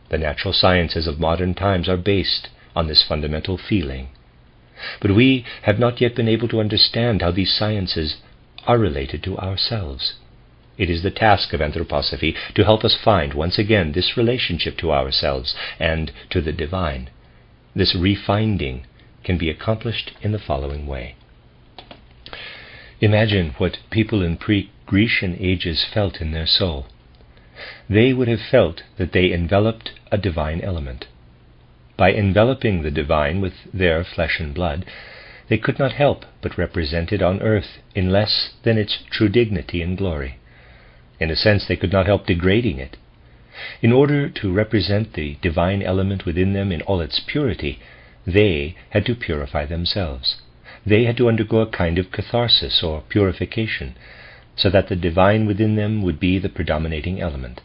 The natural sciences of modern times are based on this fundamental feeling. But we have not yet been able to understand how these sciences are related to ourselves. It is the task of anthroposophy to help us find once again this relationship to ourselves and to the divine. This refinding can be accomplished in the following way. Imagine what people in Grecian ages felt in their soul. They would have felt that they enveloped a divine element. By enveloping the divine with their flesh and blood, they could not help but represent it on earth in less than its true dignity and glory. In a sense, they could not help degrading it. In order to represent the divine element within them in all its purity, they had to purify themselves. They had to undergo a kind of catharsis or purification, so that the divine within them would be the predominating element.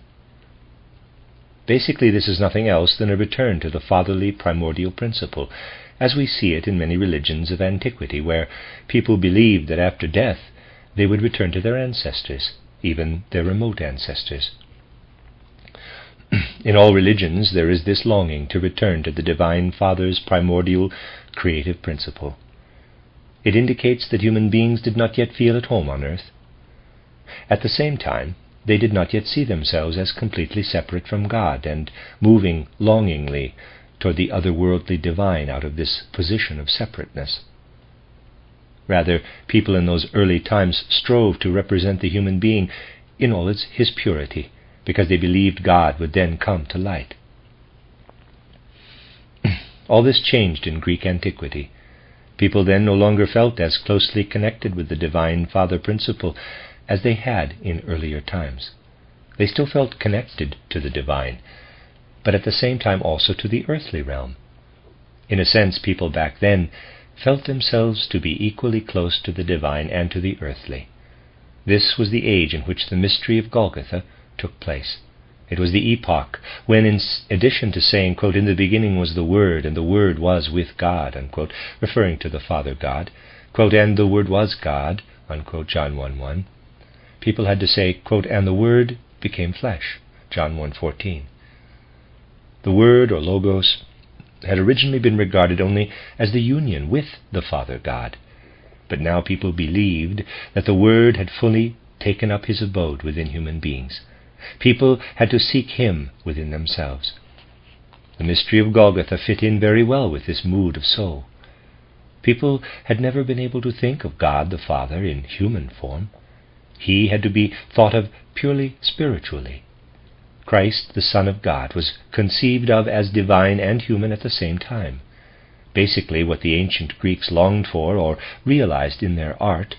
Basically, this is nothing else than a return to the fatherly primordial principle, as we see it in many religions of antiquity, where people believed that after death they would return to their ancestors, even their remote ancestors. In all religions there is this longing to return to the Divine Father's primordial creative principle. It indicates that human beings did not yet feel at home on earth. At the same time, they did not yet see themselves as completely separate from God and moving longingly toward the otherworldly divine out of this position of separateness. Rather, people in those early times strove to represent the human being in all his purity, because they believed God would then come to light. All this changed in Greek antiquity. People then no longer felt as closely connected with the Divine Father principle as they had in earlier times. They still felt connected to the divine, but at the same time also to the earthly realm. In a sense, people back then felt themselves to be equally close to the divine and to the earthly. This was the age in which the mystery of Golgotha took place. It was the epoch when, in addition to saying, quote, "In the beginning was the Word, and the Word was with God," unquote, referring to the Father God, quote, "and the Word was God," unquote, John 1:1, people had to say, quote, "and the Word became flesh," John 1:14. The Word, or Logos, had originally been regarded only as the union with the Father God, but now people believed that the Word had fully taken up his abode within human beings. People had to seek him within themselves. The mystery of Golgotha fit in very well with this mood of soul. People had never been able to think of God the Father in human form. He had to be thought of purely spiritually. Christ, the Son of God, was conceived of as divine and human at the same time. Basically, what the ancient Greeks longed for or realized in their art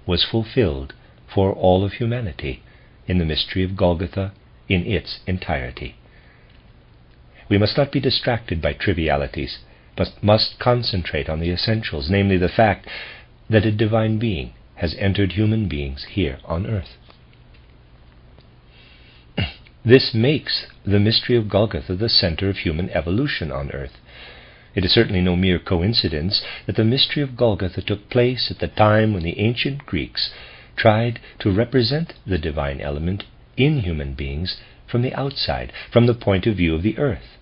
was fulfilled for all of humanity in the mystery of Golgotha in its entirety. We must not be distracted by trivialities, but must concentrate on the essentials, namely the fact that a divine being has entered human beings here on earth. This makes the mystery of Golgotha the center of human evolution on earth. It is certainly no mere coincidence that the mystery of Golgotha took place at the time when the ancient Greeks tried to represent the divine element in human beings from the outside, from the point of view of the earth.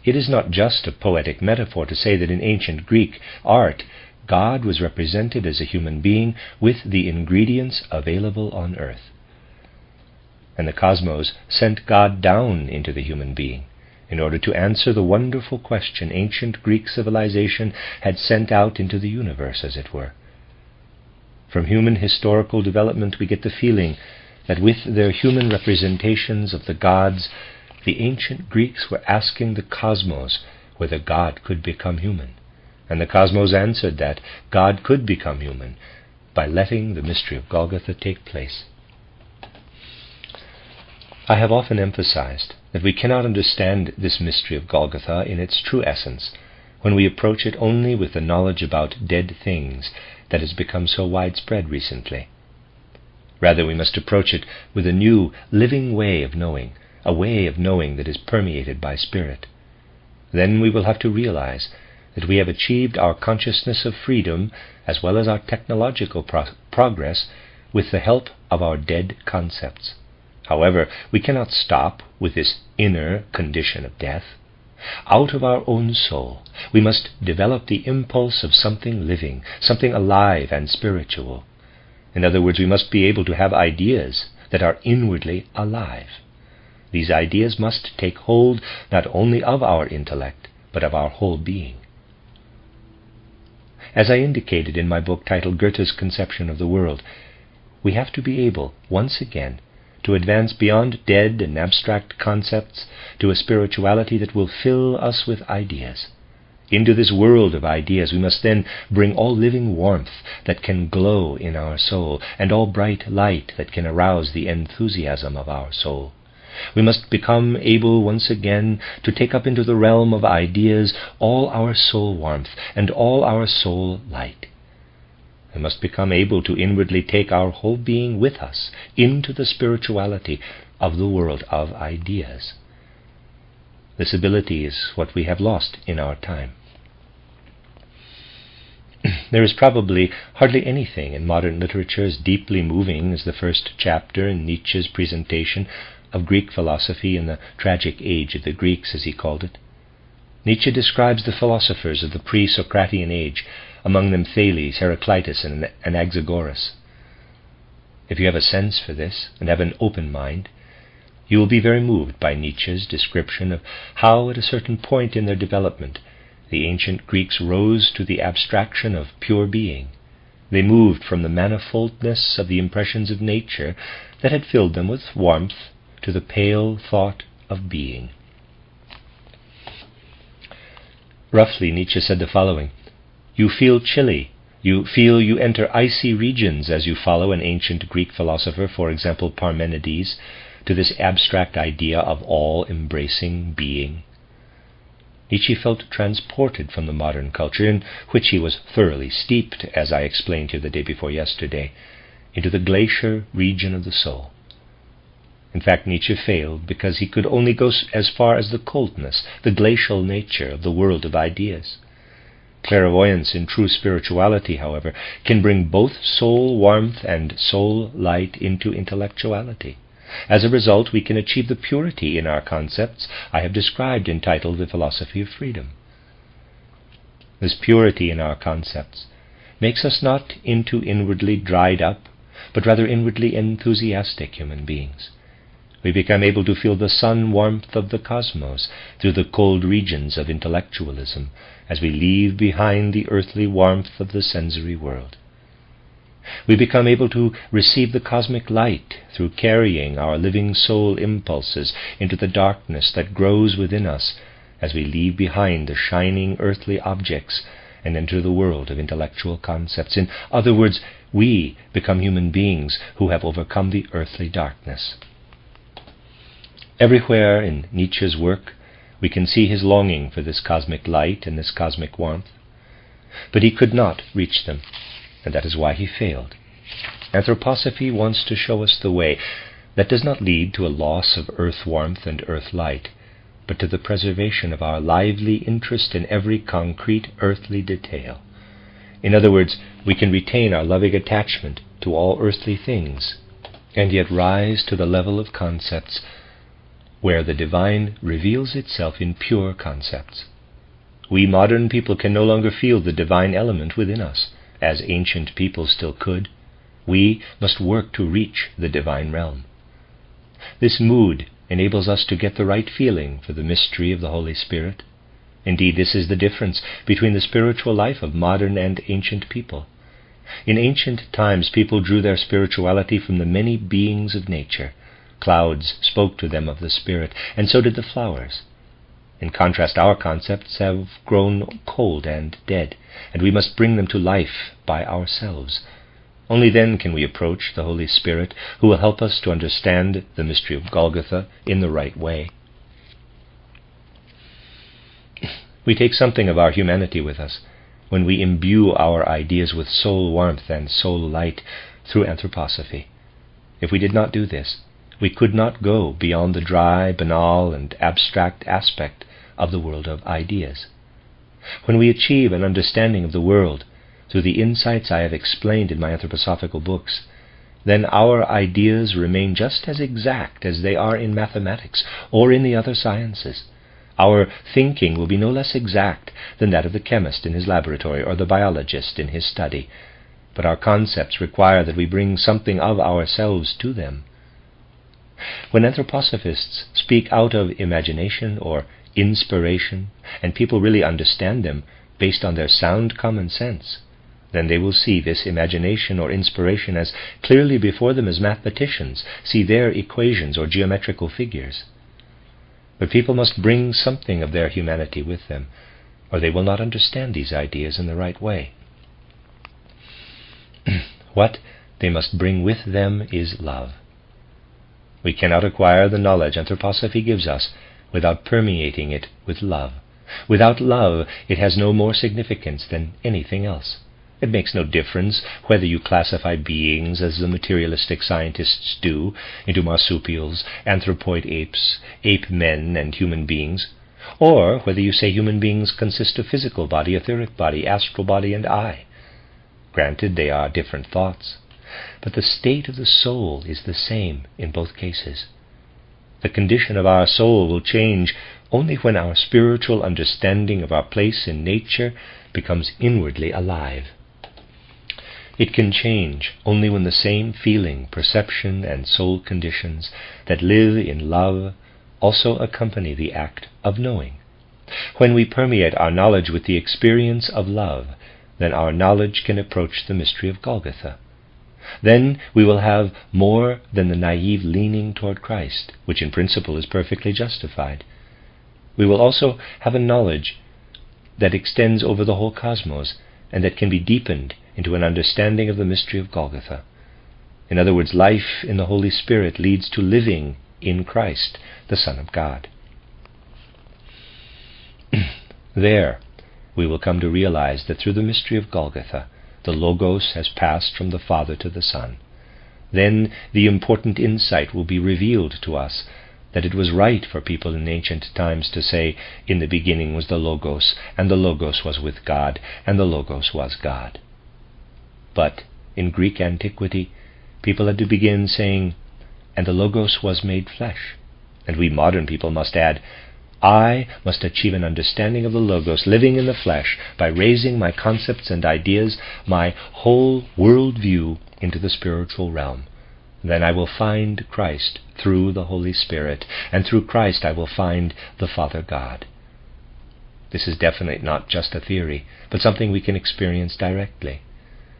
It is not just a poetic metaphor to say that in ancient Greek art, God was represented as a human being with the ingredients available on earth. And the cosmos sent God down into the human being in order to answer the wonderful question ancient Greek civilization had sent out into the universe, as it were. From human historical development we get the feeling that with their human representations of the gods, the ancient Greeks were asking the cosmos whether God could become human. And the cosmos answered that God could become human by letting the mystery of Golgotha take place. I have often emphasized that we cannot understand this mystery of Golgotha in its true essence when we approach it only with the knowledge about dead things that has become so widespread recently. Rather, we must approach it with a new, living way of knowing, a way of knowing that is permeated by spirit. Then we will have to realize that we have achieved our consciousness of freedom as well as our technological progress with the help of our dead concepts. However, we cannot stop with this inner condition of death. Out of our own soul, we must develop the impulse of something living, something alive and spiritual. In other words, we must be able to have ideas that are inwardly alive. These ideas must take hold not only of our intellect, but of our whole being. As I indicated in my book titled Goethe's Conception of the World, we have to be able, once again, to advance beyond dead and abstract concepts to a spirituality that will fill us with ideas. Into this world of ideas we must then bring all living warmth that can glow in our soul, and all bright light that can arouse the enthusiasm of our soul. We must become able once again to take up into the realm of ideas all our soul warmth and all our soul light. We must become able to inwardly take our whole being with us into the spirituality of the world of ideas. This ability is what we have lost in our time. There is probably hardly anything in modern literature as deeply moving as the first chapter in Nietzsche's presentation of Greek philosophy in the tragic age of the Greeks, as he called it. Nietzsche describes the philosophers of the pre-Socratean age, among them Thales, Heraclitus, and Anaxagoras. If you have a sense for this and have an open mind, you will be very moved by Nietzsche's description of how, at a certain point in their development, the ancient Greeks rose to the abstraction of pure being. They moved from the manifoldness of the impressions of nature that had filled them with warmth to the pale thought of being. Roughly, Nietzsche said the following: "You feel chilly. You feel you enter icy regions as you follow an ancient Greek philosopher, for example Parmenides, to this abstract idea of all-embracing being." Nietzsche felt transported from the modern culture, in which he was thoroughly steeped, as I explained to you the day before yesterday, into the glacier region of the soul. In fact, Nietzsche failed because he could only go as far as the coldness, the glacial nature of the world of ideas. Clairvoyance in true spirituality, however, can bring both soul warmth and soul light into intellectuality. As a result, we can achieve the purity in our concepts I have described, entitled The Philosophy of Freedom. This purity in our concepts makes us not into inwardly dried up, but rather inwardly enthusiastic human beings. We become able to feel the sun warmth of the cosmos through the cold regions of intellectualism as we leave behind the earthly warmth of the sensory world. We become able to receive the cosmic light through carrying our living soul impulses into the darkness that grows within us as we leave behind the shining earthly objects and enter the world of intellectual concepts. In other words, we become human beings who have overcome the earthly darkness. Everywhere in Nietzsche's work we can see his longing for this cosmic light and this cosmic warmth. But he could not reach them, and that is why he failed. Anthroposophy wants to show us the way. That does not lead to a loss of earth warmth and earth light, but to the preservation of our lively interest in every concrete earthly detail. In other words, we can retain our loving attachment to all earthly things, and yet rise to the level of concepts where the divine reveals itself in pure concepts. We modern people can no longer feel the divine element within us, as ancient people still could. We must work to reach the divine realm. This mood enables us to get the right feeling for the mystery of the Holy Spirit. Indeed, this is the difference between the spiritual life of modern and ancient people. In ancient times, people drew their spirituality from the many beings of nature. Clouds spoke to them of the Spirit, and so did the flowers. In contrast, our concepts have grown cold and dead, and we must bring them to life by ourselves. Only then can we approach the Holy Spirit, who will help us to understand the mystery of Golgotha in the right way. We take something of our humanity with us when we imbue our ideas with soul warmth and soul light through anthroposophy. If we did not do this, we could not go beyond the dry, banal, and abstract aspect of the world of ideas. When we achieve an understanding of the world through the insights I have explained in my anthroposophical books, then our ideas remain just as exact as they are in mathematics or in the other sciences. Our thinking will be no less exact than that of the chemist in his laboratory or the biologist in his study, but our concepts require that we bring something of ourselves to them. When anthroposophists speak out of imagination or inspiration, and people really understand them based on their sound common sense, Then they will see this imagination or inspiration as clearly before them as mathematicians see their equations or geometrical figures. But people must bring something of their humanity with them, or they will not understand these ideas in the right way. What they must bring with them is love. We cannot acquire the knowledge anthroposophy gives us without permeating it with love. Without love, it has no more significance than anything else. It makes no difference whether you classify beings, as the materialistic scientists do, into marsupials, anthropoid apes, ape men, and human beings, or whether you say human beings consist of physical body, etheric body, astral body, and I. Granted, they are different thoughts, but the state of the soul is the same in both cases. The condition of our soul will change only when our spiritual understanding of our place in nature becomes inwardly alive. It can change only when the same feeling, perception, and soul conditions that live in love also accompany the act of knowing. When we permeate our knowledge with the experience of love, then our knowledge can approach the mystery of Golgotha. Then we will have more than the naive leaning toward Christ, which in principle is perfectly justified. We will also have a knowledge that extends over the whole cosmos and that can be deepened into an understanding of the mystery of Golgotha. In other words, life in the Holy Spirit leads to living in Christ, the Son of God. There we will come to realize that through the mystery of Golgotha, the Logos has passed from the Father to the Son. Then the important insight will be revealed to us that it was right for people in ancient times to say, "In the beginning was the Logos, and the Logos was with God, and the Logos was God." But in Greek antiquity, people had to begin saying, "And the Logos was made flesh." And we modern people must add, "I must achieve an understanding of the Logos living in the flesh by raising my concepts and ideas, my whole world view into the spiritual realm. Then I will find Christ through the Holy Spirit, and through Christ I will find the Father God." This is definitely not just a theory, but something we can experience directly.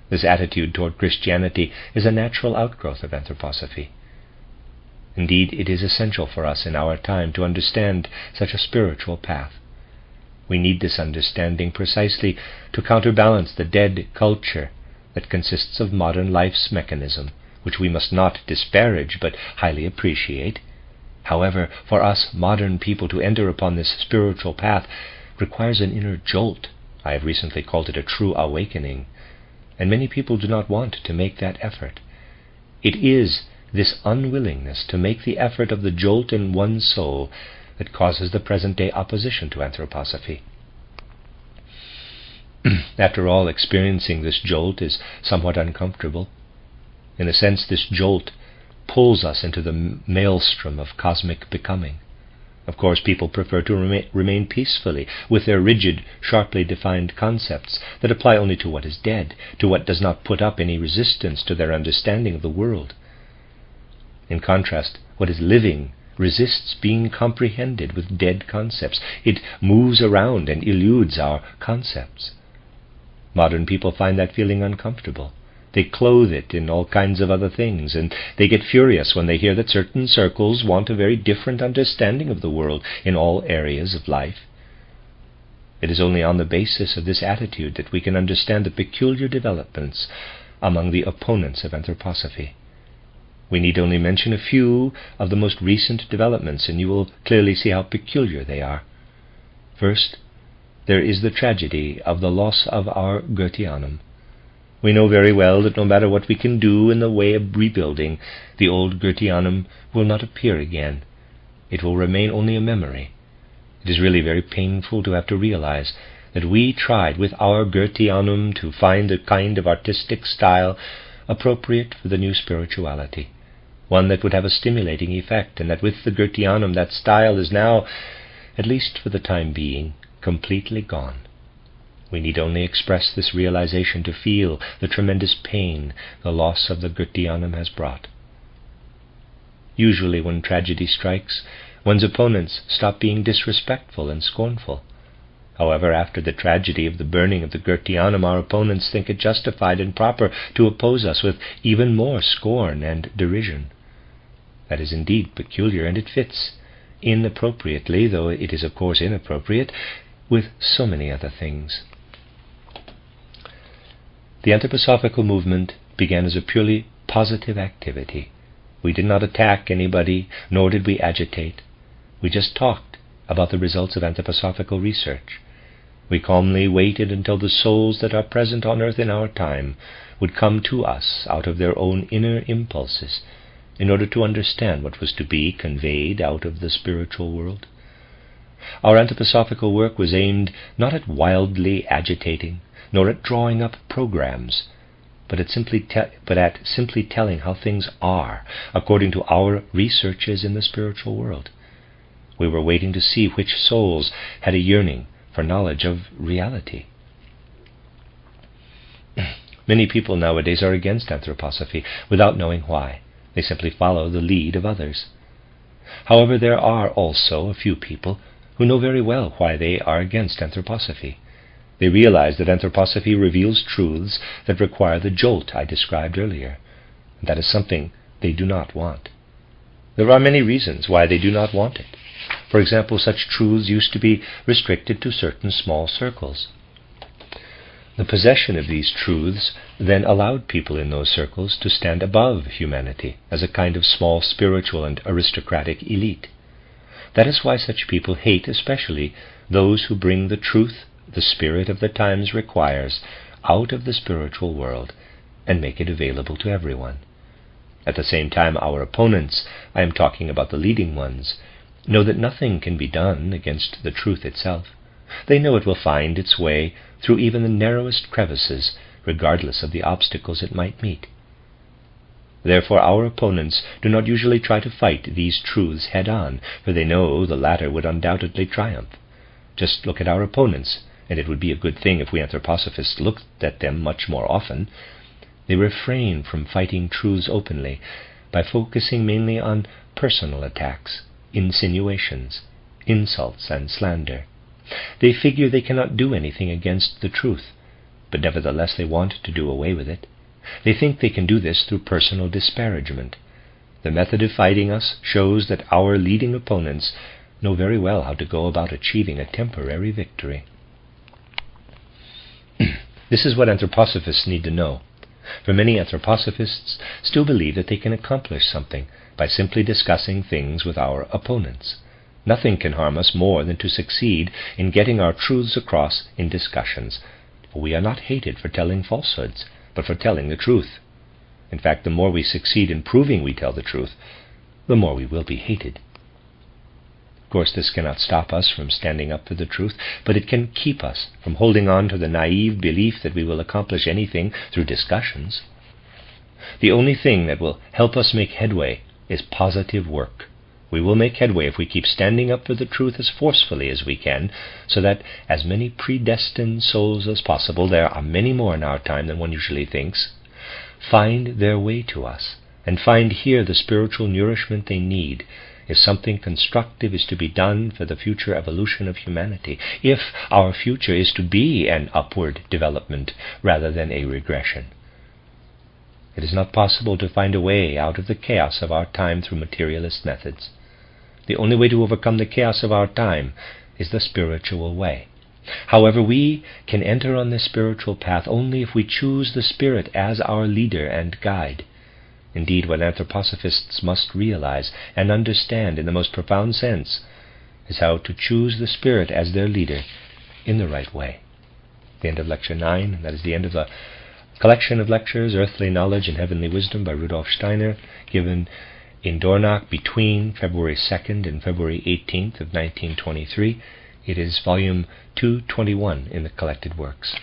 This attitude toward Christianity is a natural outgrowth of anthroposophy. Indeed, it is essential for us in our time to understand such a spiritual path. We need this understanding precisely to counterbalance the dead culture that consists of modern life's mechanism, which we must not disparage but highly appreciate. However, for us modern people to enter upon this spiritual path requires an inner jolt. I have recently called it a true awakening, and many people do not want to make that effort. It is this unwillingness to make the effort of the jolt in one's soul that causes the present-day opposition to anthroposophy. After all, experiencing this jolt is somewhat uncomfortable. In a sense, this jolt pulls us into the maelstrom of cosmic becoming. Of course, people prefer to remain peacefully with their rigid, sharply defined concepts that apply only to what is dead, to what does not put up any resistance to their understanding of the world. In contrast, what is living resists being comprehended with dead concepts. It moves around and eludes our concepts. Modern people find that feeling uncomfortable. They clothe it in all kinds of other things, and they get furious when they hear that certain circles want a very different understanding of the world in all areas of life. It is only on the basis of this attitude that we can understand the peculiar developments among the opponents of anthroposophy. We need only mention a few of the most recent developments, and you will clearly see how peculiar they are. First, there is the tragedy of the loss of our Goetheanum. We know very well that no matter what we can do in the way of rebuilding, the old Goetheanum will not appear again. It will remain only a memory. It is really very painful to have to realize that we tried with our Goetheanum to find a kind of artistic style appropriate for the new spirituality, one that would have a stimulating effect, and that with the Goetheanum that style is now, at least for the time being, completely gone. We need only express this realization to feel the tremendous pain the loss of the Goetheanum has brought. Usually when tragedy strikes, one's opponents stop being disrespectful and scornful. However, after the tragedy of the burning of the Goetheanum, our opponents think it justified and proper to oppose us with even more scorn and derision. That is indeed peculiar, and it fits inappropriately, though it is of course inappropriate, with so many other things. The anthroposophical movement began as a purely positive activity. We did not attack anybody, nor did we agitate. We just talked about the results of anthroposophical research. We calmly waited until the souls that are present on earth in our time would come to us out of their own inner impulses in order to understand what was to be conveyed out of the spiritual world. Our anthroposophical work was aimed not at wildly agitating, nor at drawing up programs, but at simply telling how things are according to our researches in the spiritual world. We were waiting to see which souls had a yearning for knowledge of reality. Many people nowadays are against anthroposophy without knowing why. They simply follow the lead of others. However, there are also a few people who know very well why they are against anthroposophy. They realize that anthroposophy reveals truths that require the jolt I described earlier, and that is something they do not want. There are many reasons why they do not want it. For example, such truths used to be restricted to certain small circles. The possession of these truths then allowed people in those circles to stand above humanity as a kind of small spiritual and aristocratic elite. That is why such people hate especially those who bring the truth the spirit of the times requires out of the spiritual world and make it available to everyone. At the same time, our opponents, I am talking about the leading ones, know that nothing can be done against the truth itself. They know it will find its way through even the narrowest crevices, regardless of the obstacles it might meet. Therefore our opponents do not usually try to fight these truths head-on, for they know the latter would undoubtedly triumph. Just look at our opponents, and it would be a good thing if we anthroposophists looked at them much more often. They refrain from fighting truths openly by focusing mainly on personal attacks, insinuations, insults, and slander. They figure they cannot do anything against the truth, but nevertheless they want to do away with it. They think they can do this through personal disparagement. The method of fighting us shows that our leading opponents know very well how to go about achieving a temporary victory. This is what anthroposophists need to know, for many anthroposophists still believe that they can accomplish something by simply discussing things with our opponents. Nothing can harm us more than to succeed in getting our truths across in discussions, for we are not hated for telling falsehoods, but for telling the truth. In fact, the more we succeed in proving we tell the truth, the more we will be hated. Of course, this cannot stop us from standing up for the truth, but it can keep us from holding on to the naive belief that we will accomplish anything through discussions. The only thing that will help us make headway is positive work. We will make headway if we keep standing up for the truth as forcefully as we can, so that as many predestined souls as possible, there are many more in our time than one usually thinks, find their way to us, and find here the spiritual nourishment they need if something constructive is to be done for the future evolution of humanity, if our future is to be an upward development rather than a regression. It is not possible to find a way out of the chaos of our time through materialist methods. The only way to overcome the chaos of our time is the spiritual way. However, we can enter on this spiritual path only if we choose the Spirit as our leader and guide. Indeed, what anthroposophists must realize and understand in the most profound sense is how to choose the Spirit as their leader in the right way. The end of Lecture 9, that is the end of the collection of lectures, Earthly Knowledge and Heavenly Wisdom by Rudolf Steiner, given in Dornach between February 2nd and February 18th of 1923. It is volume 221 in the collected works.